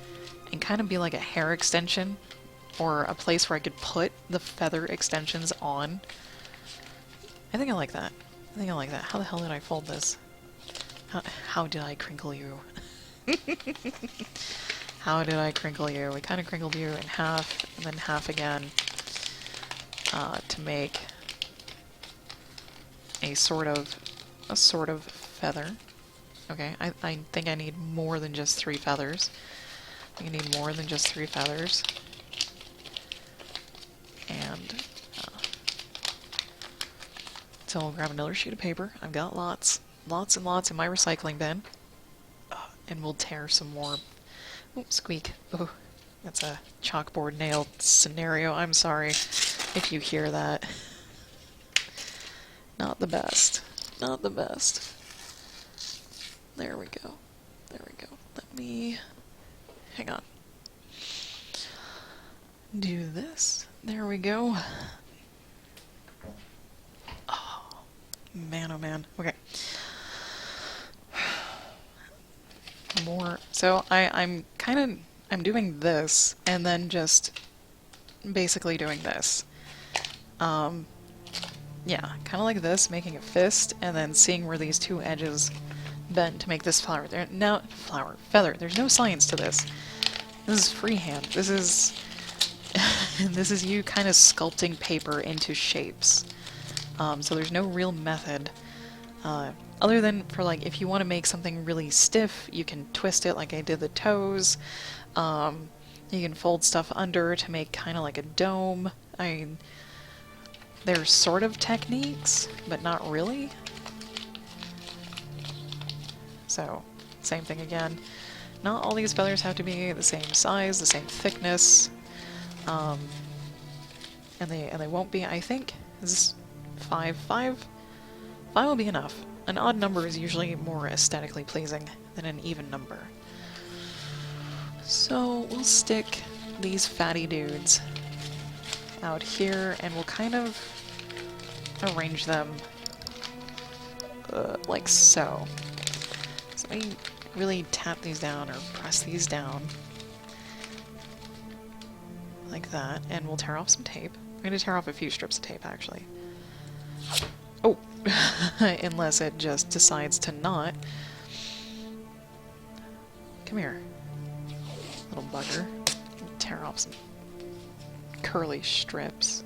and kind of be like a hair extension or a place where I could put the feather extensions on. I think I like that. I think I like that. How the hell did I fold this? How did I crinkle you? How did I crinkle you? We kind of crinkled you in half and then half again to make a sort of feather. Okay, I think I need more than just 3 feathers. I think I need more than just 3 feathers. And so I'll grab another sheet of paper. I've got lots and lots in my recycling bin. And we'll tear some more. Oh, squeak. Oh, that's a chalkboard nail scenario. I'm sorry if you hear that. Not the best. Not the best. There we go. There we go. Let me... hang on. Do this. There we go. Oh, man, oh man. Okay. More. So I'm doing this and then just basically doing this. Yeah, kind of like this, making a fist and then seeing where these 2 edges bend to make this flower. Feather. There's no science to this. This is freehand. This is this is you kind of sculpting paper into shapes. So there's no real method. Other than for like, if you want to make something really stiff, you can twist it like I did the toes. You can fold stuff under to make kind of like a dome. There's sort of techniques, but not really. So, same thing again. Not all these feathers have to be the same size, the same thickness. And they won't be, I think, is this 5? 5 will be enough. An odd number is usually more aesthetically pleasing than an even number. So we'll stick these fatty dudes out here and we'll kind of arrange them like so. So I really tap these down or press these down like that, and we'll tear off some tape. I'm going to tear off a few strips of tape actually. Oh, unless it just decides to not. Come here, little bugger. Tear off some curly strips.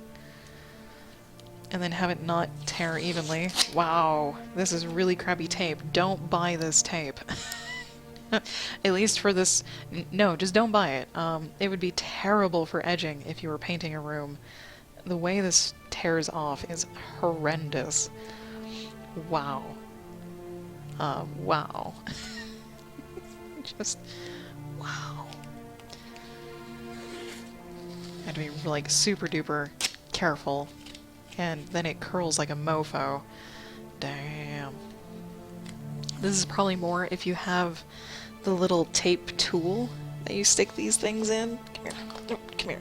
And then have it not tear evenly. Wow, this is really crappy tape. Don't buy this tape. At least for this... No, just don't buy it. It would be terrible for edging if you were painting a room. The way this tears off is horrendous. Wow. Wow. Just... wow. I have to be, like, super duper careful. And then it curls like a mofo. Damn. This is probably more if you have the little tape tool that you stick these things in. Come here. Come here.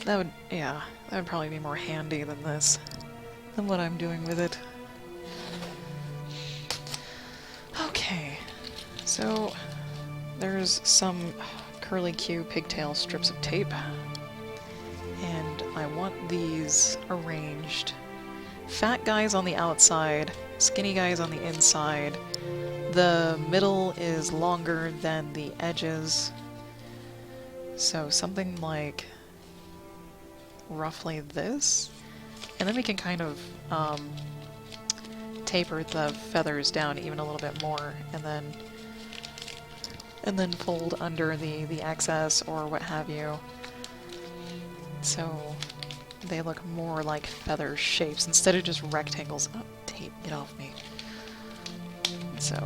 That would, yeah, that would probably be more handy than this, than what I'm doing with it. Okay, so there's some curly Q pigtail strips of tape. And I want these arranged. Fat guys on the outside, skinny guys on the inside. The middle is longer than the edges. So something like roughly this. And then we can kind of taper the feathers down even a little bit more, and then fold under the excess or what have you. So they look more like feather shapes instead of just rectangles. Oh, tape, get off me. So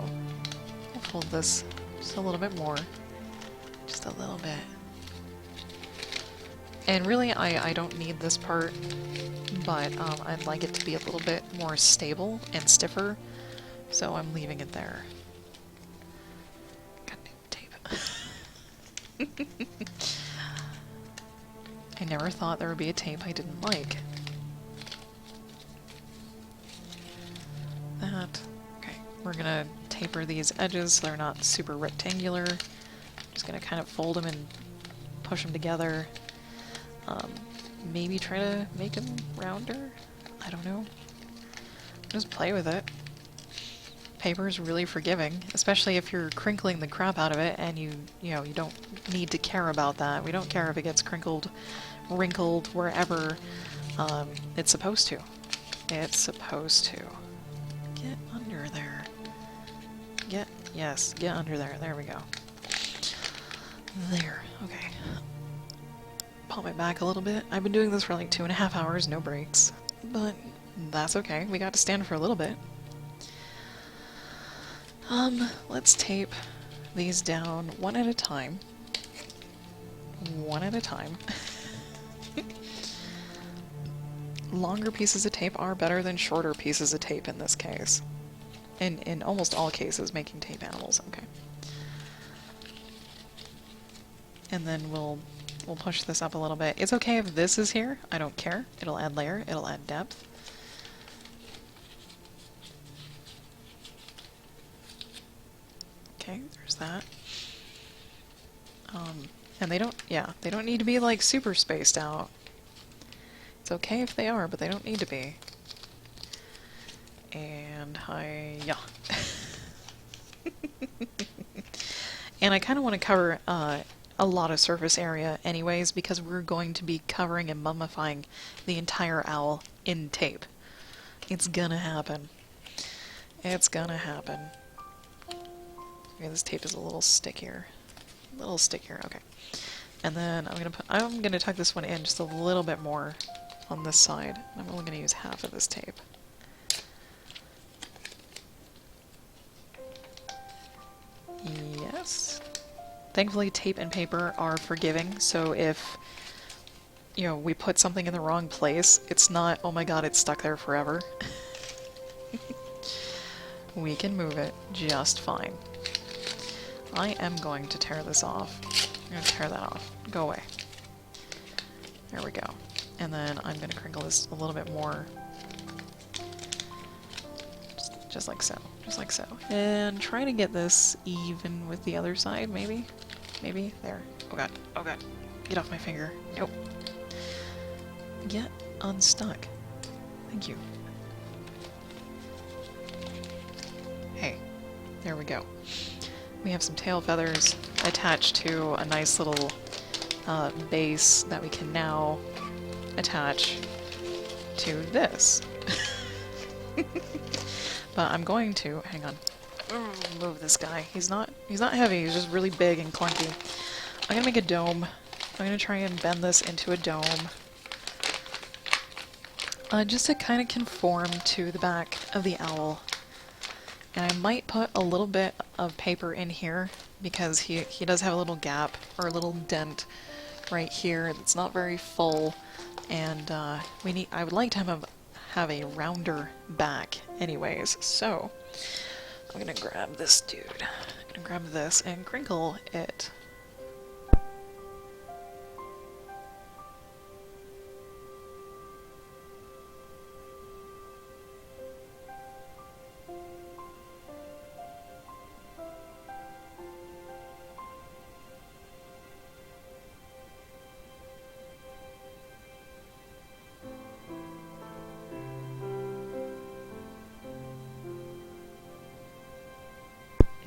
I'll fold this just a little bit more. Just a little bit. And really, I don't need this part, but I'd like it to be a little bit more stable and stiffer, so I'm leaving it there. Goddamn tape. I never thought there would be a tape I didn't like. That. Okay, we're gonna taper these edges so they're not super rectangular. Just gonna kind of fold them and push them together. Maybe try to make them rounder? I don't know. Just play with it. Paper is really forgiving, especially if you're crinkling the crap out of it and you don't need to care about that. We don't care if it gets crinkled, wrinkled, wherever it's supposed to. It's supposed to. Get under there. Yes, get under there. There we go. There, okay. Pop my back a little bit. I've been doing this for like 2.5 hours, no breaks. But that's okay. We got to stand for a little bit. Let's tape these down one at a time. One at a time. Longer pieces of tape are better than shorter pieces of tape in this case. In almost all cases, making tape animals, okay. And then we'll push this up a little bit. It's okay if this is here. I don't care. It'll add layer. It'll add depth. Okay, there's that. And they don't need to be like super spaced out. It's okay if they are, but they don't need to be. And yeah. And I kind of want to cover a lot of surface area anyways, because we're going to be covering and mummifying the entire owl in tape. It's gonna happen. It's gonna happen. Okay, this tape is a little stickier. A little stickier, okay. And then I'm gonna tuck this one in just a little bit more on this side. I'm only gonna use half of this tape. Yes. Thankfully, tape and paper are forgiving, so if we put something in the wrong place, it's not, oh my god, it's stuck there forever. We can move it just fine. I am going to tear this off. I'm going to tear that off. Go away. There we go. And then I'm going to crinkle this a little bit more. Just like so. Just like so. And try to get this even with the other side, maybe? Maybe? There. Oh god. Oh god. Get off my finger. Nope. Get unstuck. Thank you. Hey. There we go. We have some tail feathers attached to a nice little base that we can now attach to this. But I'm going to hang on. Move this guy. He's not heavy, he's just really big and clunky. I'm gonna make a dome. I'm gonna try and bend this into a dome. Just to kind of conform to the back of the owl. And I might put a little bit of paper in here because he does have a little gap or a little dent right here that's not very full, and I would like to have a rounder back anyways. So I'm gonna grab this dude. I'm gonna grab this and crinkle it.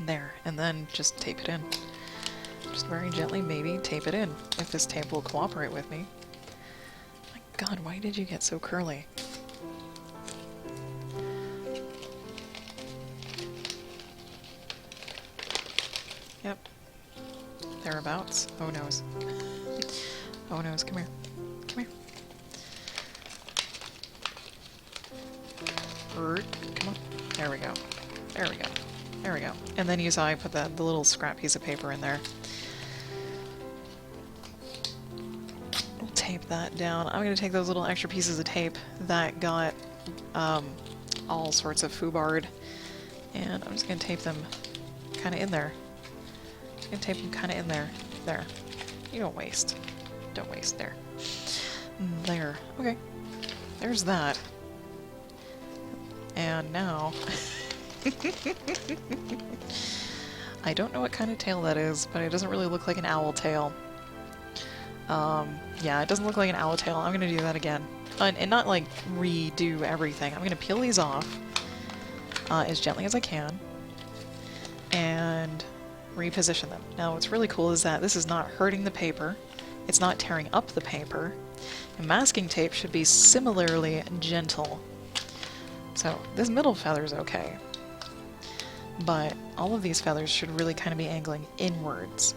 There, and then just tape it in. Just very gently, maybe, tape it in, if this tape will cooperate with me. My god, why did you get so curly? Yep. Thereabouts. Oh noes. Oh noes, come here. Come here. Come on. There we go. There we go. There we go. And then use I put the little scrap piece of paper in there. We'll tape that down. I'm gonna take those little extra pieces of tape that got all sorts of foobarred, and I'm just gonna tape them kind of in there. Just gonna tape them kind of in there. There. You don't waste. Don't waste. There. There. Okay. There's that. And now... I don't know what kind of tail that is, but it doesn't really look like an owl tail. Yeah, it doesn't look like an owl tail. I'm gonna do that again. And not, like, redo everything. I'm gonna peel these off as gently as I can and reposition them. Now, what's really cool is that this is not hurting the paper. It's not tearing up the paper. And masking tape should be similarly gentle. So, this middle feather is okay. But all of these feathers should really kind of be angling inwards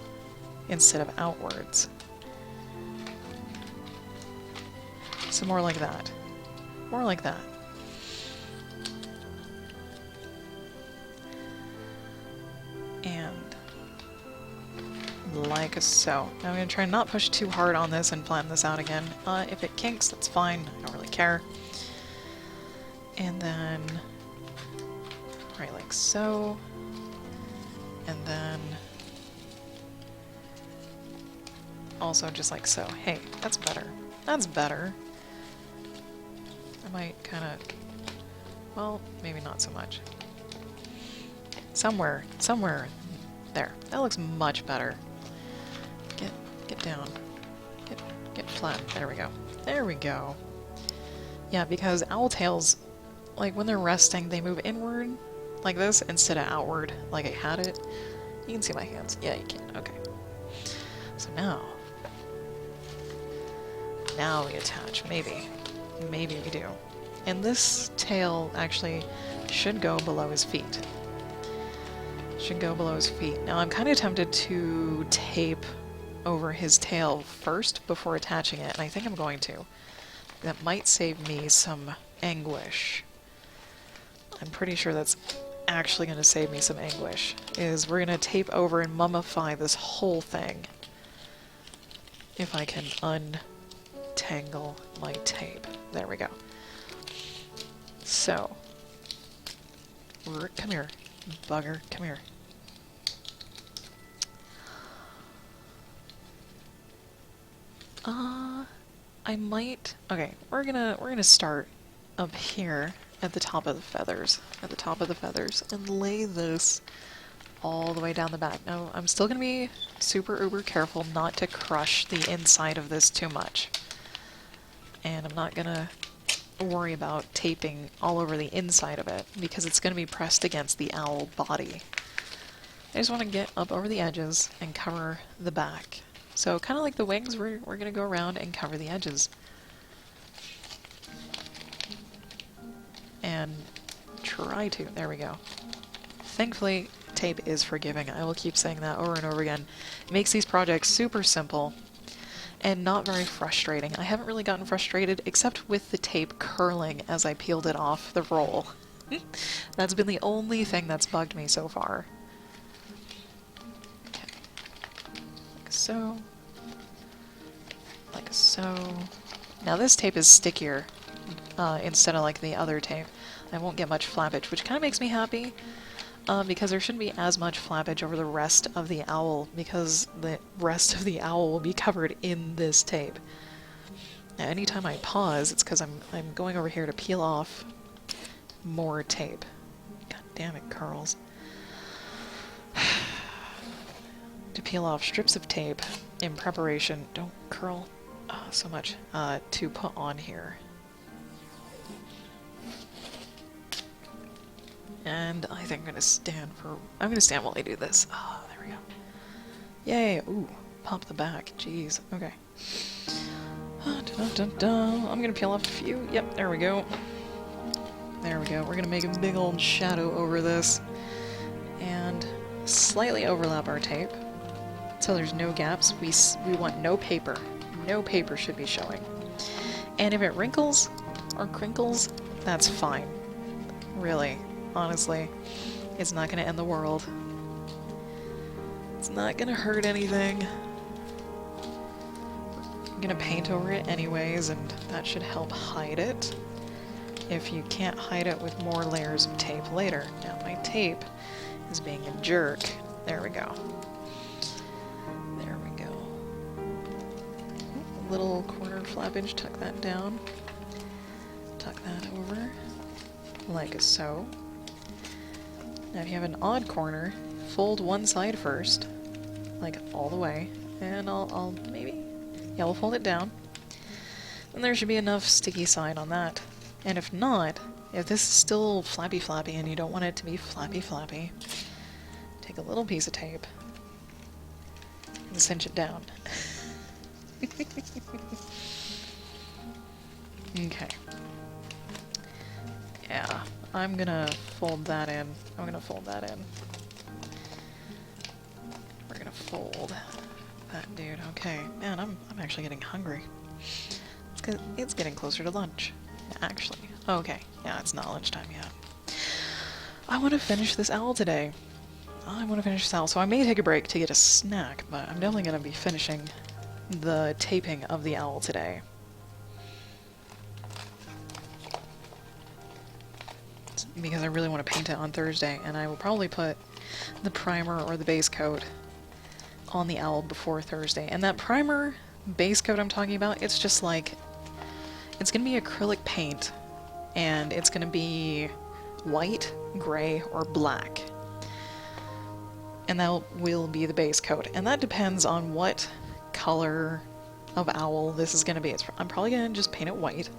instead of outwards. So more like that. More like that. And like so. Now I'm going to try and not push too hard on this and flatten this out again. If it kinks, that's fine. I don't really care. And then... right like so. And then... also just like so. Hey, that's better. That's better. I might kind of... well, maybe not so much. Somewhere there. That looks much better. Get down. Get flat. There we go. There we go. Yeah, because owl tails, like when they're resting, they move inward like this instead of outward like I had it. You can see my hands. Yeah, you can. Okay. So now we attach. Maybe we do. And this tail actually should go below his feet. Should go below his feet. Now I'm kind of tempted to tape over his tail first before attaching it, and I think I'm going to. That might save me some anguish. I'm pretty sure that's actually going to save me some anguish. Is we're going to tape over and mummify this whole thing. If I can untangle my tape. There we go. So, come here, bugger, come here. I might. Okay, we're gonna start up here at the top of the feathers, and lay this all the way down the back. Now, I'm still gonna be super uber careful not to crush the inside of this too much, and I'm not gonna worry about taping all over the inside of it because it's going to be pressed against the owl body. I just want to get up over the edges and cover the back. So kind of like the wings, we're going to go around and cover the edges. And try to. There we go. Thankfully, tape is forgiving. I will keep saying that over and over again. It makes these projects super simple and not very frustrating. I haven't really gotten frustrated except with the tape curling as I peeled it off the roll. That's been the only thing that's bugged me so far. Okay. Like so. Like so. Now this tape is stickier instead of like the other tape. I won't get much flappage, which kind of makes me happy. Because there shouldn't be as much flappage over the rest of the owl, because the rest of the owl will be covered in this tape. Now, anytime I pause, it's because I'm going over here to peel off more tape. God damn it, curls. To peel off strips of tape in preparation. Don't curl so much. To put on here. And I think I'm gonna stand while I do this. Oh, there we go. Yay! Ooh, pop the back. Jeez. Okay. I'm gonna peel off a few. Yep, there we go. There we go. We're gonna make a big old shadow over this. And slightly overlap our tape. So there's no gaps. We want no paper. No paper should be showing. And if it wrinkles or crinkles, that's fine. Really. Honestly, it's not going to end the world. It's not going to hurt anything. I'm gonna paint over it anyways, and that should help hide it. If you can't hide it with more layers of tape later. Now my tape is being a jerk. There we go. There we go. Little corner flappage, tuck that down. Tuck that over, like so. Now if you have an odd corner, fold one side first, like all the way, and I'll maybe, yeah, we'll fold it down. And there should be enough sticky side on that. And if not, if this is still flappy and you don't want it to be flappy, take a little piece of tape and cinch it down. Okay. Yeah, I'm gonna fold that in. I'm gonna fold that in. We're gonna fold that dude. Okay, man, I'm actually getting hungry. It's getting closer to lunch. Actually. Okay, yeah, it's not lunchtime yet. I want to finish this owl today. I want to finish this owl, so I may take a break to get a snack, but I'm definitely going to be finishing the taping of the owl today. Because I really want to paint it on Thursday, and I will probably put the primer or the base coat on the owl before Thursday. And that primer base coat I'm talking about, it's just like, it's going to be acrylic paint, and it's going to be white, gray, or black. And that will be the base coat. And that depends on what color of owl this is going to be. I'm probably going to just paint it white.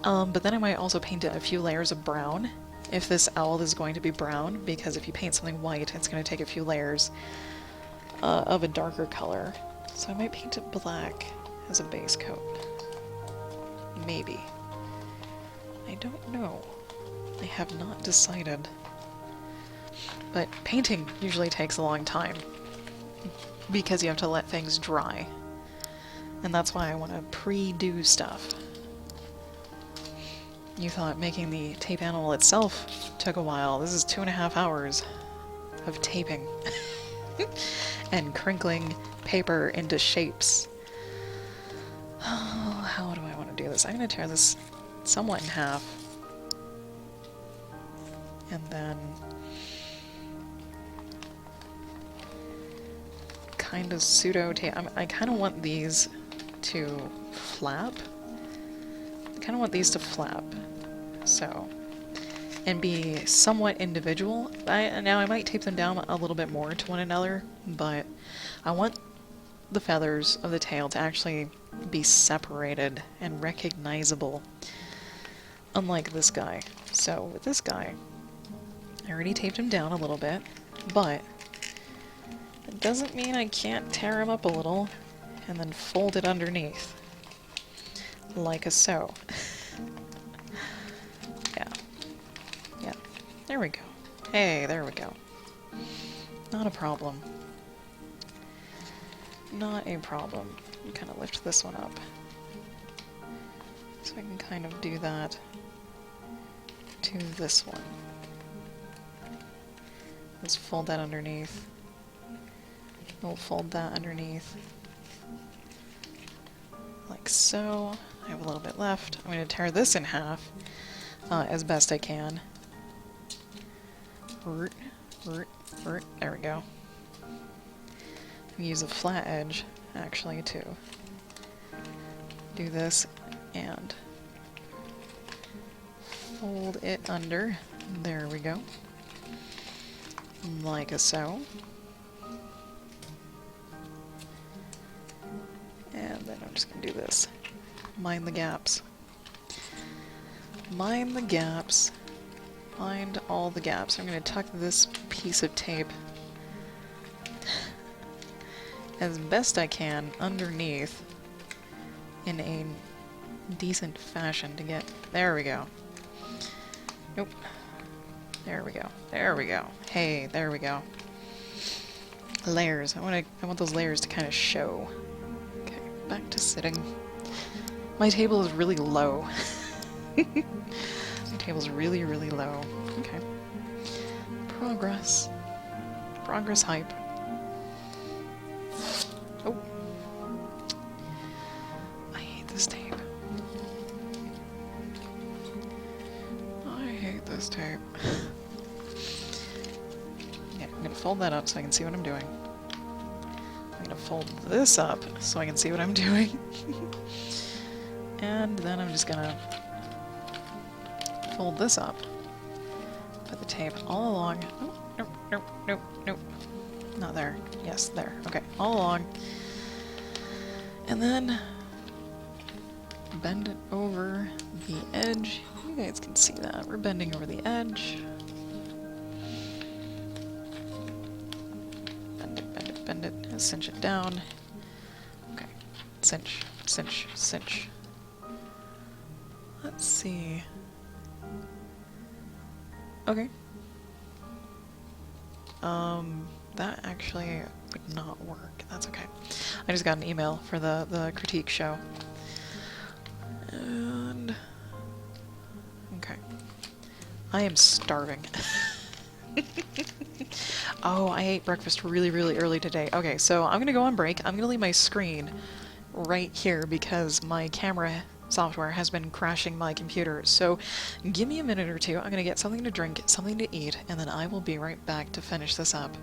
But then I might also paint it a few layers of brown, if this owl is going to be brown, because if you paint something white, it's going to take a few layers of a darker color. So I might paint it black as a base coat. Maybe. I don't know. I have not decided. But painting usually takes a long time, because you have to let things dry. And that's why I want to pre-do stuff. You thought making the tape animal itself took a while. This is 2.5 hours of taping and crinkling paper into shapes. Oh, how do I want to do this? I'm going to tear this somewhat in half. And then kind of pseudo tape. I kind of want these to flap. I kind of want these to flap. So, and be somewhat individual. Now I might tape them down a little bit more to one another, but I want the feathers of the tail to actually be separated and recognizable, unlike this guy. So with this guy, I already taped him down a little bit, but it doesn't mean I can't tear him up a little and then fold it underneath, like so. Yeah, there we go. Hey, there we go. Not a problem. Not a problem. Kind of lift this one up. So I can kind of do that to this one. Let's fold that underneath. We'll fold that underneath. Like so. I have a little bit left. I'm going to tear this in half as best I can. There we go. Use a flat edge, actually, to do this, and fold it under. There we go. Like so. And then I'm just going to do this. Mind the gaps. Mind the gaps. Find all the gaps. I'm going to tuck this piece of tape as best I can underneath in a decent fashion to get... There we go. Nope. There we go. There we go. Hey, there we go. Layers. I want those layers to kind of show. Okay, back to sitting. My table is really low. My table's really, really low. Okay. Progress. Progress hype. Oh. tape. Yeah, I'm gonna fold that up so I can see what I'm doing. I'm gonna fold this up so I can see what I'm doing. And then I'm just gonna fold this up. Put the tape all along. Oh, nope, nope, nope, nope. Not there. Yes, there. Okay, all along. And then bend it over the edge. You guys can see that. We're bending over the edge. Bend it, bend it, bend it. Cinch it down. Okay. Cinch, cinch, cinch. Let's see. Okay. That actually would not work. That's okay. I just got an email for the critique show. And... okay. I am starving. Oh, I ate breakfast really, really early today. Okay, so I'm gonna go on break. I'm gonna leave my screen right here because my camera software has been crashing my computer. So give me a minute or two. I'm gonna get something to drink, something to eat, and then I will be right back to finish this up.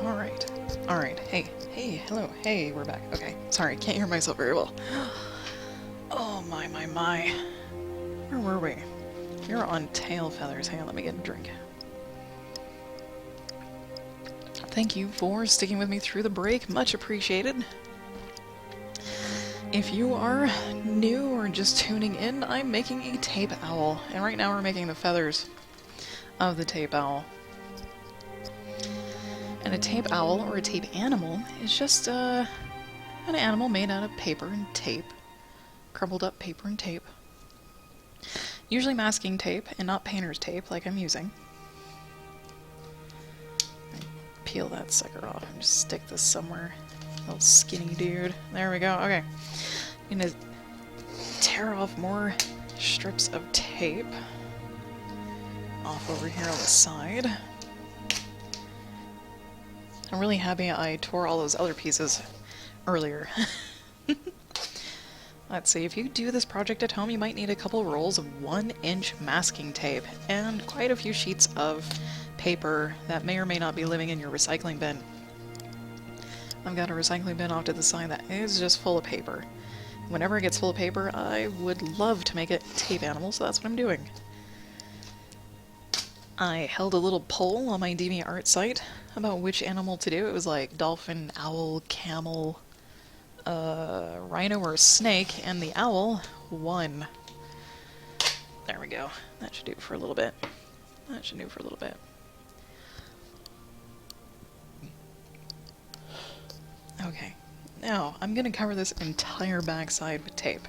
Alright. Alright. Hey. Hey, hello. Hey, we're back. Okay. Sorry, can't hear myself very well. Oh my, my, my. Where were we? We were on tail feathers. Hang on, let me get a drink. Thank you for sticking with me through the break. Much appreciated. If you are new or just tuning in, I'm making a tape owl. And right now we're making the feathers of the tape owl. And a tape owl, or a tape animal, is just an animal made out of paper and tape. Crumpled up paper and tape. Usually masking tape, and not painter's tape like I'm using. Peel that sucker off and just stick this somewhere. Little skinny dude. There we go. Okay. I'm gonna tear off more strips of tape off over here on the side. I'm really happy I tore all those other pieces earlier. Let's see, if you do this project at home, you might need a couple rolls of 1-inch masking tape and quite a few sheets of paper that may or may not be living in your recycling bin. I've got a recycling bin off to the side that is just full of paper. Whenever it gets full of paper, I would love to make it tape animal, so that's what I'm doing. I held a little poll on my DeviantArt site about which animal to do. It was like dolphin, owl, camel, rhino, or snake, and the owl won. There we go. That should do for a little bit. That should do for a little bit. Okay, now I'm going to cover this entire backside with tape.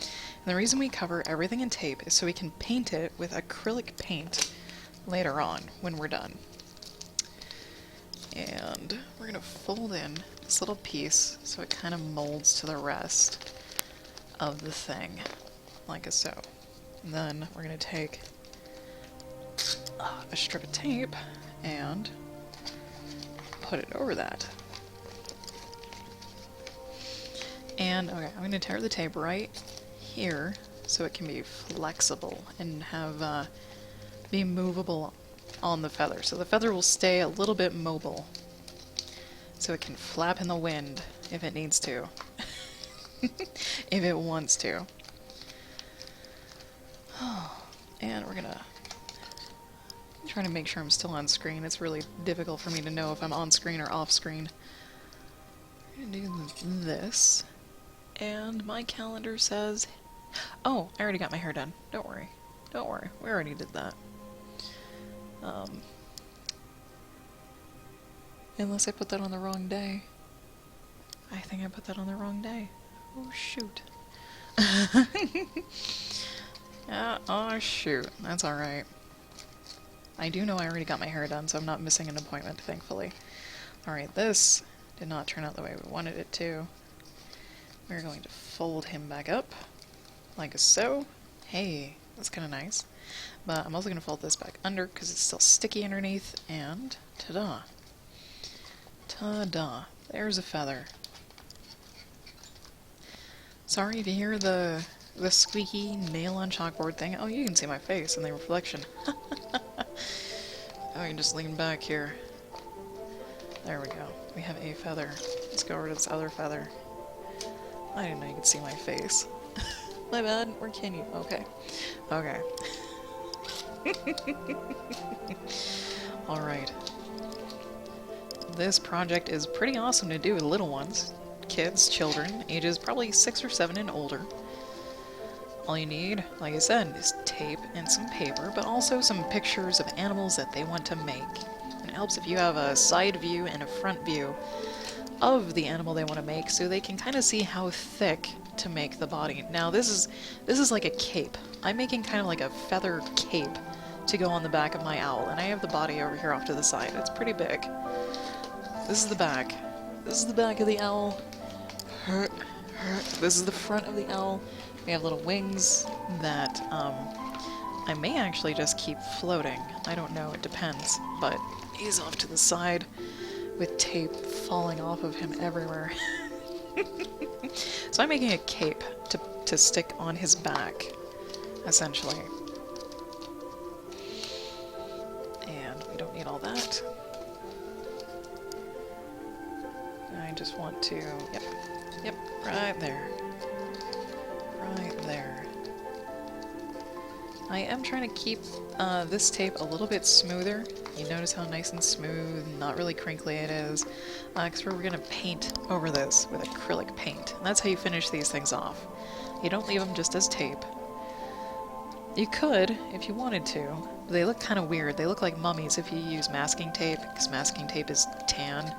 And the reason we cover everything in tape is so we can paint it with acrylic paint later on when we're done. And we're going to fold in this little piece so it kind of molds to the rest of the thing, like so. And then we're going to take a strip of tape and put it over that. And, okay, I'm going to tear the tape right here so it can be flexible and have, be movable on the feather. So the feather will stay a little bit mobile. So it can flap in the wind if it needs to. If it wants to. And we're gonna try to make sure I'm still on screen. It's really difficult for me to know if I'm on screen or off screen. I'm gonna do this. And my calendar says... Oh, I already got my hair done. Don't worry. Don't worry. We already did that. Unless I put that on the wrong day. I think I put that on the wrong day. Oh, shoot. Oh, shoot. That's alright. I do know I already got my hair done, so I'm not missing an appointment, thankfully. Alright, this did not turn out the way we wanted it to. We're going to fold him back up, like so. Hey, that's kind of nice. But I'm also going to fold this back under because it's still sticky underneath, and ta-da. Ta-da. There's a feather. Sorry if you hear the squeaky nail on chalkboard thing. Oh, you can see my face in the reflection. I can just lean back here. There we go. We have a feather. Let's go over to this other feather. I didn't know you could see my face. My bad. Where can you? Okay. Okay. Alright. This project is pretty awesome to do with little ones. Kids, children, ages probably 6 or 7 and older. All you need, like I said, is tape and some paper, but also some pictures of animals that they want to make. And it helps if you have a side view and a front view of the animal they want to make, so they can kind of see how thick to make the body. Now this is like a cape. I'm making kind of like a feather cape to go on the back of my owl, and I have the body over here off to the side. It's pretty big. This is the back. This is the back of the owl. This is the front of the owl. We have little wings that I may actually just keep floating. I don't know, it depends. But he's off to the side with tape falling off of him everywhere. So I'm making a cape to stick on his back, essentially. And we don't need all that. just want to, yep, right there. Right there. I am trying to keep this tape a little bit smoother. You notice how nice and smooth, not really crinkly it is. Because we're going to paint over this with acrylic paint. And that's how you finish these things off. You don't leave them just as tape. You could, if you wanted to, but they look kind of weird. They look like mummies if you use masking tape, because masking tape is tan.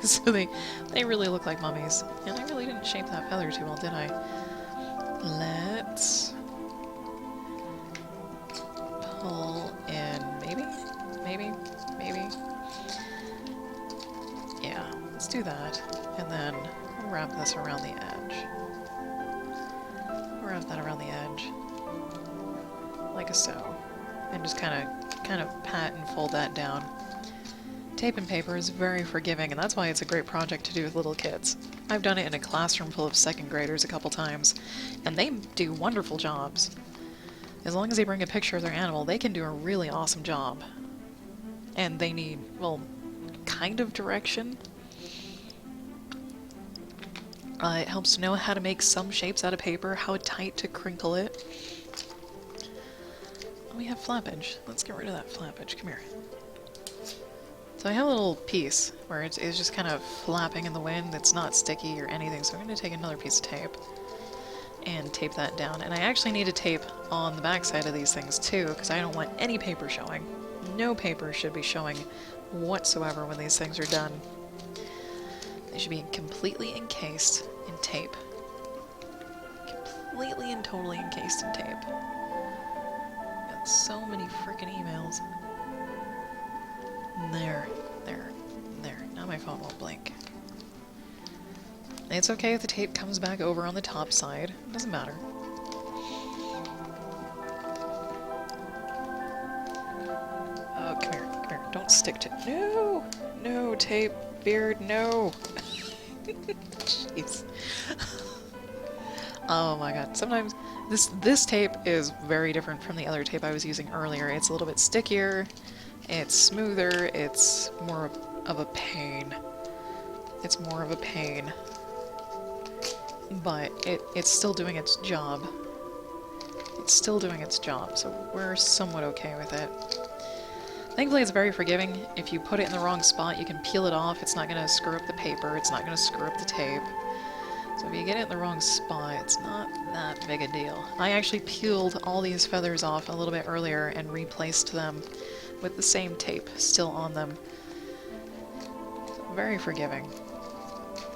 So they really look like mummies. And I really didn't shape that feather too well, did I? Let's pull in, maybe? Yeah, let's do that. And then we'll wrap this around the edge. Wrap that around the edge. Like so. And just kind of pat and fold that down. Tape and paper is very forgiving, and that's why it's a great project to do with little kids. I've done it in a classroom full of second graders a couple times, and they do wonderful jobs. As long as they bring a picture of their animal, they can do a really awesome job. And they need, well, kind of direction. It helps to know how to make some shapes out of paper, how tight to crinkle it. We have flappage. Let's get rid of that flappage. Come here. So I have a little piece where it's just kind of flapping in the wind. It's not sticky or anything, so I'm going to take another piece of tape and tape that down. And I actually need to tape on the back side of these things too, because I don't want any paper showing. No paper should be showing whatsoever when these things are done. They should be completely encased in tape. Completely and totally encased in tape. Got so many frickin' emails. There. Now my phone won't blink. It's okay if the tape comes back over on the top side. It doesn't matter. Oh, come here. Don't stick to... No, tape, beard, no! Jeez. Oh my god. Sometimes this tape is very different from the other tape I was using earlier. It's a little bit stickier, it's smoother, it's more of a pain. It's more of a pain. But it's still doing its job. It's still doing its job, so we're somewhat okay with it. Thankfully it's very forgiving. If you put it in the wrong spot, you can peel it off. It's not going to screw up the paper. It's not going to screw up the tape. So if you get it in the wrong spot, it's not that big a deal. I actually peeled all these feathers off a little bit earlier and replaced them with the same tape still on them. So very forgiving.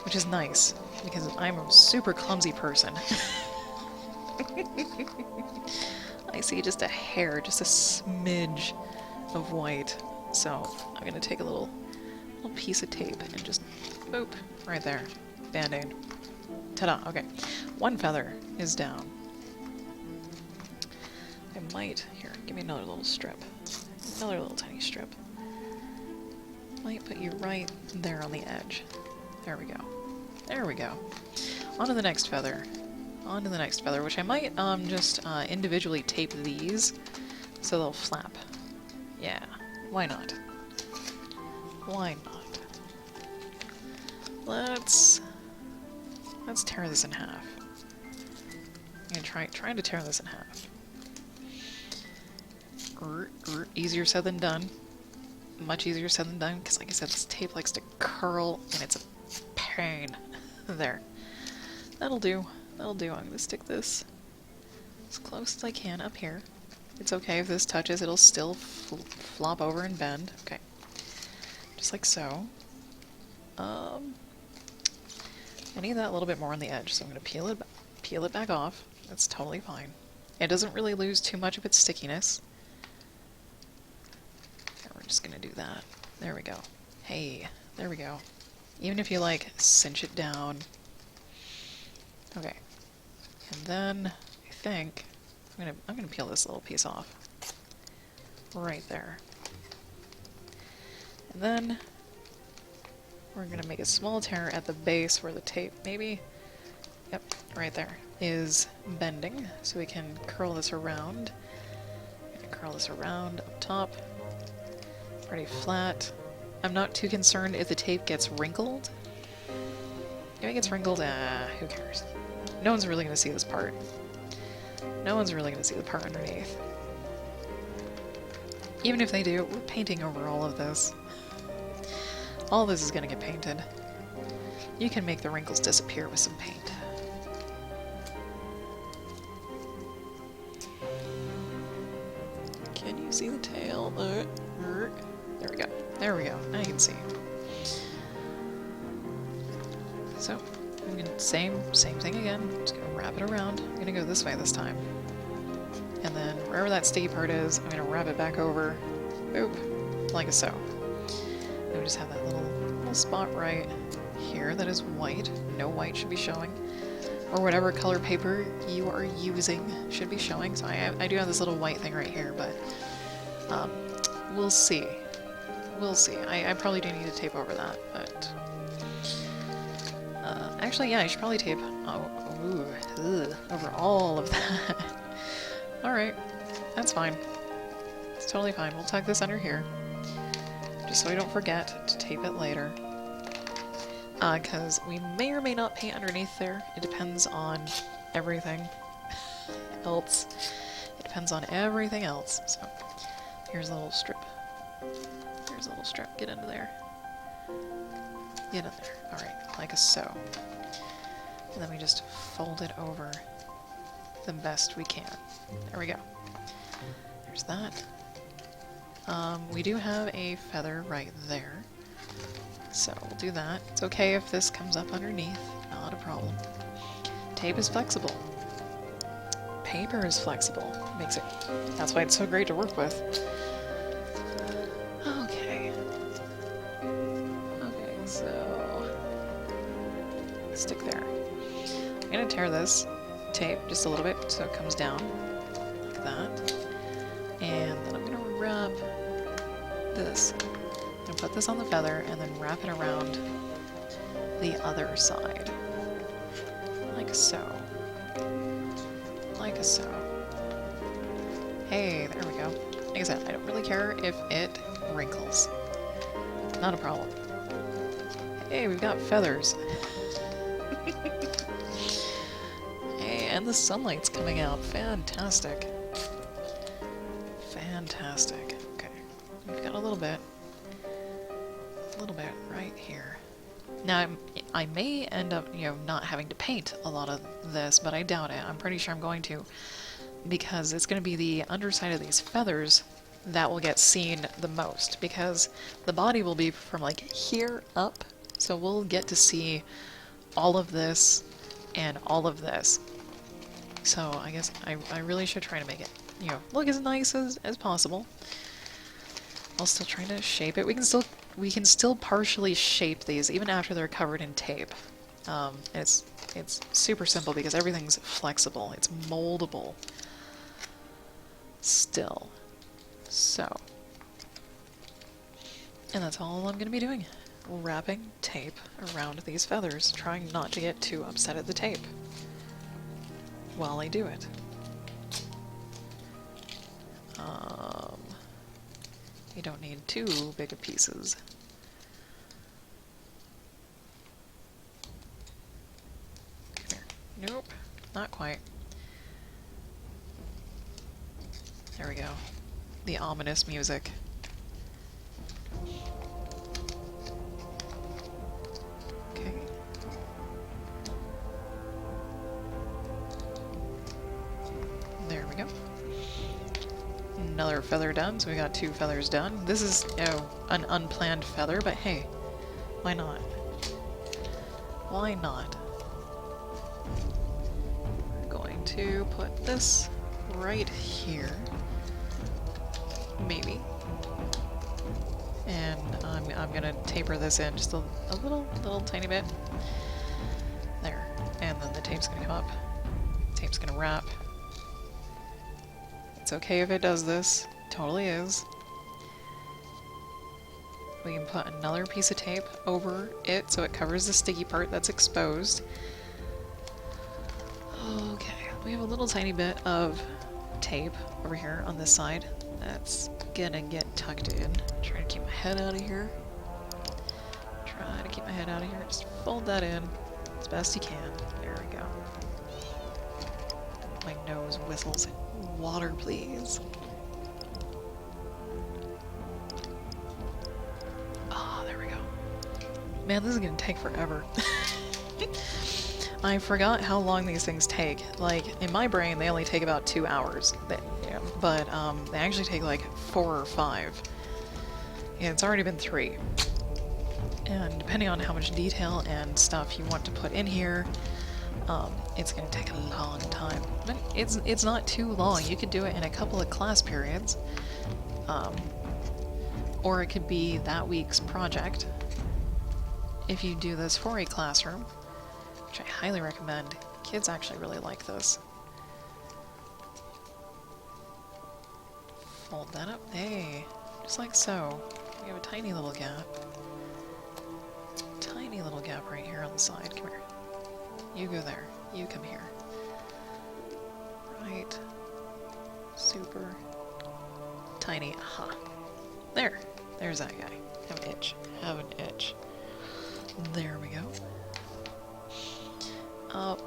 Which is nice, because I'm a super clumsy person. I see just a hair, just a smidge of white. So I'm going to take a little piece of tape and just boop, right there. Band-aid. Ta-da, okay. One feather is down. I might, here, give me another little strip. Another little tiny strip. Might put you right there on the edge. There we go. There we go. On to the next feather. On to the next feather, which I might just individually tape these so they'll flap. Yeah, why not? Why not? Let's tear this in half. I'm gonna trying to tear this in half. Easier said than done. Much easier said than done, because like I said, this tape likes to curl, and it's a pain. There. That'll do. That'll do. I'm gonna stick this as close as I can up here. It's okay if this touches, it'll still flop over and bend. Okay. Just like so. I need that a little bit more on the edge, so I'm gonna peel it back off. That's totally fine. It doesn't really lose too much of its stickiness. And we're just gonna do that. There we go. Hey, there we go. Even if you like cinch it down. Okay. And then I think I'm gonna peel this little piece off. Right there. And then we're gonna make a small tear at the base where the tape, maybe, yep, right there, is bending. So we can curl this around. Curl this around up top. Pretty flat. I'm not too concerned if the tape gets wrinkled. If it gets wrinkled, who cares? No one's really going to see this part. No one's really going to see the part underneath. Even if they do, we're painting over all of this. All this is going to get painted. You can make the wrinkles disappear with some paint. Can you see the tail? There we go. There we go. Now you can see. So, I'm gonna same thing again. Just gonna wrap it around. I'm gonna go this way this time. And then wherever that sticky part is, I'm gonna wrap it back over. Boop. Like so. And we just have that little spot right here that is white. No white should be showing. Or whatever color paper you are using should be showing. So I do have this little white thing right here, but we'll see. We'll see. I probably do need to tape over that, but actually, yeah, I should probably tape over all of that. Alright, that's fine. It's totally fine. We'll tuck this under here, just so I don't forget to tape it later. Because we may or may not paint underneath there. It depends on everything else. It depends on everything else. So, here's a little strip. Here's a little strip. Get into there. Get in there. Alright, like so. And then we just fold it over the best we can. There we go. There's that. We do have a feather right there. So we'll do that. It's okay if this comes up underneath. Not a problem. Tape is flexible. Paper is flexible. Makes it... That's why it's so great to work with. Okay. Okay, so... stick there. I'm gonna tear this tape just a little bit so it comes down. Like that. And then I'm gonna wrap this. I'm gonna put this on the feather and then wrap it around the other side. Like so. Like so. Hey, there we go. Like I said, I don't really care if it wrinkles. Not a problem. Hey, we've got feathers. Hey, and the sunlight's coming out. Fantastic. Fantastic. Okay. We've got a little bit right here. Now, I may end up, not having to paint a lot of this, but I doubt it. I'm pretty sure I'm going to, because it's going to be the underside of these feathers that will get seen the most, because the body will be from like here up, so we'll get to see all of this and all of this. So I guess I really should try to make it, look as nice as possible. I'll still try to shape it. We can still partially shape these even after they're covered in tape. It's super simple because everything's flexible. It's moldable still. So, and that's all I'm going to be doing. Wrapping tape around these feathers, trying not to get too upset at the tape while I do it. You don't need too big of pieces. Come here. Nope, not quite. There we go. The ominous music. Okay. There we go. Another feather done, so we got 2 feathers done. This is an unplanned feather, but hey, why not? Why not? We're going to put this right here, maybe, and I'm gonna taper this in just a little tiny bit. There, and then the tape's gonna come up. Tape's gonna wrap. It's okay if it does this. Totally is. We can put another piece of tape over it so it covers the sticky part that's exposed. Okay, we have a little tiny bit of tape over here on this side that's gonna get tucked in. Trying to keep my head out of here. Try to keep my head out of here. Just fold that in as best you can. There we go. My nose whistles. Water, please. Ah, there we go. Man, this is gonna take forever. I forgot how long these things take. Like, in my brain, they only take about 2 hours. But they actually take like 4 or 5. And it's already been 3. And depending on how much detail and stuff you want to put in here, it's going to take a long time. But it's not too long. You could do it in a couple of class periods. Or it could be that week's project. If you do this for a classroom, which I highly recommend. Kids actually really like this. Fold that up. Hey, just like so. We have a tiny little gap. Tiny little gap right here on the side. Come here. You go there. You come here. Right. Super tiny. Aha. There. There's that guy. Have an itch. Have an itch. There we go.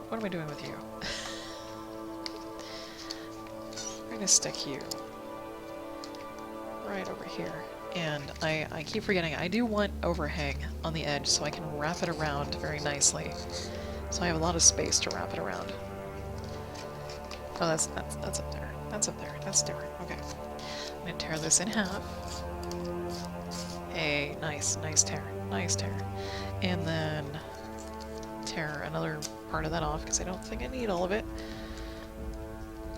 What am I doing with you? I'm gonna stick you right over here. And I keep forgetting, I do want overhang on the edge so I can wrap it around very nicely. So I have a lot of space to wrap it around. Oh, that's up there. That's up there. That's different. Okay. I'm gonna tear this in half. Hey, nice tear. Nice tear. And then tear another part of that off because I don't think I need all of it.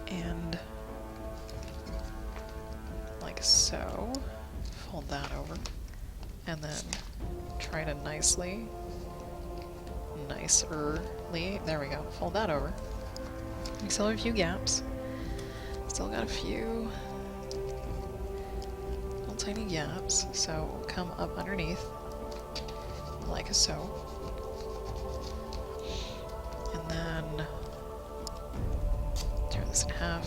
And like so. Fold that over. And then try to nicerly, there we go. Fold that over. We still have a few gaps. Still got a few little tiny gaps, so we'll come up underneath like so. And then tear this in half.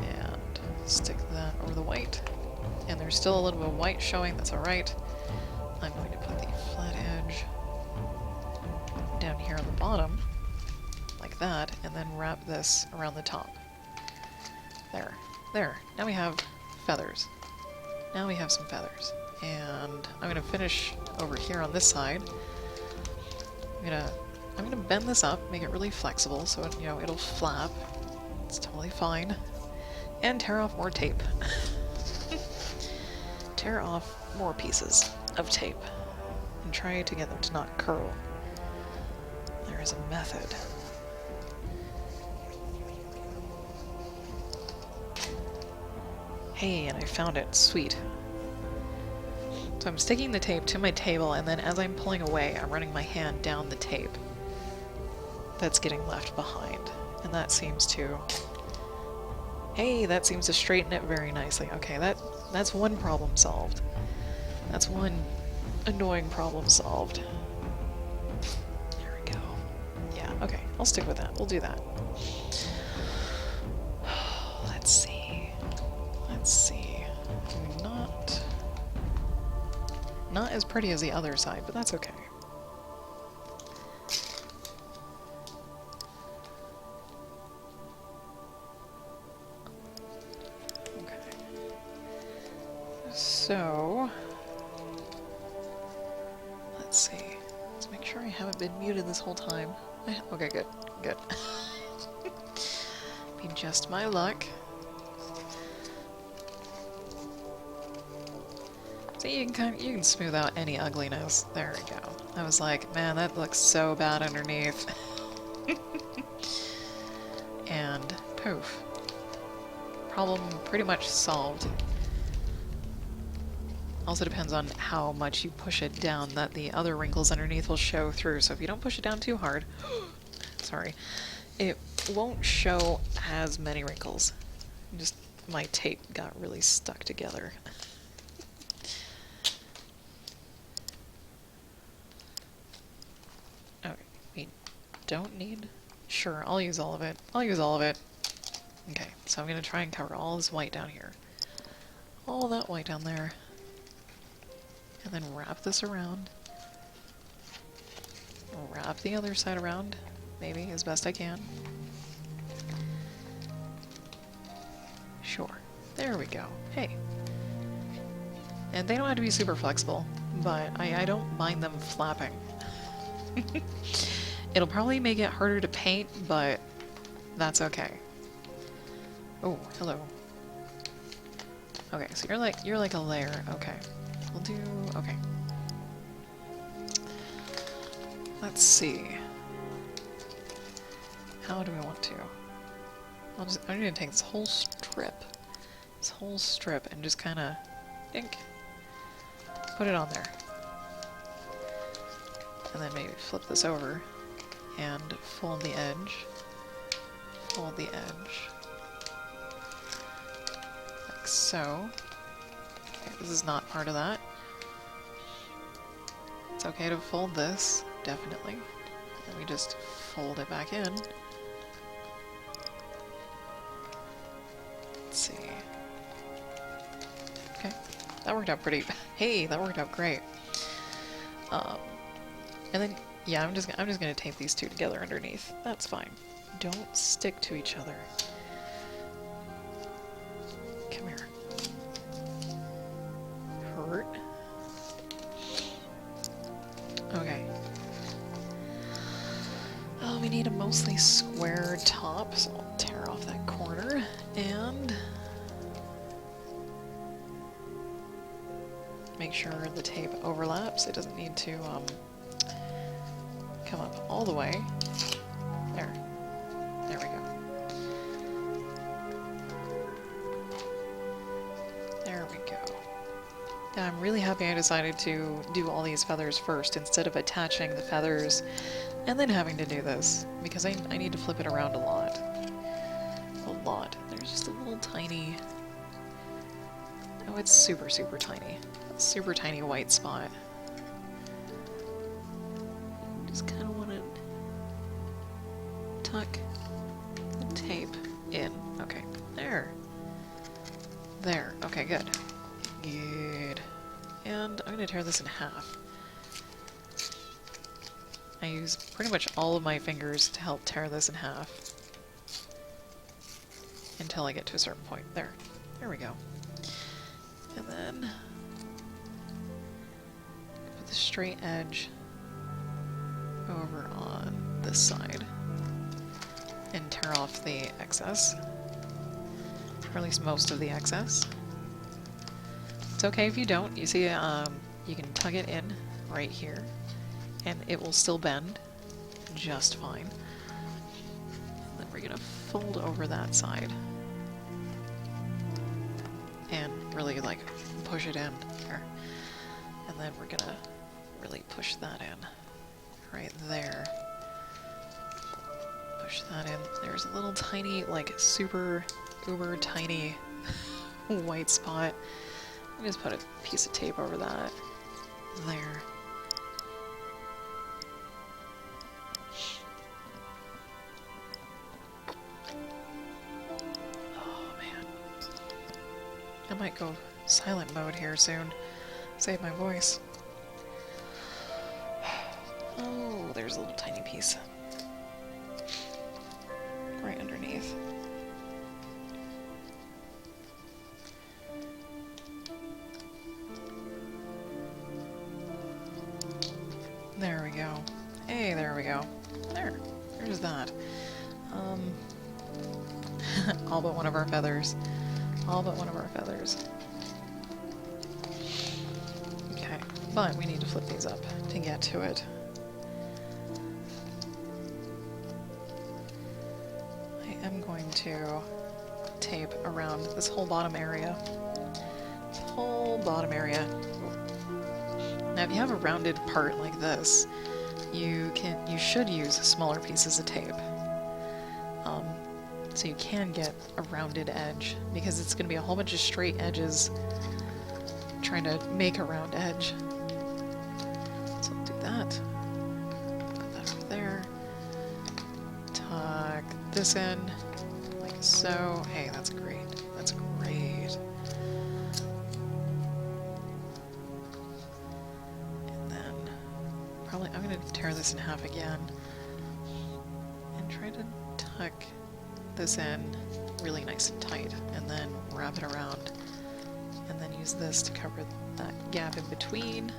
And stick that over the white. And there's still a little bit of white showing, that's alright. I'm going to put the flat edge down here on the bottom, like that, and then wrap this around the top. There. There. Now we have feathers. Now we have some feathers. And I'm gonna finish over here on this side. I'm gonna bend this up, make it really flexible so it, it'll flap. It's totally fine. And tear off more tape. Tear off more pieces of tape. And try to get them to not curl. There is a method. Hey, and I found it. Sweet. So I'm sticking the tape to my table, and then as I'm pulling away, I'm running my hand down the tape that's getting left behind. And that seems to... Hey, that seems to straighten it very nicely. Okay, that's one problem solved. That's one annoying problem solved. There we go. Yeah, okay, I'll stick with that. We'll do that. Let's see. Let's see. Not as pretty as the other side, but that's okay. Okay. So, let's see. Let's make sure I haven't been muted this whole time. Okay, good. Good. Be just my luck. So you can smooth out any ugliness. There we go. I was like, man, that looks so bad underneath. And poof. Problem pretty much solved. Also depends on how much you push it down that the other wrinkles underneath will show through. So if you don't push it down too hard, sorry, it won't show as many wrinkles. Just my tape got really stuck together. Don't need... Sure, I'll use all of it. I'll use all of it. Okay, so I'm going to try and cover all this white down here. all that white down there. And then wrap this around. Wrap the other side around, maybe, as best I can. Sure. There we go. Hey. And they don't have to be super flexible, but I don't mind them flapping. It'll probably make it harder to paint, but that's okay. Oh, hello. Okay, so you're like a layer. Okay. We'll do okay. Let's see. How do we want to? I'm gonna take this whole strip, and just kind of dink, put it on there, and then maybe flip this over and fold the edge, like so. Okay, this is not part of that. It's okay to fold this, definitely. Then we just fold it back in. Let's see. Okay, that worked out pretty. Hey, that worked out great. And then yeah, I'm just gonna tape these two together underneath. That's fine. Don't stick to each other. Come here. Hurt. Okay. Oh, we need a mostly square top, so I'll tear off that corner and make sure the tape overlaps. It doesn't need to come up all the way. There. There we go. There we go. Yeah, I'm really happy I decided to do all these feathers first instead of attaching the feathers and then having to do this, because I need to flip it around a lot. A lot. There's just a little tiny... Oh, it's super, super tiny. A super tiny white spot. Just kind of want to tuck the tape in. Okay, there. There. Okay, good. Good. And I'm going to tear this in half. I use pretty much all of my fingers to help tear this in half until I get to a certain point. There. There we go. And then put the straight edge over on this side and tear off the excess, or at least most of the excess. It's okay if you don't. You see, you can tug it in right here and it will still bend just fine. And then we're gonna fold over that side and really like push it in there. And then we're gonna really push that in right there. Push that in. There's a little tiny, like super uber tiny white spot. I just put a piece of tape over that. There. Oh man. I might go silent mode here soon. Save my voice. Oh, there's a little tiny piece. Right underneath. There we go. Hey, there we go. There's that. All but one of our feathers. All but one of our feathers. Okay, but we need to flip these up to get to it. I am going to tape around this whole bottom area. This whole bottom area. Now if you have a rounded part like this, you should use smaller pieces of tape. So you can get a rounded edge, because it's going to be a whole bunch of straight edges trying to make a round edge. So I'll do that. Put that over there. Tuck this in, like so. Hey, that's great. That's great. to tear this in half again and try to tuck this in really nice and tight, and then wrap it around, and then use this to cover that gap in between.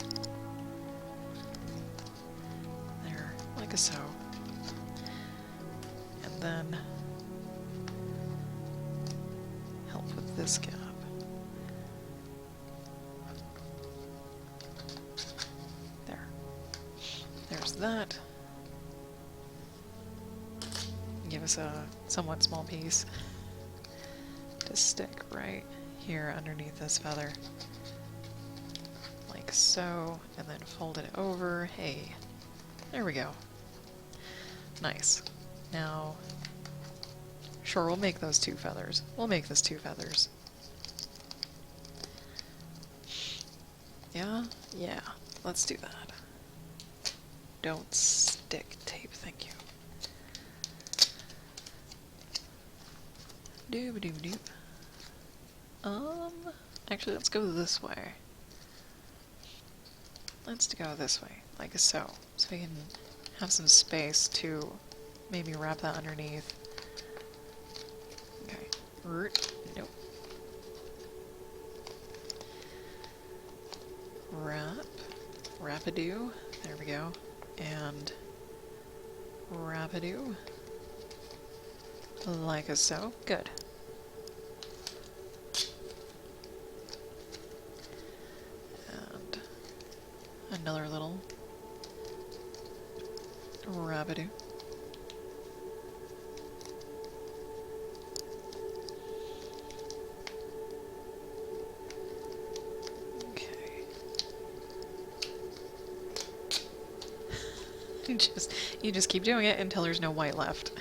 There, like so. And then help with this gap. There. There's that. Give us a somewhat small piece to stick right here underneath this feather. Like so, and then fold it over. Hey, there we go. Nice. Now, sure, we'll make those 2 feathers. We'll make this 2 feathers. Yeah? Yeah. Let's do that. Don't stick tape, thank you. Doob-a-doob-doop. Actually, let's go this way. Let's go this way, like so. So we can have some space to maybe wrap that underneath. Okay. Nope. Wrap-a-doo. There we go. And wrap-a-doo. Like so. Good. And another little wrap-a-doo. You just keep doing it until there's no white left.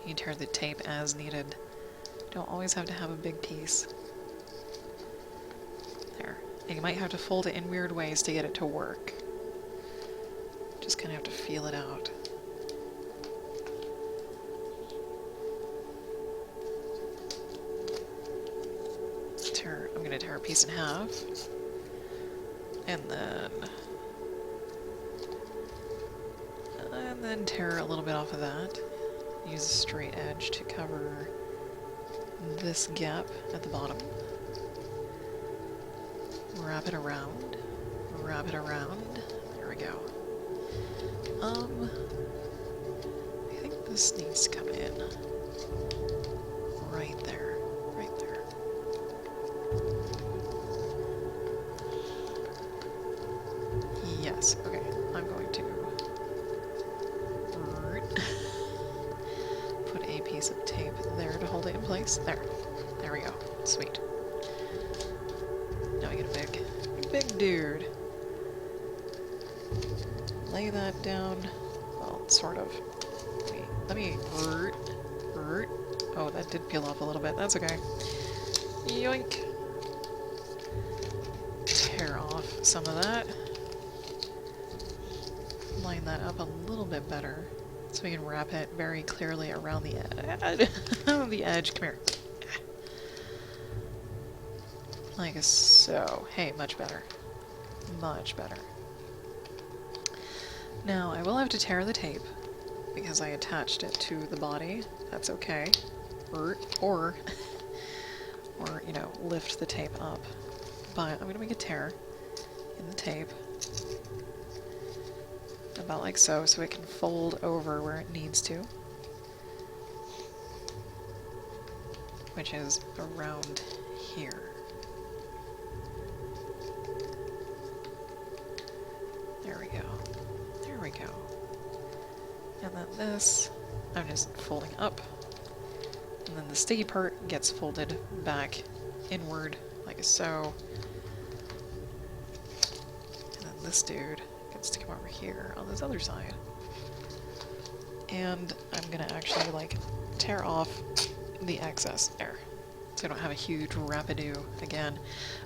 You tear the tape as needed. Don't always have to have a big piece. There. And you might have to fold it in weird ways to get it to work. Just kind of have to feel it out. I'm going to tear a piece in half. And then tear a little bit off of that. Use a straight edge to cover this gap at the bottom. Wrap it around. Wrap it around. There we go. I think this needs to come in. Right there. Right there. Yes, okay. I'm going to put a piece of tape there to hold it in place. There. There we go. Sweet. Now we get a big dude. Lay that down. Well, sort of. Wait, let me... Oh, that did peel off a little bit. That's okay. Yoink. Tear off some of that. Line that up a little bit better so we can wrap it very clearly around the edge. The edge. Come here. Like so. Hey, much better. Much better. Now, I will have to tear the tape because I attached it to the body. That's okay. Or you know, lift the tape up. But I'm going to make a tear in the tape. About like so it can fold over where it needs to. Which is around here. There we go. There we go. And then this, I'm just folding up. And then the sticky part gets folded back inward, like so. And then this dude gets to come over here on this other side. And I'm gonna actually, like, tear off the excess there. So I don't have a huge wrap-a-doo again.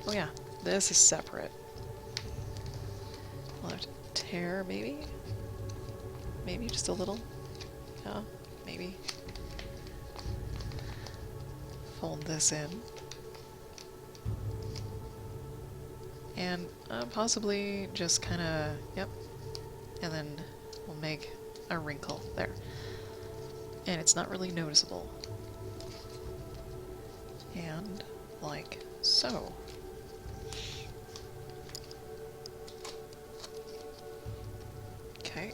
Oh yeah, this is separate. I'll have to tear, maybe? Maybe just a little? Yeah, maybe. Fold this in. And possibly just kind of, yep, and then we'll make a wrinkle there. And it's not really noticeable. And like so. Okay.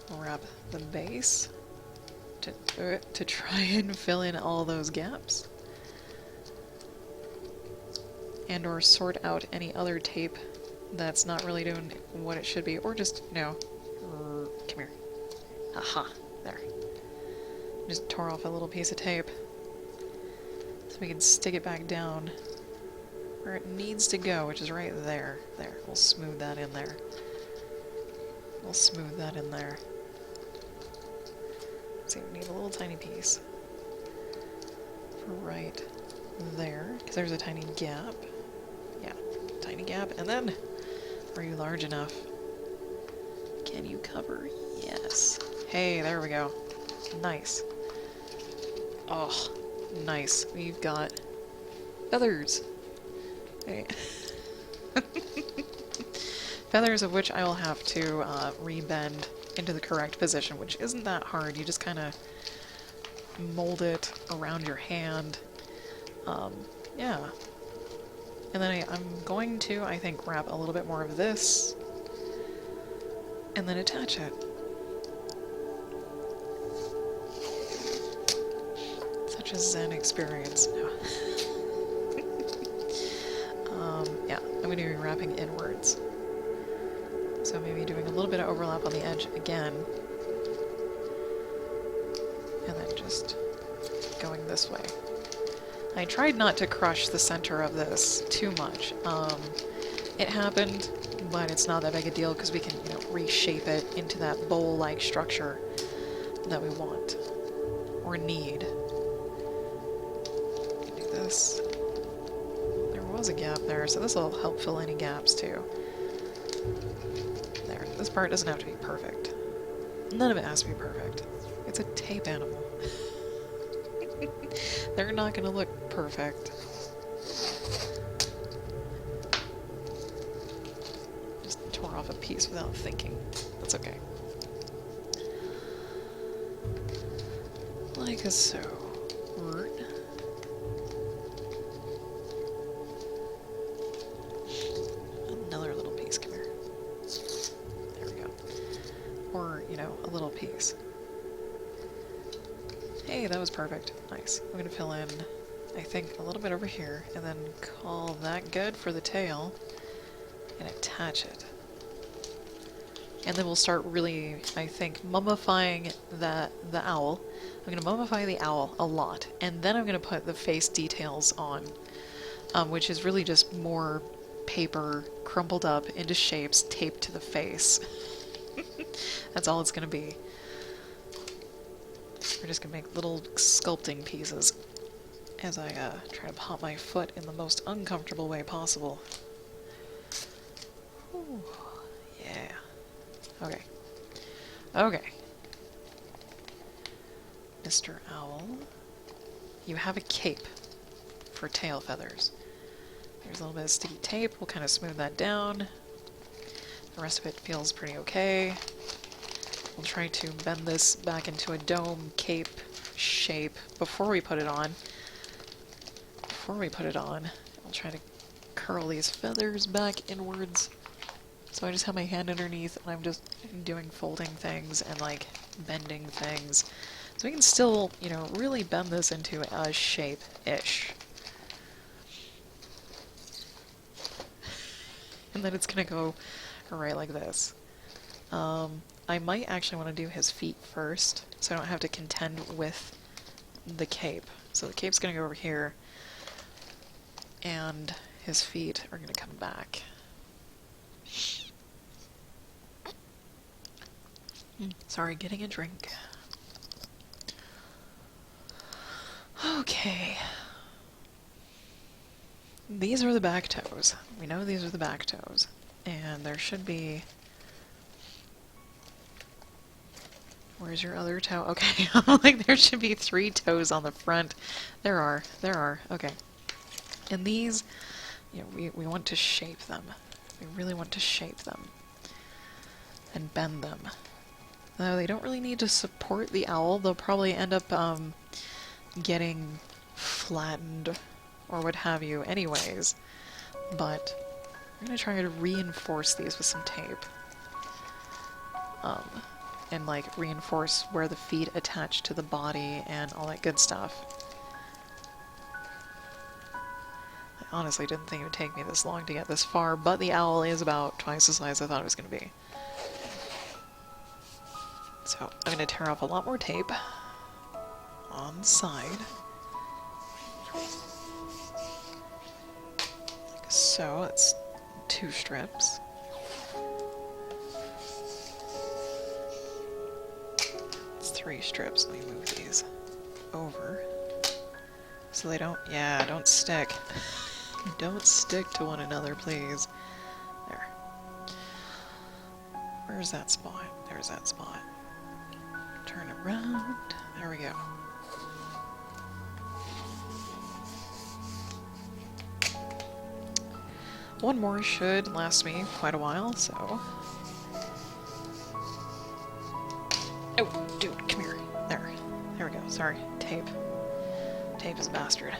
We'll wrap the base to try and fill in all those gaps. And or sort out any other tape that's not really doing what it should be, or just, no, come here. Aha, there. Just tore off a little piece of tape so we can stick it back down where it needs to go, which is right there. There, we'll smooth that in there. We'll smooth that in there. See, we need a little tiny piece for right there, because there's a tiny gap. Yeah, tiny gap, and then, are you large enough? Can you cover? Yes. Hey, there we go. Nice. Oh, nice. We've got feathers. Hey. Feathers of which I will have to rebend into the correct position, which isn't that hard. You just kind of mold it around your hand. Yeah. And then I'm going to, I think, wrap a little bit more of this and then attach it. Such a zen experience. No. Yeah, I'm going to be wrapping inwards. So maybe doing a little bit of overlap on the edge again. And then just going this way. I tried not to crush the center of this too much. It happened, but it's not that big a deal because we can, you know, reshape it into that bowl-like structure that we want or need. Do this. There was a gap there, so this will help fill any gaps too. There. This part doesn't have to be perfect. None of it has to be perfect. It's a tape animal. They're not going to look perfect. Just tore off a piece without thinking. That's okay. Like so. Another little piece, come here. There we go. Or, you know, a little piece. Hey, that was perfect. Nice. I'm going to fill in, I think, a little bit over here, and then call that good for the tail, and attach it. And then we'll start really, I think, mummifying the owl. I'm going to mummify the owl a lot, and then I'm going to put the face details on, which is really just more paper crumpled up into shapes taped to the face. That's all it's going to be. We're just going to make little sculpting pieces as I try to pop my foot in the most uncomfortable way possible. Ooh, yeah. Okay. Okay. Mr. Owl, you have a cape for tail feathers. There's a little bit of sticky tape. We'll kind of smooth that down. The rest of it feels pretty okay. We'll try to bend this back into a dome cape shape before we put it on. I'll try to curl these feathers back inwards. So I just have my hand underneath and I'm just doing folding things and like bending things. So we can still, you know, really bend this into a shape-ish. And then it's gonna go right like this. I might actually want to do his feet first, so I don't have to contend with the cape. So the cape's going to go over here, and his feet are going to come back. Sorry, getting a drink. Okay. These are the back toes. We know these are the back toes. And there should be... Where's your other toe? Okay, like there should be 3 toes on the front. There are. Okay. And these Yeah, we want to shape them. We really want to shape them. And bend them. Though they don't really need to support the owl, they'll probably end up getting flattened or what have you anyways. But I'm going to try to reinforce these with some tape. And like reinforce where the feet attach to the body and all that good stuff. I honestly didn't think it would take me this long to get this far, but the owl is about twice the size I thought it was going to be. So I'm going to tear off a lot more tape on the side. Like so, that's 2 strips. It's 3 strips. Let me move these over so they don't, yeah, don't stick. Don't stick to one another, please. There. Where's that spot? There's that spot. Turn around. There we go. One more should last me quite a while, so... Oh, dude, come here. There. There we go. Sorry. Tape. Tape is a bastard.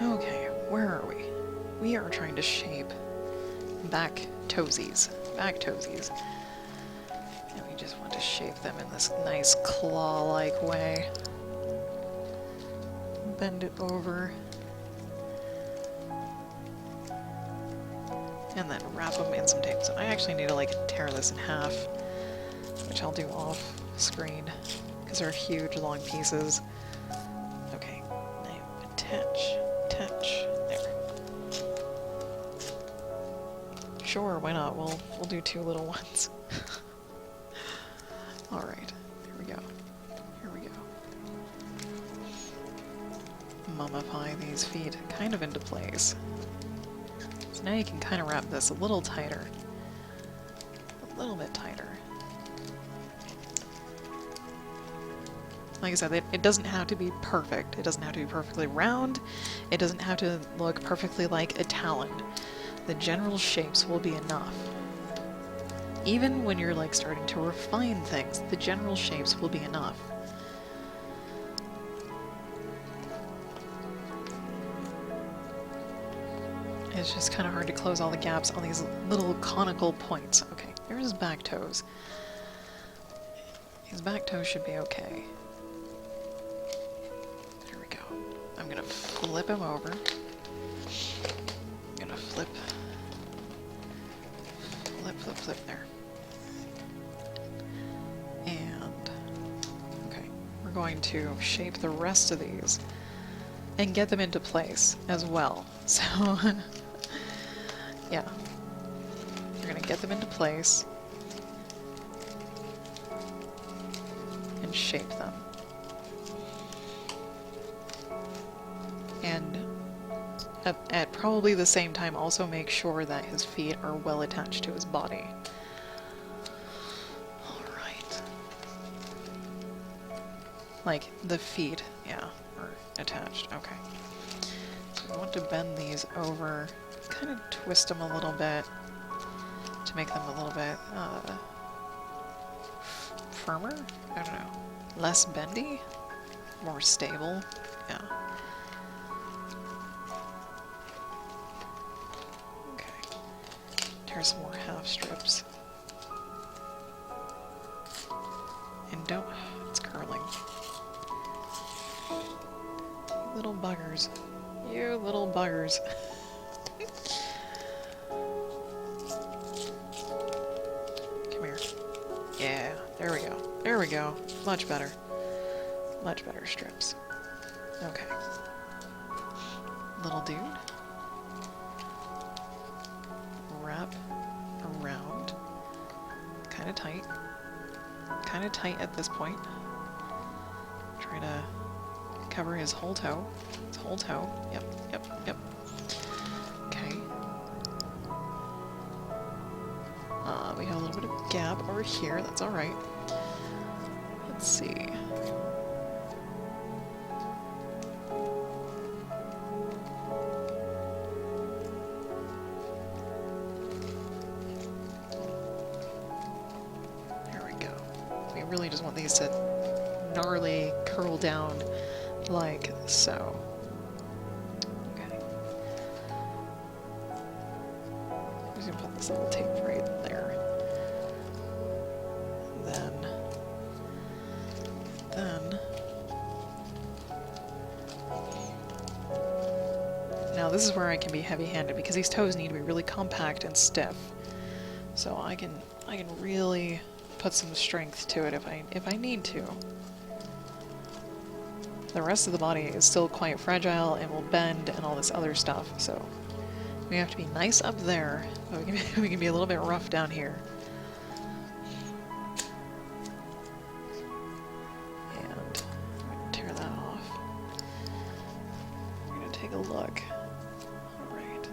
Okay, where are we? We are trying to shape back toesies. Back toesies. And we just want to shape them in this nice claw-like way. Bend it over. And then wrap them in some tape. So I actually need to like tear this in half, which I'll do off screen because they're huge long pieces. Okay, now attach, there. Sure, why not? We'll do 2 little ones. All right, here we go. Here we go. Mummify these feet kind of into place. So now you can kind of wrap this a little tighter. A little bit tighter. Like I said, it doesn't have to be perfect. It doesn't have to be perfectly round. It doesn't have to look perfectly like a talon. The general shapes will be enough. Even when you're like starting to refine things, the general shapes will be enough. It's just kind of hard to close all the gaps on these little conical points. Okay, there's his back toes. His back toes should be okay. There we go. I'm gonna flip him over. I'm gonna flip, there. And, okay, we're going to shape the rest of these and get them into place as well. So, yeah. We're gonna get them into place and shape them. And at probably the same time also make sure that his feet are well attached to his body. Alright. Like, the feet, yeah, are attached. Okay. So I want to bend these over, kind of twist them a little bit to make them a little bit firmer? I don't know. Less bendy? More stable? Yeah. Okay. Tear some more half strips. And don't... it's curling. You little buggers. You little buggers. Come here. Yeah, there we go. There we go. Much better. Much better strips. Okay. Little dude. Wrap around. Kind of tight. Kind of tight at this point. Try to cover his whole toe. His whole toe. Yep, yep, yep. Okay. We have a little bit of gap over here. That's alright. Let's see. We really just want these to gnarly curl down like so. Okay. I'm just gonna put this little tape right there. Then now this is where I can be heavy-handed because these toes need to be really compact and stiff. So I can really put some strength to it if I need to. The rest of the body is still quite fragile and will bend and all this other stuff, so we have to be nice up there, but we can be a little bit rough down here. And I'm going to tear that off. We're going to take a look. Alright.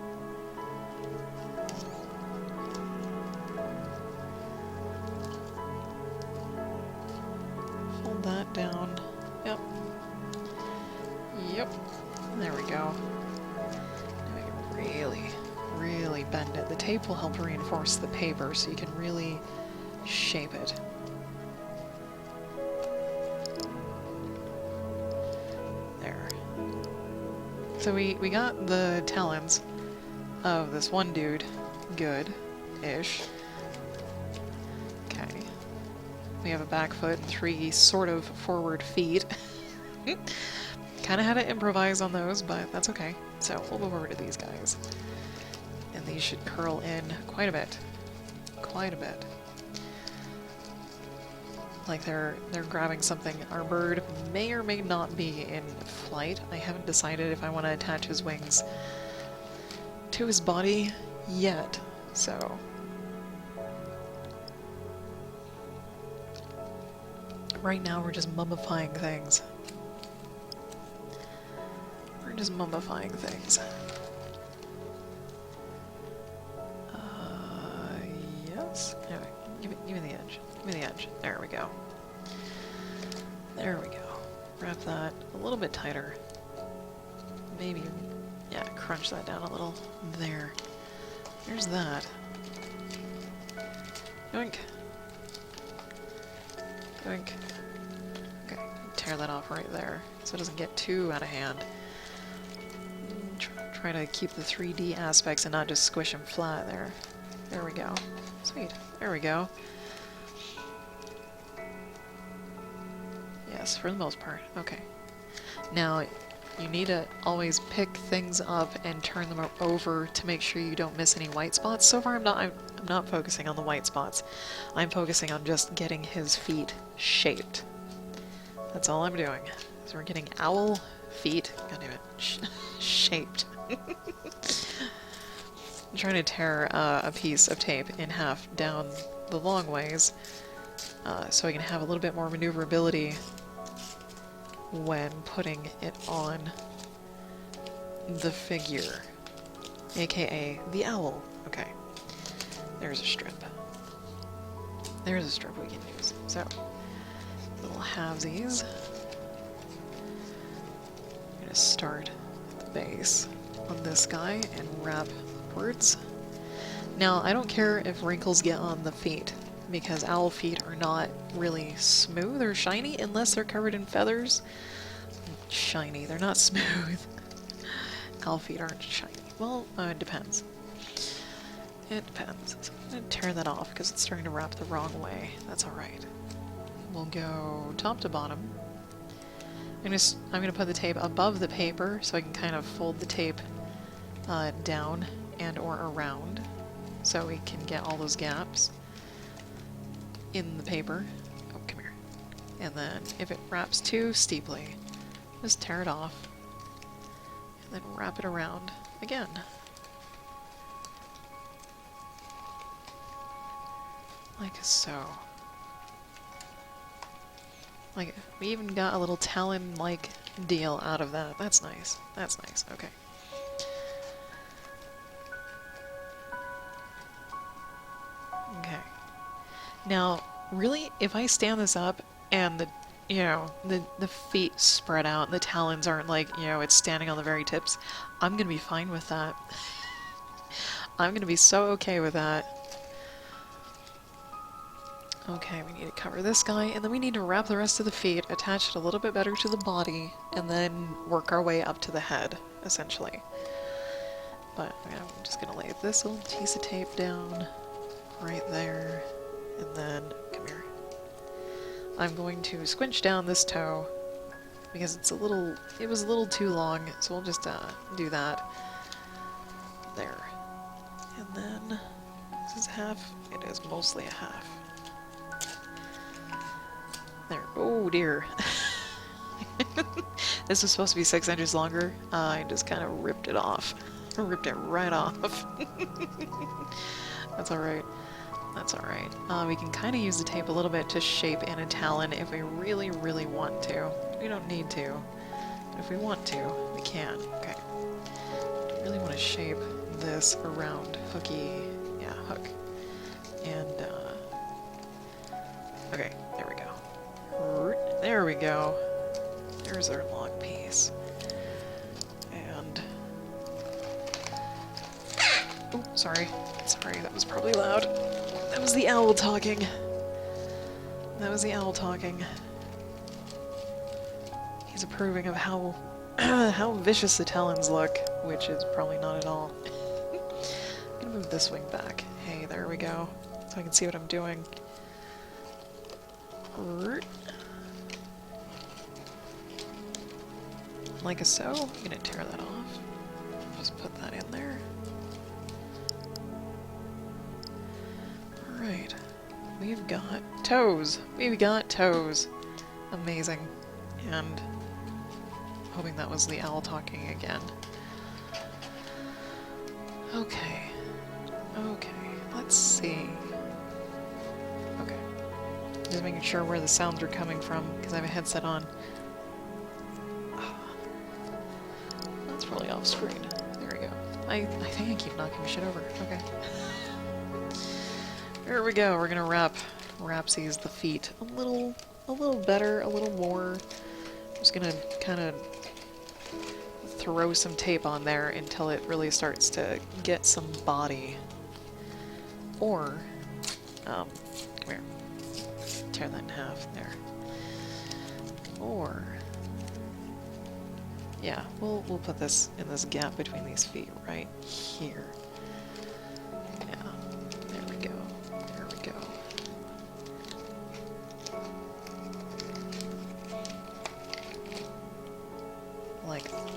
Fold that down. Yep. Yep. There we go. Now we can really bend it. The tape will help reinforce the paper so you can really shape it. There. So we got the talons of this one dude. Good-ish. Okay. We have a back foot and 3 sort of forward feet. Kind of had to improvise on those, but that's okay. So we'll go over to these guys. And these should curl in quite a bit. Quite a bit. Like they're grabbing something. Our bird may or may not be in flight. I haven't decided if I want to attach his wings to his body yet. So right now we're just mummifying things. Just mummifying things. Yes. Anyway, give me the edge. Give me the edge. There we go. There we go. Wrap that a little bit tighter. Maybe, yeah, crunch that down a little. There. There's that. Yoink. Yoink. Okay, tear that off right there so it doesn't get too out of hand. Try to keep the 3D aspects and not just squish them flat there. There we go. Sweet. There we go. Yes, for the most part. Okay. Now, you need to always pick things up and turn them over to make sure you don't miss any white spots. So far, I'm not focusing on the white spots. I'm focusing on just getting his feet shaped. That's all I'm doing. So we're getting owl feet. God damn it. Shaped. I'm trying to tear a piece of tape in half down the long ways so I can have a little bit more maneuverability when putting it on the figure, aka the owl. Okay, there's a strip. There's a strip we can use. So, little halvesies. I'm going to start at the base on this guy and wrap upwards. Now, I don't care if wrinkles get on the feet, because owl feet are not really smooth or shiny unless they're covered in feathers. Shiny, they're not smooth. Owl feet aren't shiny. Well, it depends. It depends. So I'm going to tear that off because it's starting to wrap the wrong way. That's alright. We'll go top to bottom. I'm going to put the tape above the paper so I can kind of fold the tape down and or around so we can get all those gaps in the paper. Oh, come here. And then if it wraps too steeply, just tear it off and then wrap it around again. Like so. Like, we even got a little talon-like deal out of that. That's nice. That's nice. Okay. Okay. Now, really, if I stand this up and the, you know, the feet spread out, the talons aren't like, you know, it's standing on the very tips, I'm gonna be fine with that. I'm gonna be so okay with that. Okay, we need to cover this guy, and then we need to wrap the rest of the feet, attach it a little bit better to the body, and then work our way up to the head, essentially. But I'm just gonna lay this little piece of tape down right there, and then, come here. I'm going to squinch down this toe, because it was a little too long, so we'll just do that. There. And then, this is half, it is mostly a half. There. Oh dear. This was supposed to be 6 inches longer. I just kind of ripped it off. Ripped it right off. That's alright. That's alright. We can kind of use the tape a little bit to shape in a talon if we really, really want to. We don't need to. But if we want to, we can. Okay. I really want to shape this around Hooky. Yeah, Hook. And, okay, there we go. There we go. There's our long piece. And... oh, sorry. Sorry, that was probably loud. That was the owl talking. That was the owl talking. He's approving of how how vicious the talons look, which is probably not at all. I'm gonna move this wing back. Hey, there we go. So I can see what I'm doing. Like so. I'm gonna tear that off. Just put that in there. Alright. We've got toes. We've got toes. Amazing. And hoping that was the owl talking again. Okay. Okay. Let's see. Okay. Just making sure where the sounds are coming from, because I have a headset on. That's probably off screen. There we go. I think I keep knocking shit over. Okay. There we go. We're gonna wrap Rapsies the feet a little better, a little more. I'm just gonna kind of throw some tape on there until it really starts to get some body. Or, come here. Tear that in half there. Or, yeah, we'll put this in this gap between these feet right here. Yeah, there we go. There we go.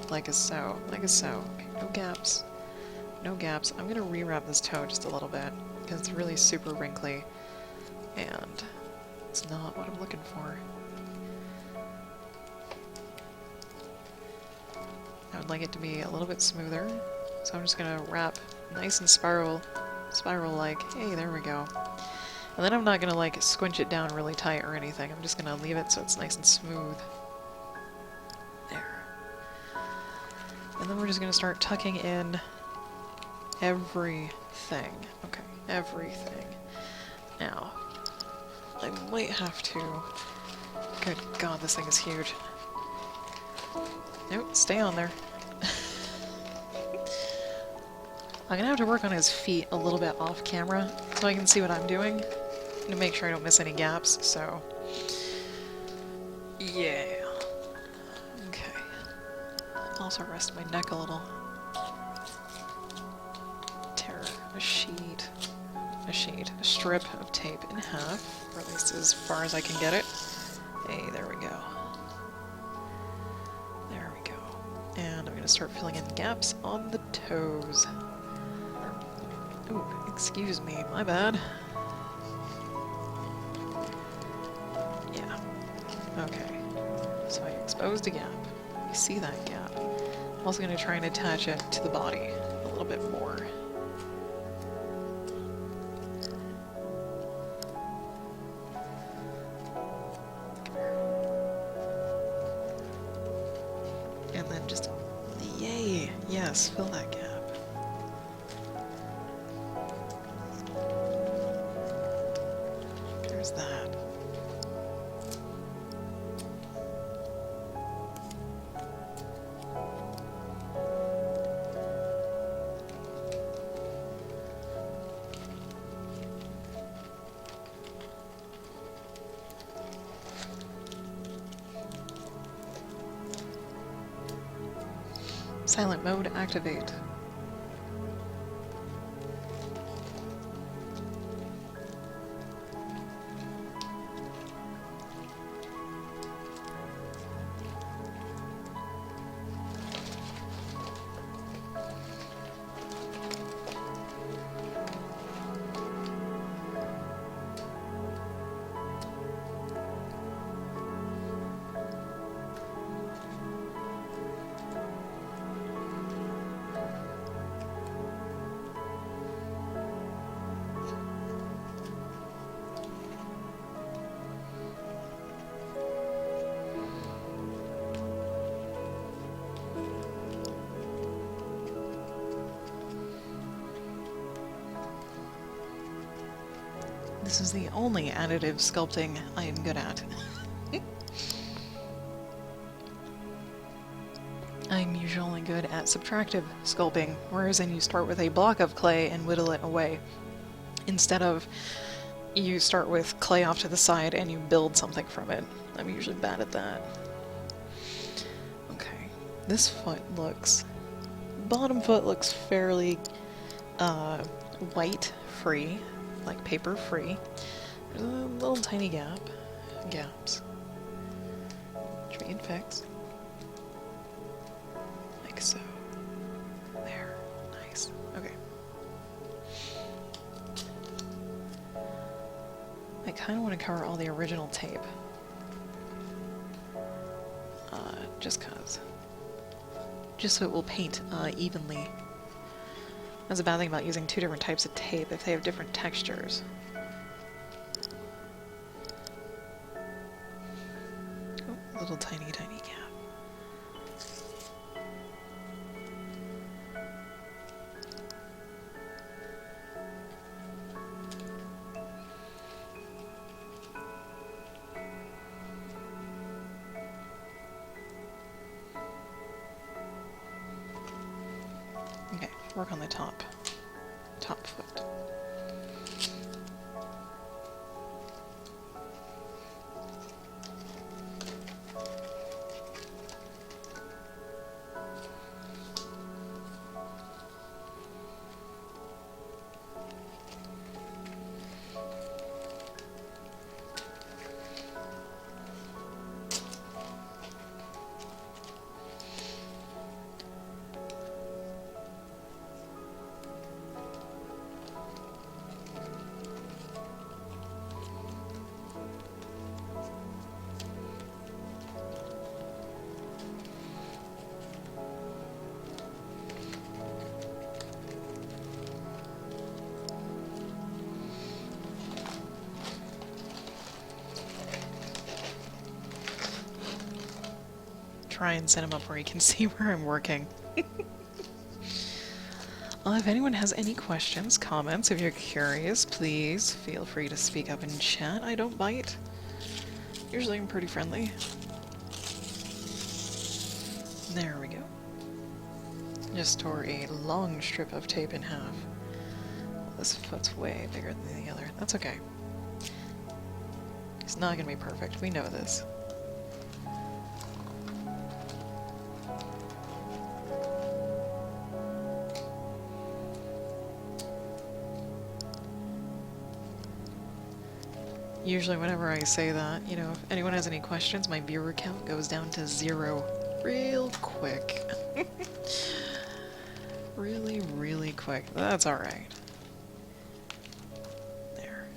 Like a so. Like a so. Okay, no gaps. No gaps. I'm gonna rewrap this toe just a little bit, because it's really super wrinkly, and it's not what I'm looking for. I would like it to be a little bit smoother, so I'm just gonna wrap nice and spiral-like. Hey, there we go. And then I'm not gonna like squinch it down really tight or anything. I'm just gonna leave it so it's nice and smooth. There. And then we're just gonna start tucking in everything. Okay, everything. Now, I might have to... good god, this thing is huge. Nope, stay on there. I'm gonna have to work on his feet a little bit off camera so I can see what I'm doing to make sure I don't miss any gaps, so... yeah. Okay. Also rest my neck a little. Tear a strip of tape in half, or at least as far as I can get it. Hey, there we go. There we go. And I'm gonna start filling in gaps on the toes. Ooh, excuse me, my bad. Yeah. Okay. So I exposed a gap. You see that gap. I'm also gonna try and attach it to the body a little bit more. And then just, yay, yes, fill that gap. There's that. Silent mode activate. This is the only additive sculpting I am good at. I'm usually good at subtractive sculpting, whereas then you start with a block of clay and whittle it away, instead of you start with clay off to the side and you build something from it. I'm usually bad at that. Okay, this foot looks... bottom foot looks fairly white free, like paper free. There's a little tiny gaps, which we can fix. Like so. There. Nice. Okay. I kind of want to cover all the original tape. Just cause. Just so it will paint evenly. That's a bad thing about using two different types of tape if they have different textures. Oh, little tiny gap. Okay, work on the top foot. Try and set him up where he can see where I'm working. If anyone has any questions, comments, if you're curious, please feel free to speak up in chat. I don't bite. Usually I'm pretty friendly. There we go. Just tore a long strip of tape in half. This foot's way bigger than the other. That's okay. It's not gonna be perfect. We know this. Usually whenever I say that, you know, if anyone has any questions, my viewer count goes down to 0 real quick. Really quick. That's alright. There.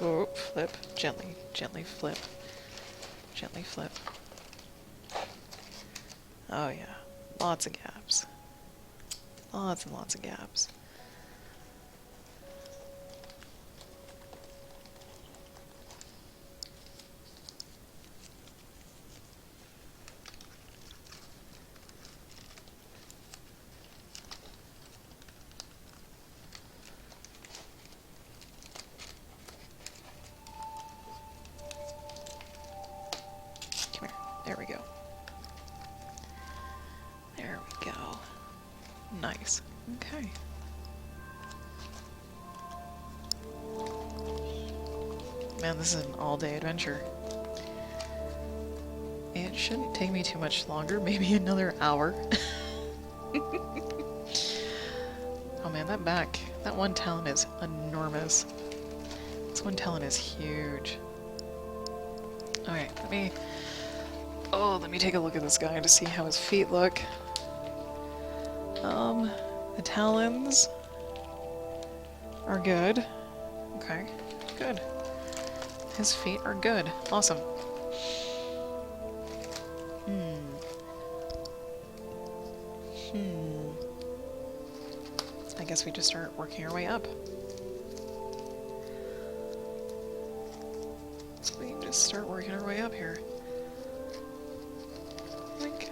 Oh, flip. Gently flip. Gently flip. Oh yeah. Lots of gaps. Lots and lots of gaps. Come here. There we go. There we go. Nice. Okay. Man, this is an all-day adventure. It shouldn't take me too much longer, maybe another hour. Oh man, that one talon is enormous. This one talon is huge. Okay, let me take a look at this guy to see how his feet look. The talons are good. Okay, good. His feet are good. Awesome. I guess we just start working our way up. We can just start working our way up here. Like.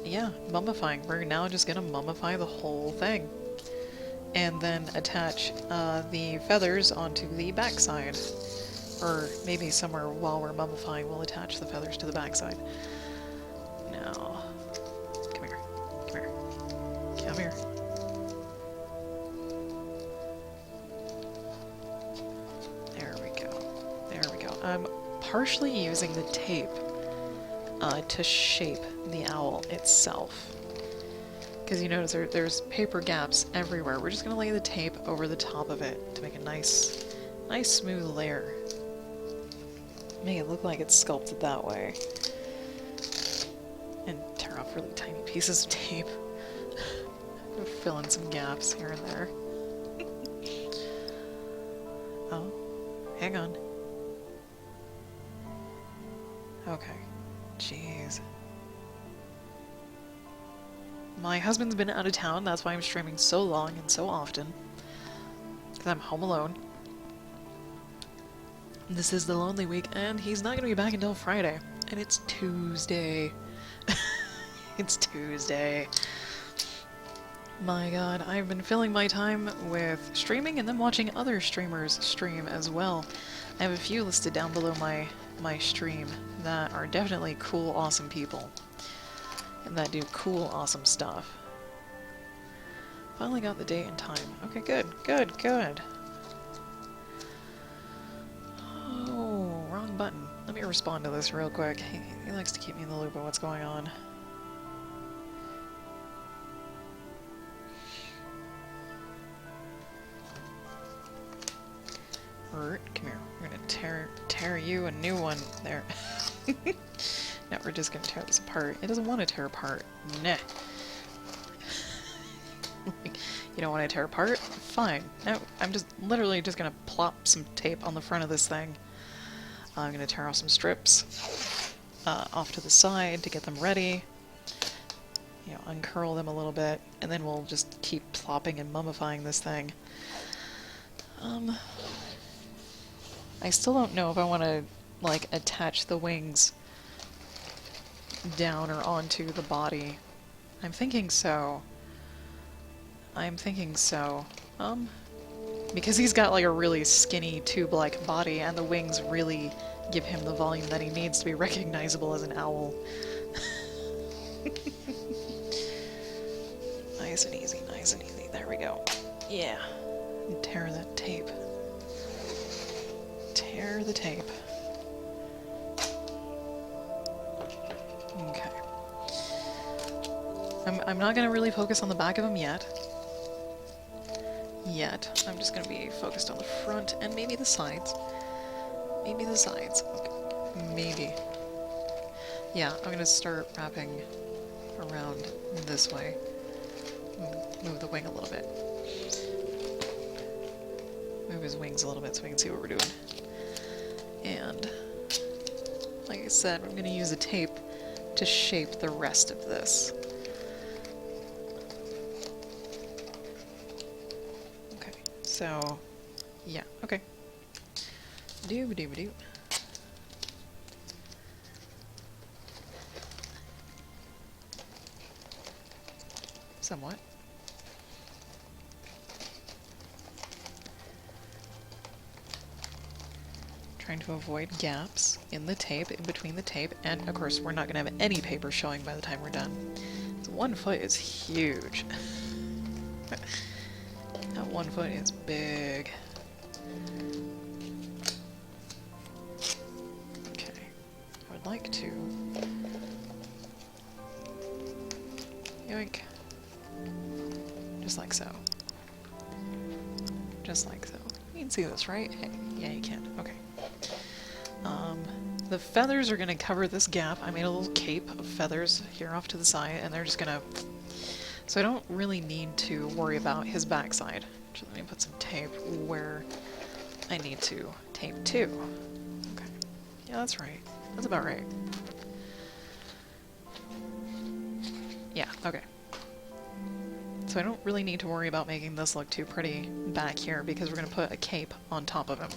Yeah, mummifying. We're now just gonna mummify the whole thing. And then attach the feathers onto the backside. Or maybe somewhere while we're mummifying, we'll attach the feathers to the backside. Now, come here, come here, come here. There we go, there we go. I'm partially using the tape to shape the owl itself. Because you notice there's paper gaps everywhere. We're just going to lay the tape over the top of it to make a nice smooth layer. Make it look like it's sculpted that way. And tear off really tiny pieces of tape. Fill in some gaps here and there. Oh, hang on. Okay. Jeez. My husband's been out of town, that's why I'm streaming so long and so often. Because I'm home alone. This is the lonely week, and he's not going to be back until Friday. And it's Tuesday. It's Tuesday. My god, I've been filling my time with streaming and then watching other streamers stream as well. I have a few listed down below my stream that are definitely cool, awesome people. And that do cool, awesome stuff. Finally got the date and time. Okay, good, good, good. Oh, wrong button. Let me respond to this real quick. He likes to keep me in the loop of what's going on. Come here. We're gonna tear you a new one there. Now we're just gonna tear this apart. It doesn't want to tear apart. Nah. You don't want to tear apart? Fine. Now I'm just literally just gonna plop some tape on the front of this thing. I'm gonna tear off some strips off to the side to get them ready. You know, uncurl them a little bit, and then we'll just keep plopping and mummifying this thing. I still don't know if I want to, like, attach the wings down or onto the body. I'm thinking so. Because he's got, like, a really skinny tube-like body, and the wings really give him the volume that he needs to be recognizable as an owl. Nice and easy, nice and easy. There we go. Yeah. And tear that tape. Tear the tape. Okay. I'm not gonna really focus on the back of him yet. I'm just gonna be focused on the front and maybe the sides. Maybe the sides. Okay. Maybe. Yeah, I'm gonna start wrapping around this way. Move the wing a little bit. Move his wings a little bit so we can see what we're doing. And, like I said, I'm going to use a tape to shape the rest of this. Okay, so, yeah, okay. Doo-ba-doo-ba-doo. Somewhat. trying to avoid gaps in the tape, in between the tape, and of course we're not going to have any paper showing by the time we're done. So 1 foot is huge. That 1 foot is big. Okay, I would like to... yoink. Just like so. Just like so. You can see this, right? Yeah, you can. Okay. The feathers are going to cover this gap. I made a little cape of feathers here off to the side, and they're just going to... So I don't really need to worry about his backside. So let me put some tape where I need to tape to. Okay. Yeah, that's right. That's about right. Yeah, okay. So I don't really need to worry about making this look too pretty back here because we're going to put a cape on top of him.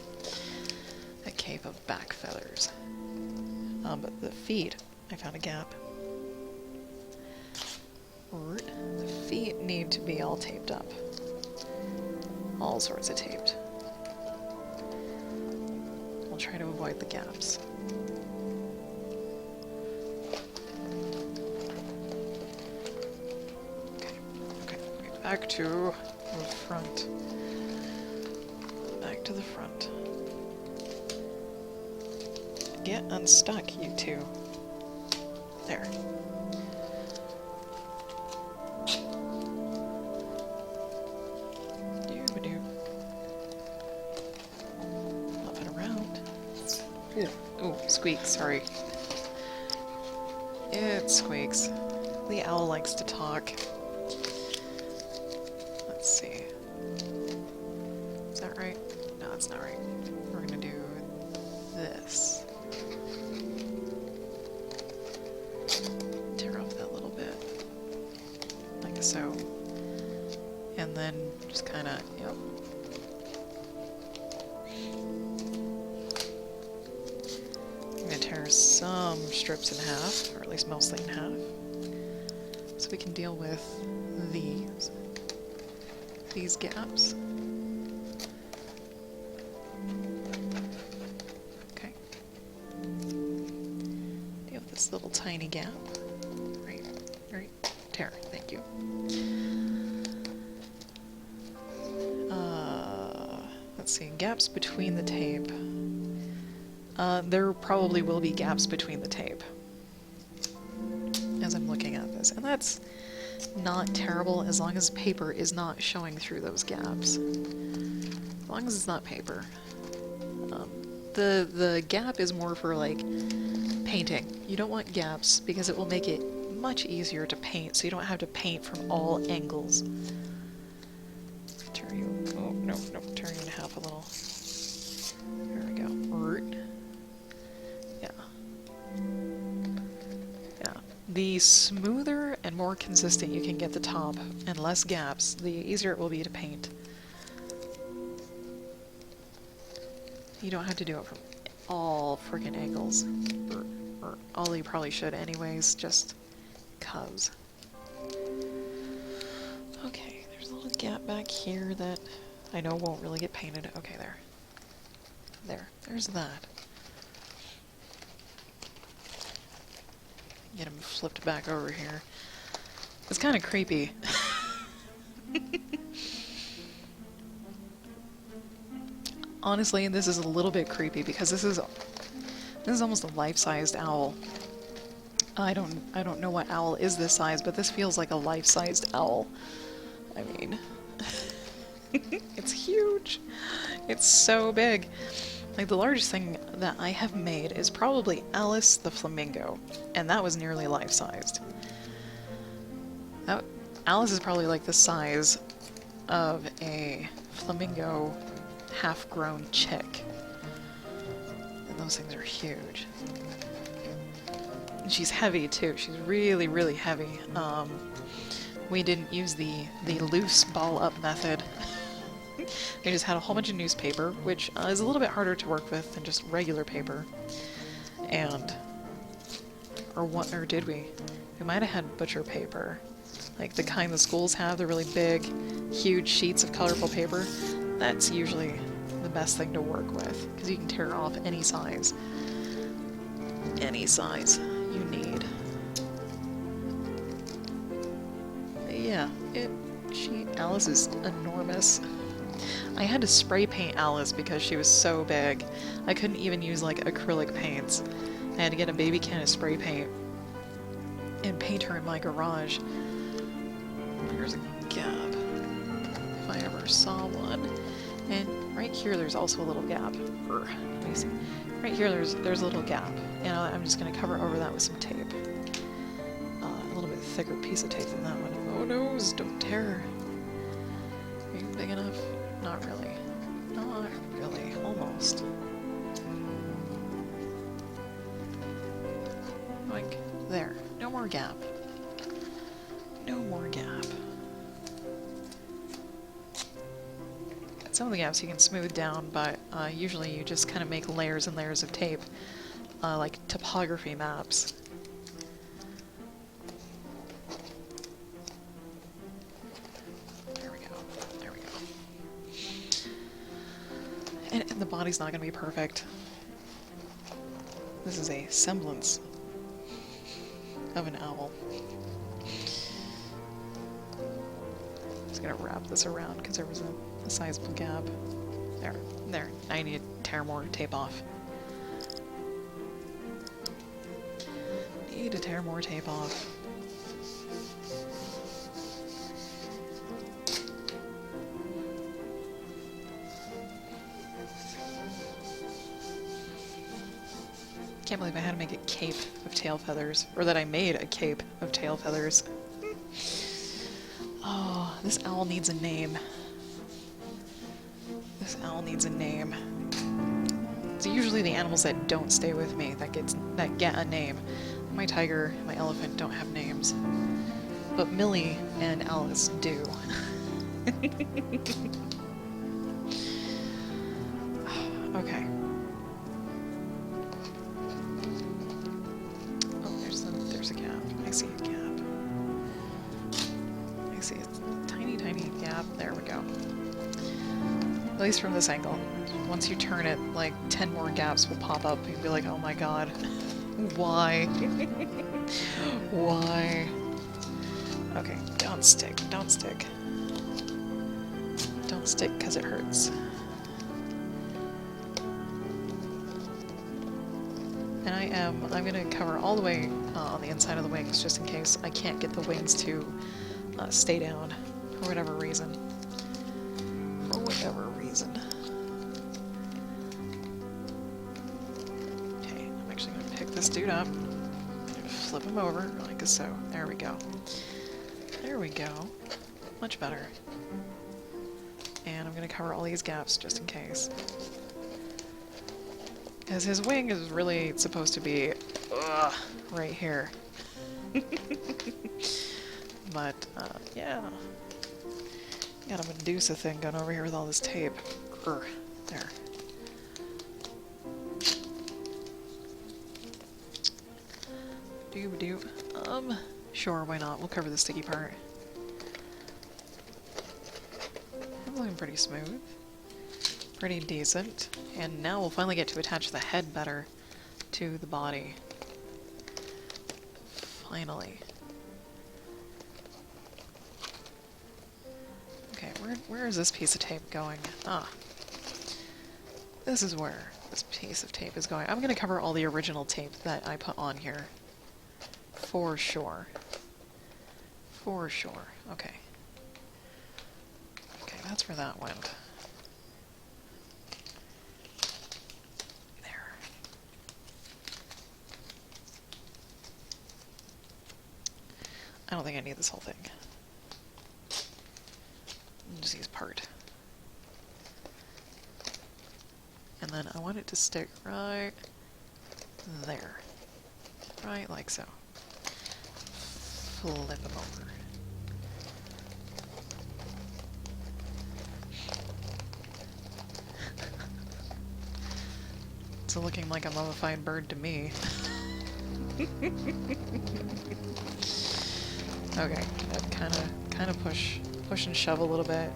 A cape of back feathers. But the feet, I found a gap. The feet need to be all taped up. All sorts of taped. We'll try to avoid the gaps. Back to the front. Back to the front. Get unstuck, you two. There. Dooba-doo. Up and around. Ooh, ooh, squeaks, sorry. It squeaks. The owl likes to talk. Let's see. Is that right? No, that's not right. We're gonna do this. Tear off that little bit. Like so. And then just kinda, yep. I'm gonna tear some strips in half, or at least mostly in half. So we can deal with these gaps. Okay. Deal with this little tiny gap. Right, tear, thank you. Let's see, gaps between the tape. There probably will be gaps between the tape as I'm looking at this, and that's not terrible as long as paper is not showing through those gaps. As long as it's not paper. The gap is more for like painting. You don't want gaps because it will make it much easier to paint, so you don't have to paint from all angles. Turn you, oh no, turn you in half a little. There we go. Yeah. The smoother and more consistent you can get the top and less gaps, the easier it will be to paint. You don't have to do it from all friggin' angles. Or all you probably should anyways, just 'cause. Okay, there's a little gap back here that I know won't really get painted. Okay, there's that. Get him flipped back over here. It's kind of creepy. Honestly, this is a little bit creepy because this is almost a life-sized owl. I don't know what owl is this size, but this feels like a life-sized owl. I mean, it's huge. It's so big. Like, the largest thing that I have made is probably Alice the flamingo, and that was nearly life-sized. Alice is probably like the size of a flamingo half-grown chick. And those things are huge. And she's heavy, too. She's really, really heavy. We didn't use the loose ball-up method. We just had a whole bunch of newspaper, which is a little bit harder to work with than just regular paper. And... or did we? We might have had butcher paper. Like the kind the schools have, the really big, huge sheets of colorful paper. That's usually the best thing to work with, because you can tear off any size. Any size you need. But yeah, Alice is enormous. I had to spray paint Alice because she was so big. I couldn't even use like acrylic paints. I had to get a baby can of spray paint and paint her in my garage. There's a gap, if I ever saw one. And right here there's also a little gap. Let me see. Right here there's a little gap. And I'm just going to cover over that with some tape. A little bit thicker piece of tape than that one. Oh no, don't tear. Are you big enough? Not really. Not really. Almost. Like, there. No more gap. No more gap. Some of the gaps you can smooth down, but usually you just kind of make layers and layers of tape, like topography maps. There we go. There we go. And the body's not going to be perfect. This is a semblance of an owl. Just gonna wrap this around because there was a sizable gap. There. Now I need to tear more tape off. Need to tear more tape off. Can't believe I had to make a cape of tail feathers, or that I made a cape of tail feathers. Oh, this owl needs a name. This owl needs a name. It's usually the animals that don't stay with me that get a name. My tiger, my elephant don't have names, but Millie and Alice do. Okay. There's a gap. I see a gap. I see a tiny, tiny gap. There we go. At least from this angle. Once you turn it, like 10 more gaps will pop up and you'll be like, oh my god. Why? Why? Okay, don't stick. Don't stick. Don't stick because it hurts. And I'm gonna cover all the way on the inside of the wings, just in case I can't get the wings to stay down for whatever reason. For whatever reason. Okay, I'm actually gonna pick this dude up, flip him over like so. There we go. There we go. Much better. And I'm gonna cover all these gaps just in case. Because his wing is really supposed to be right here. But, yeah. Got a Medusa thing going over here with all this tape. There. Doob-doob. Sure, why not? We'll cover the sticky part. I'm looking pretty smooth. Pretty decent. And now we'll finally get to attach the head better to the body. Finally. Okay, where is this piece of tape going? Ah. This is where this piece of tape is going. I'm going to cover all the original tape that I put on here. For sure. For sure. Okay. Okay, that's where that went. There. I don't think I need this whole thing. I'll just use part. And then I want it to stick right there. Right like so. Flip them over. It's looking like a mummified bird to me. Okay, kind of push and shove a little bit.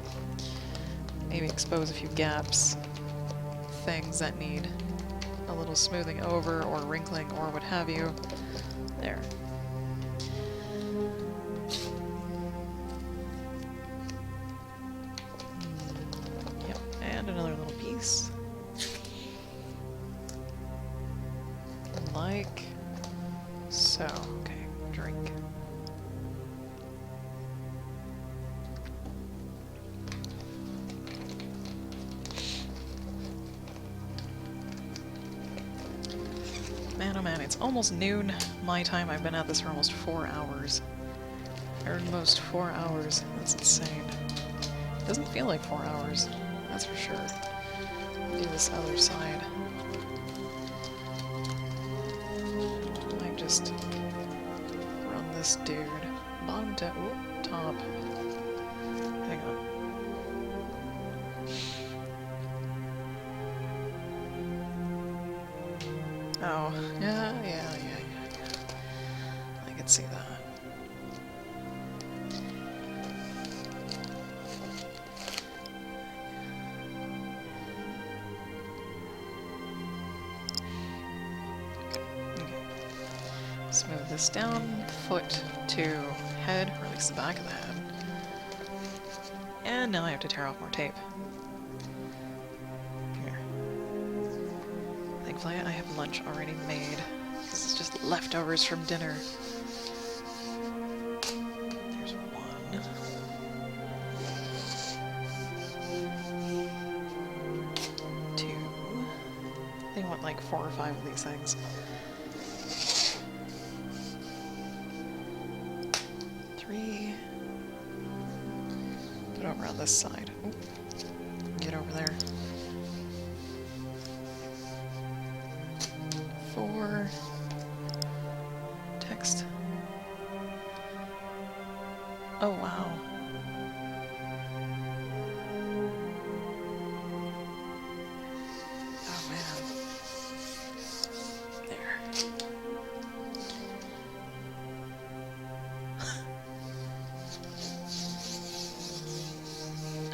Maybe expose a few gaps. things that need a little smoothing over or wrinkling or what have you. There. Yep, and another little piece. Like so. Okay, drink. Man, oh man, it's almost noon my time. I've been at this for almost 4 hours. Almost 4 hours. That's insane. Doesn't feel like 4 hours, that's for sure. Do this other side. Might just run this dude. Bottom to top. Hang on. Oh, yeah. I can see that. Okay. Smooth this down, foot to head, or at least the back of the head. And now I have to tear off more tape. Here. Thankfully, I have lunch already made. This is just leftovers from dinner. There's one. Two. They want like 4 or 5 of these things. 3. Put over on this side. Ooh. Get over there. 4. Text. Oh, wow. Oh, man. There.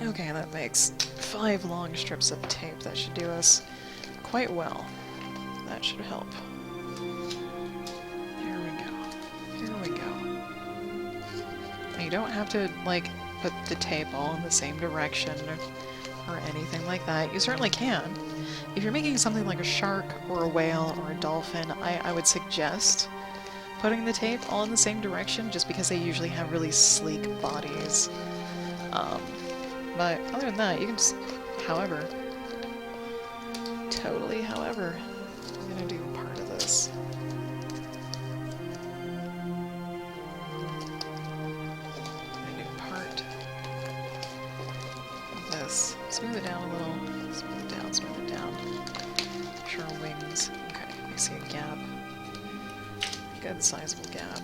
Okay, that makes 5 long strips of tape. That should do us quite well. That should help. Here we go. Here we go. And you don't have to, like, put the tape all in the same direction or anything like that. You certainly can. If you're making something like a shark or a whale or a dolphin, I would suggest putting the tape all in the same direction just because they usually have really sleek bodies. But other than that, you can just, however, totally however. I'm gonna do part of this. I'm gonna do part of this. Smooth it down a little. Smooth it down, smooth it down. Sure, wings. Okay, I see a gap. Good sizable gap.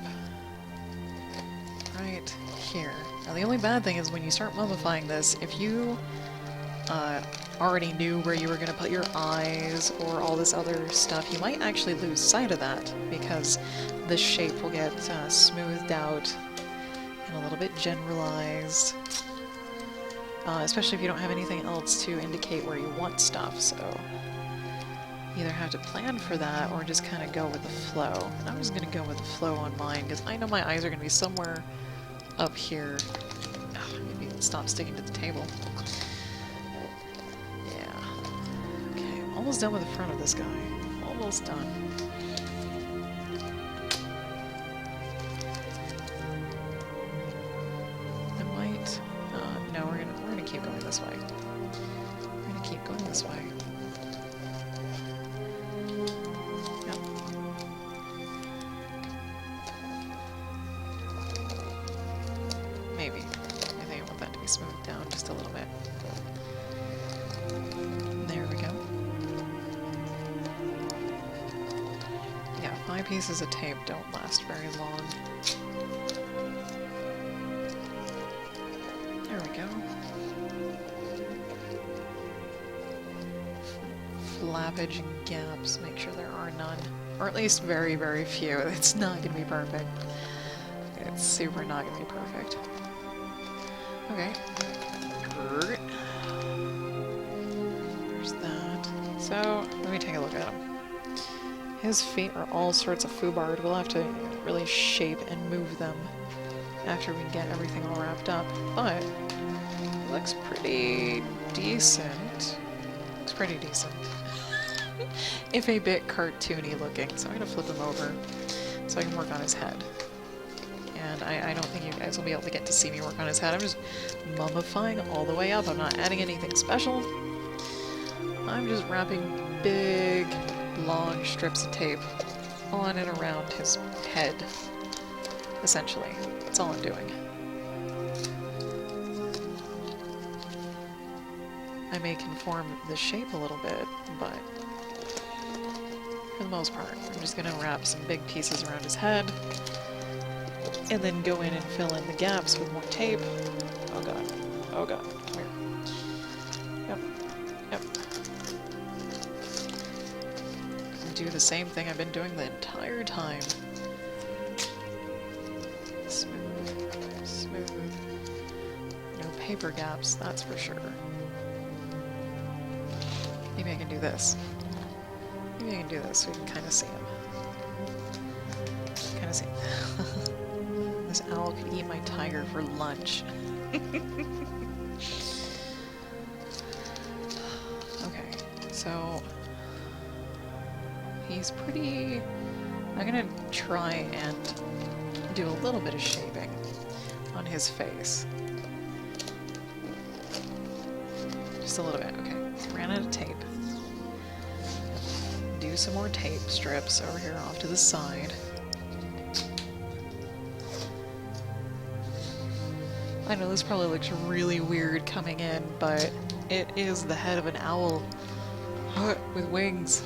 Right here. Now the only bad thing is when you start mummifying this, if you already knew where you were going to put your eyes or all this other stuff, you might actually lose sight of that because this shape will get smoothed out and a little bit generalized. Especially if you don't have anything else to indicate where you want stuff, so you either have to plan for that or just kind of go with the flow. And I'm just going to go with the flow on mine because I know my eyes are going to be somewhere up here. Ugh, maybe stop sticking to the table. Almost done with the front of this guy. Almost done. I might. No, we're gonna keep going this way. We're gonna keep going this way. Yep. Maybe. I think I want that to be smoothed down just a little bit. There we go. 5 pieces of tape don't last very long. There we go. Flappage and gaps, make sure there are none. Or at least very, very few. It's not going to be perfect. It's super not going to be perfect. Okay. There's that. me take a look at him. His feet are all sorts of foobarred. We'll have to really shape and move them after we get everything all wrapped up. But it looks pretty decent. Looks pretty decent. If a bit cartoony looking. So I'm gonna flip him over so I can work on his head. And I don't think you guys will be able to get to see me work on his head. I'm just mummifying all the way up. I'm not adding anything special. I'm just wrapping big, long strips of tape on and around his head, essentially. That's all I'm doing. I may conform the shape a little bit, but for the most part, I'm just going to wrap some big pieces around his head, and then go in and fill in the gaps with more tape. Oh god. Oh god. Come here. Yep. Yep. Do the same thing I've been doing the entire time. Smooth. Smooth. No paper gaps, that's for sure. Maybe I can do this. Maybe I can do this so you can kind of see him. Kind of see him. This owl could eat my tiger for lunch. Okay, so he's pretty... I'm gonna try and do a little bit of shaping on his face. Just a little bit, okay. Ran out of tape. Do some more tape strips over here off to the side. I know this probably looks really weird coming in, but it is the head of an owl with wings.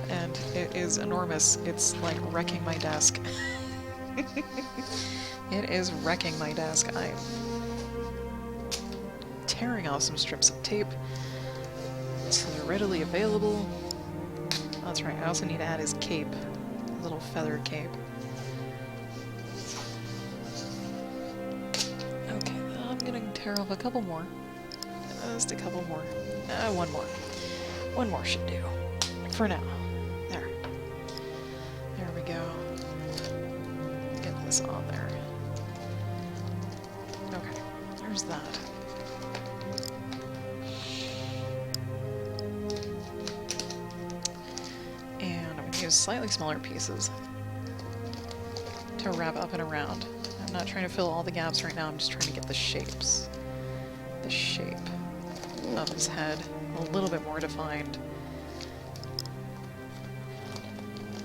And it is enormous. It's like wrecking my desk. It is wrecking my desk. I'm tearing off some strips of tape so they're readily available. Oh, that's right, I also need to add his cape. A little feather cape. Okay, I'm gonna tear off a couple more. Just a couple more. One more. One more should do. For now. There. There we go. Get this on there. Okay, there's that. And I'm going to use slightly smaller pieces to wrap up and around. I'm not trying to fill all the gaps right now, I'm just trying to get the shapes. The shape of his head a little bit more defined.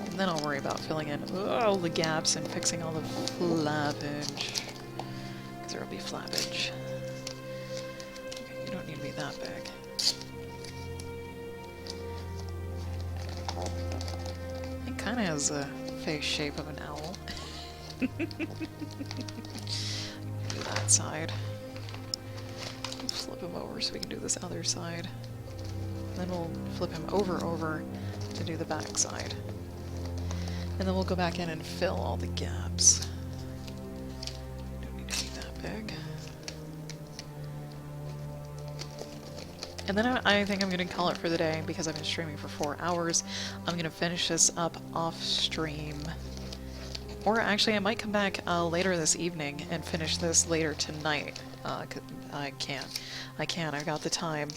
And then I'll worry about filling in all the gaps and fixing all the flappage. Because there will be flappage. Okay, you don't need to be that big. It kind of has a face shape of an owl. Do that side. Flip him over so we can do this other side. Then we'll flip him over to do the back side. And then we'll go back in and fill all the gaps. Don't need to be that big. And then I think I'm going to call it for the day because I've been streaming for 4 hours. I'm going to finish this up off stream. Or actually, I might come back later this evening and finish this later tonight. I can. I've got the time.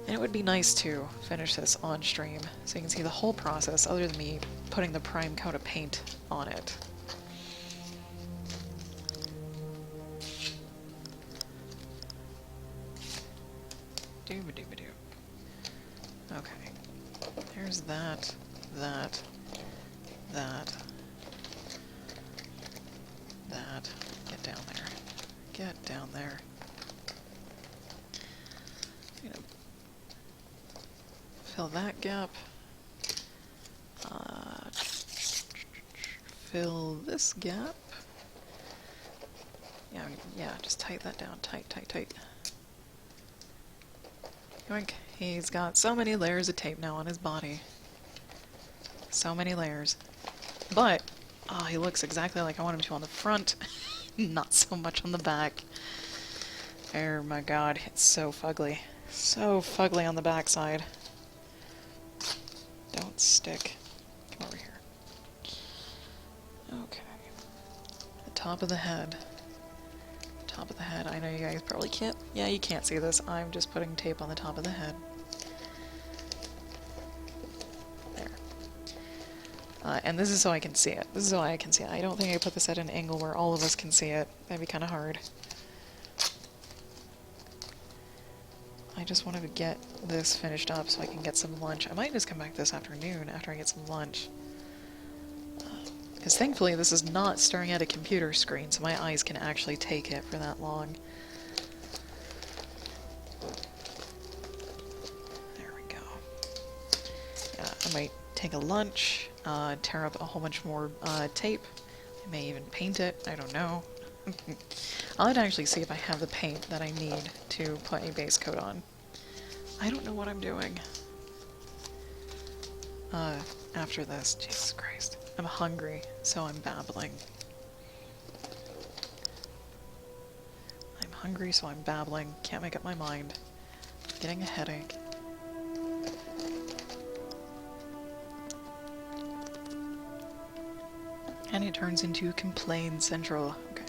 And it would be nice to finish this on stream so you can see the whole process other than me putting the prime coat of paint on it. Dooba-dooba-doo. Okay. There's that. Get down there. Get down there. I'm gonna fill that gap. Fill this gap. Yeah, just tighten that down. Tight. Yoink. He's got so many layers of tape now on his body. So many layers. But, he looks exactly like I want him to on the front. Not so much on the back. Oh my god, it's so fugly. So fugly on the backside. that stick. Come over here. Okay. The top of the head. Top of the head. I know you guys probably can't. Yeah, you can't see this. I'm just putting tape on the top of the head. There. And this is so I can see it. This is so I can see it. I don't think I put this at an angle where all of us can see it. That'd be kind of hard. I just wanted to get this finished up so I can get some lunch. I might just come back this afternoon after I get some lunch. Because thankfully this is not staring at a computer screen, so my eyes can actually take it for that long. There we go. Yeah, I might take a lunch, tear up a whole bunch more tape. I may even paint it, I don't know. I'll actually see if I have the paint that I need to put a base coat on. I don't know what I'm doing. After this, Jesus Christ. I'm hungry, so I'm babbling. I'm hungry, so I'm babbling. Can't make up my mind. Getting a headache. And it turns into Complain Central. Okay.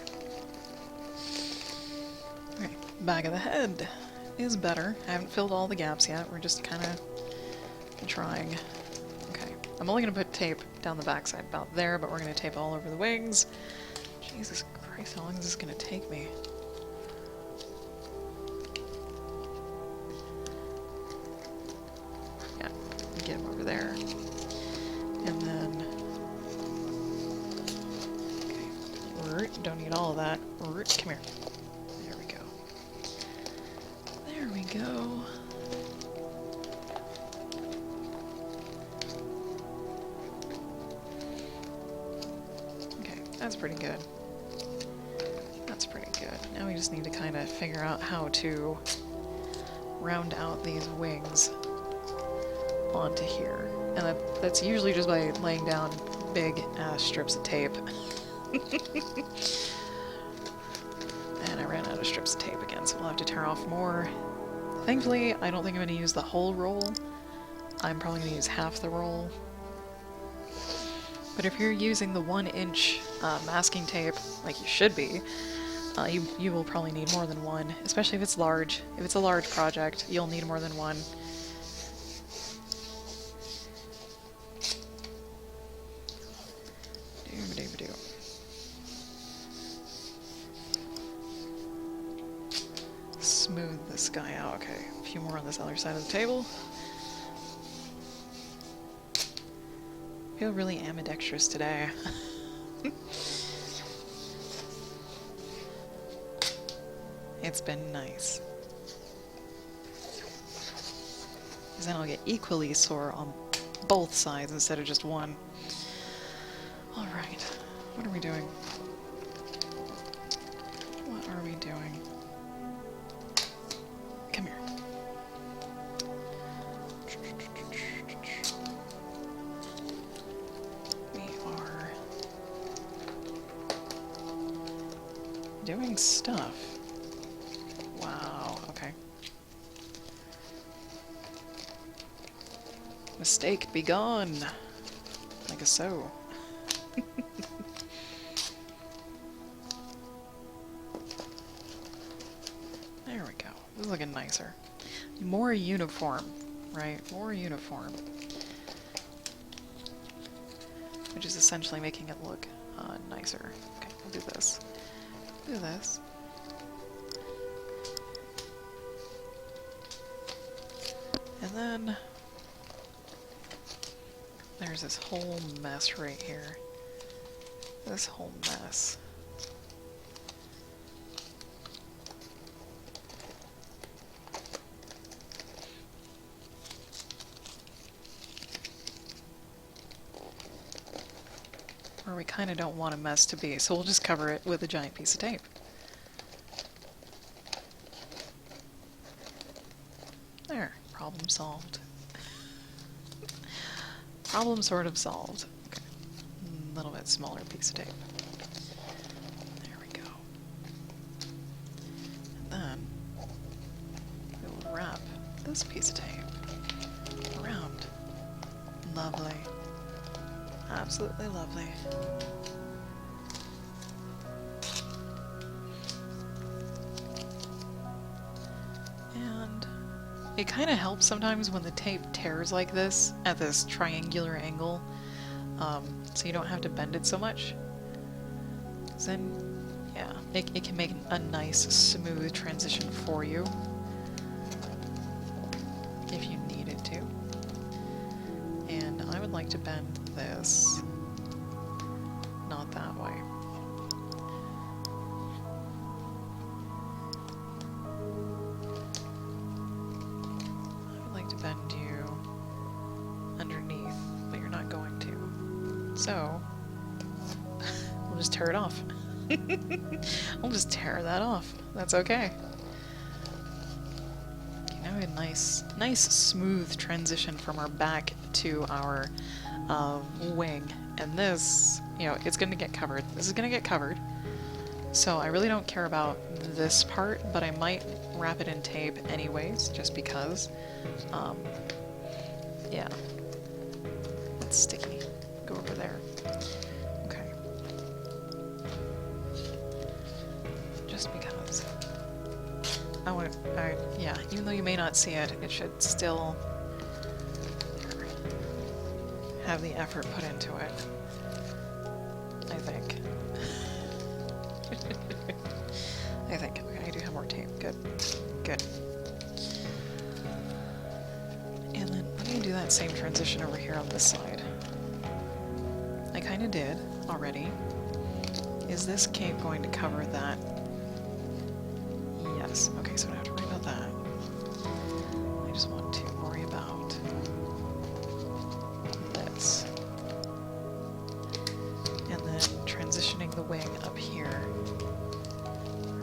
Okay, back of the head is better. I haven't filled all the gaps yet. We're just kind of trying. Okay, I'm only going to put tape down the backside about there, but we're going to tape all over the wings. Jesus Christ, how long is this going to take me? Yeah, get him over there. And then... Okay, don't need all of that. Come here. There we go. There we go. Okay, that's pretty good. That's pretty good. Now we just need to kind of figure out how to round out these wings onto here. And that's usually just by laying down big ass strips of tape. And I ran out of strips of tape again, so we'll have to tear off more. Thankfully, I don't think I'm going to use the whole roll. I'm probably going to use half the roll. But if you're using the 1-inch masking tape, like you should be, you will probably need more than one, especially if it's large. If it's a large project, you'll need more than one. Doo-ba-doo-ba-doo. Smooth this guy out. Okay, a few more on this other side of the table. I feel really ambidextrous today. It's been nice. Because then I'll get equally sore on both sides instead of just one. Alright, what are we doing? What are we doing? Come here. We are doing stuff. Wow, okay. Mistake be gone. Like a so. There we go. This is looking nicer. More uniform, right? More uniform. Which is essentially making it look nicer. Okay, we'll do this. Do this. And then there's this whole mess right here. This whole mess. Where we kind of don't want a mess to be, so we'll just cover it with a giant piece of tape. There, problem solved. Problem sort of solved. Okay, a little bit smaller piece of tape. There we go. And then we will wrap this piece of tape around Lovely. Absolutely lovely. And it kind of helps sometimes when the tape tears like this at this triangular angle, so you don't have to bend it so much. Then, yeah, it can make a nice smooth transition for you if you needed to. And I would like to bend this, not that way. I would like to bend you underneath, but you're not going to. So, we'll just tear it off. We'll just tear that off. That's okay. Okay, now we have a nice smooth transition from our back to our wing. And this, you know, it's going to get covered. This is going to get covered. So I really don't care about this part, but I might wrap it in tape anyways, just because. Yeah. It's sticky. Go over there. Okay. Just because. Yeah, even though you may not see it, it should still have the effort put into it. I think. I think. Okay, I do have more tape. Good. Good. And then let me do that same transition over here on this side. I kind of did already. Is this cape going to cover that? Yes. Okay, so I don't have to worry about that. I just want to worry about this. And then transitioning the wing up here.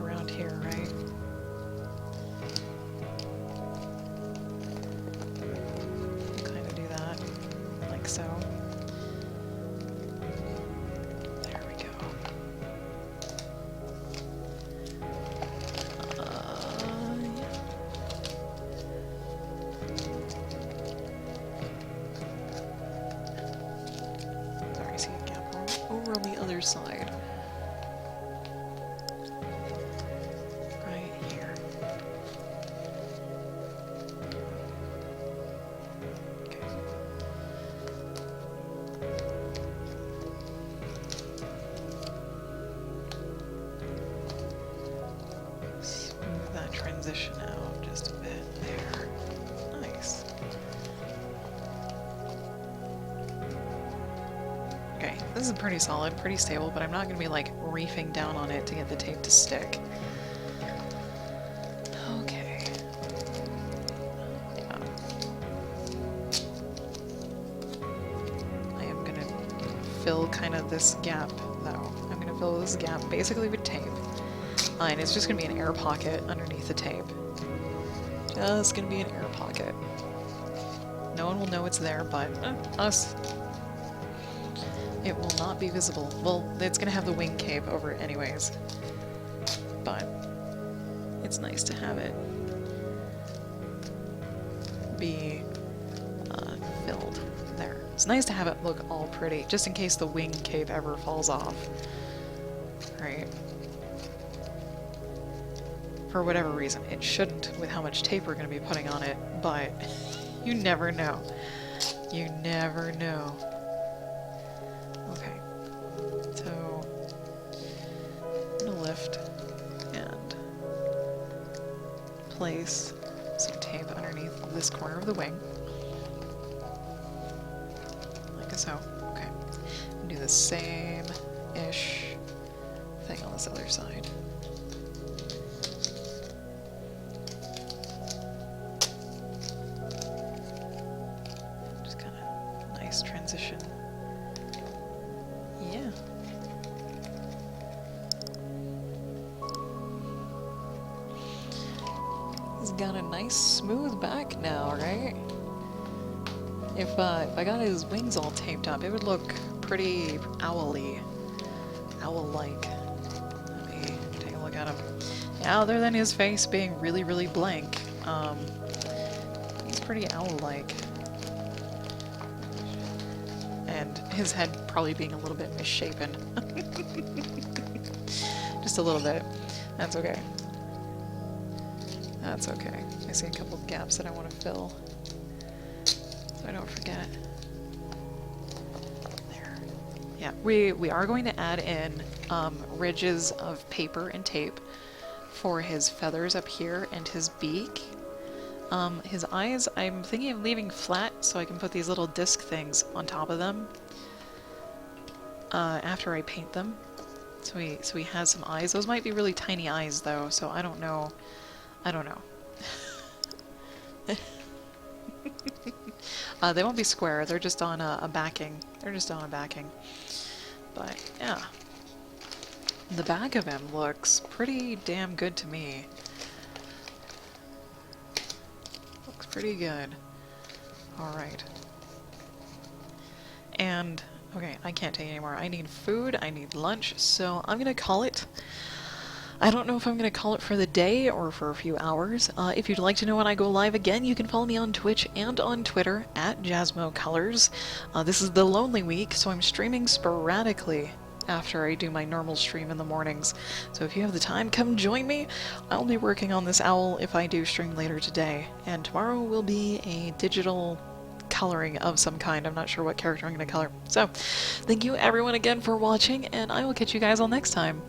Around here, right? Kind of do that, like so. There we go. Yeah. Sorry, I see a gap over on the other side. Right here. Okay. Smooth that transition out just a bit there. Nice. Okay, this is pretty solid, pretty stable, but I'm not going to be like reefing down on it to get the tape to stick. Okay. I am going to fill kind of this gap, though. I'm going to fill this gap basically with tape. And it's just going to be an air pocket underneath the tape. Just going to be an air pocket. No one will know it's there, but us. It will not be visible. Well, it's going to have the wing cape over it anyways. But it's nice to have it be filled there. It's nice to have it look all pretty, just in case the wing cape ever falls off. Right? For whatever reason. It shouldn't with how much tape we're going to be putting on it, but you never know. You never know. Okay. So, I'm going to lift and place some tape underneath this corner of the wing. Like so. Okay. And do the same-ish thing on this other side. Just kind of nice transition. Yeah. He's got a nice smooth back now, right? If I got his wings all taped up, it would look pretty owl-y. Owl-like. Let me take a look at him. Yeah, other than his face being really, really blank, he's pretty owl-like. and his head probably being a little bit misshapen. Just a little bit. That's okay. That's okay. I see a couple of gaps that I want to fill, so I don't forget. There. Yeah, we are going to add in ridges of paper and tape for his feathers up here and his beak. His eyes, I'm thinking of leaving flat so I can put these little disc things on top of them after I paint them. So he has some eyes. Those might be really tiny eyes though, so I don't know. I don't know. They won't be square. They're just on a backing. They're just on a backing. But yeah, the back of him looks pretty damn good to me. Looks pretty good. Alright. And, okay, I can't take anymore. I need food, I need lunch, so I'm gonna call it. I don't know if I'm going to call it for the day or for a few hours. If you'd like to know when I go live again, you can follow me on Twitch and on Twitter at JasmoColors. This is the Lonely Week, so I'm streaming sporadically after I do my normal stream in the mornings. So if you have the time, come join me. I'll be working on this owl if I do stream later today. And tomorrow will be a digital coloring of some kind. I'm not sure what character I'm going to color. So, thank you everyone again for watching, and I will catch you guys all next time.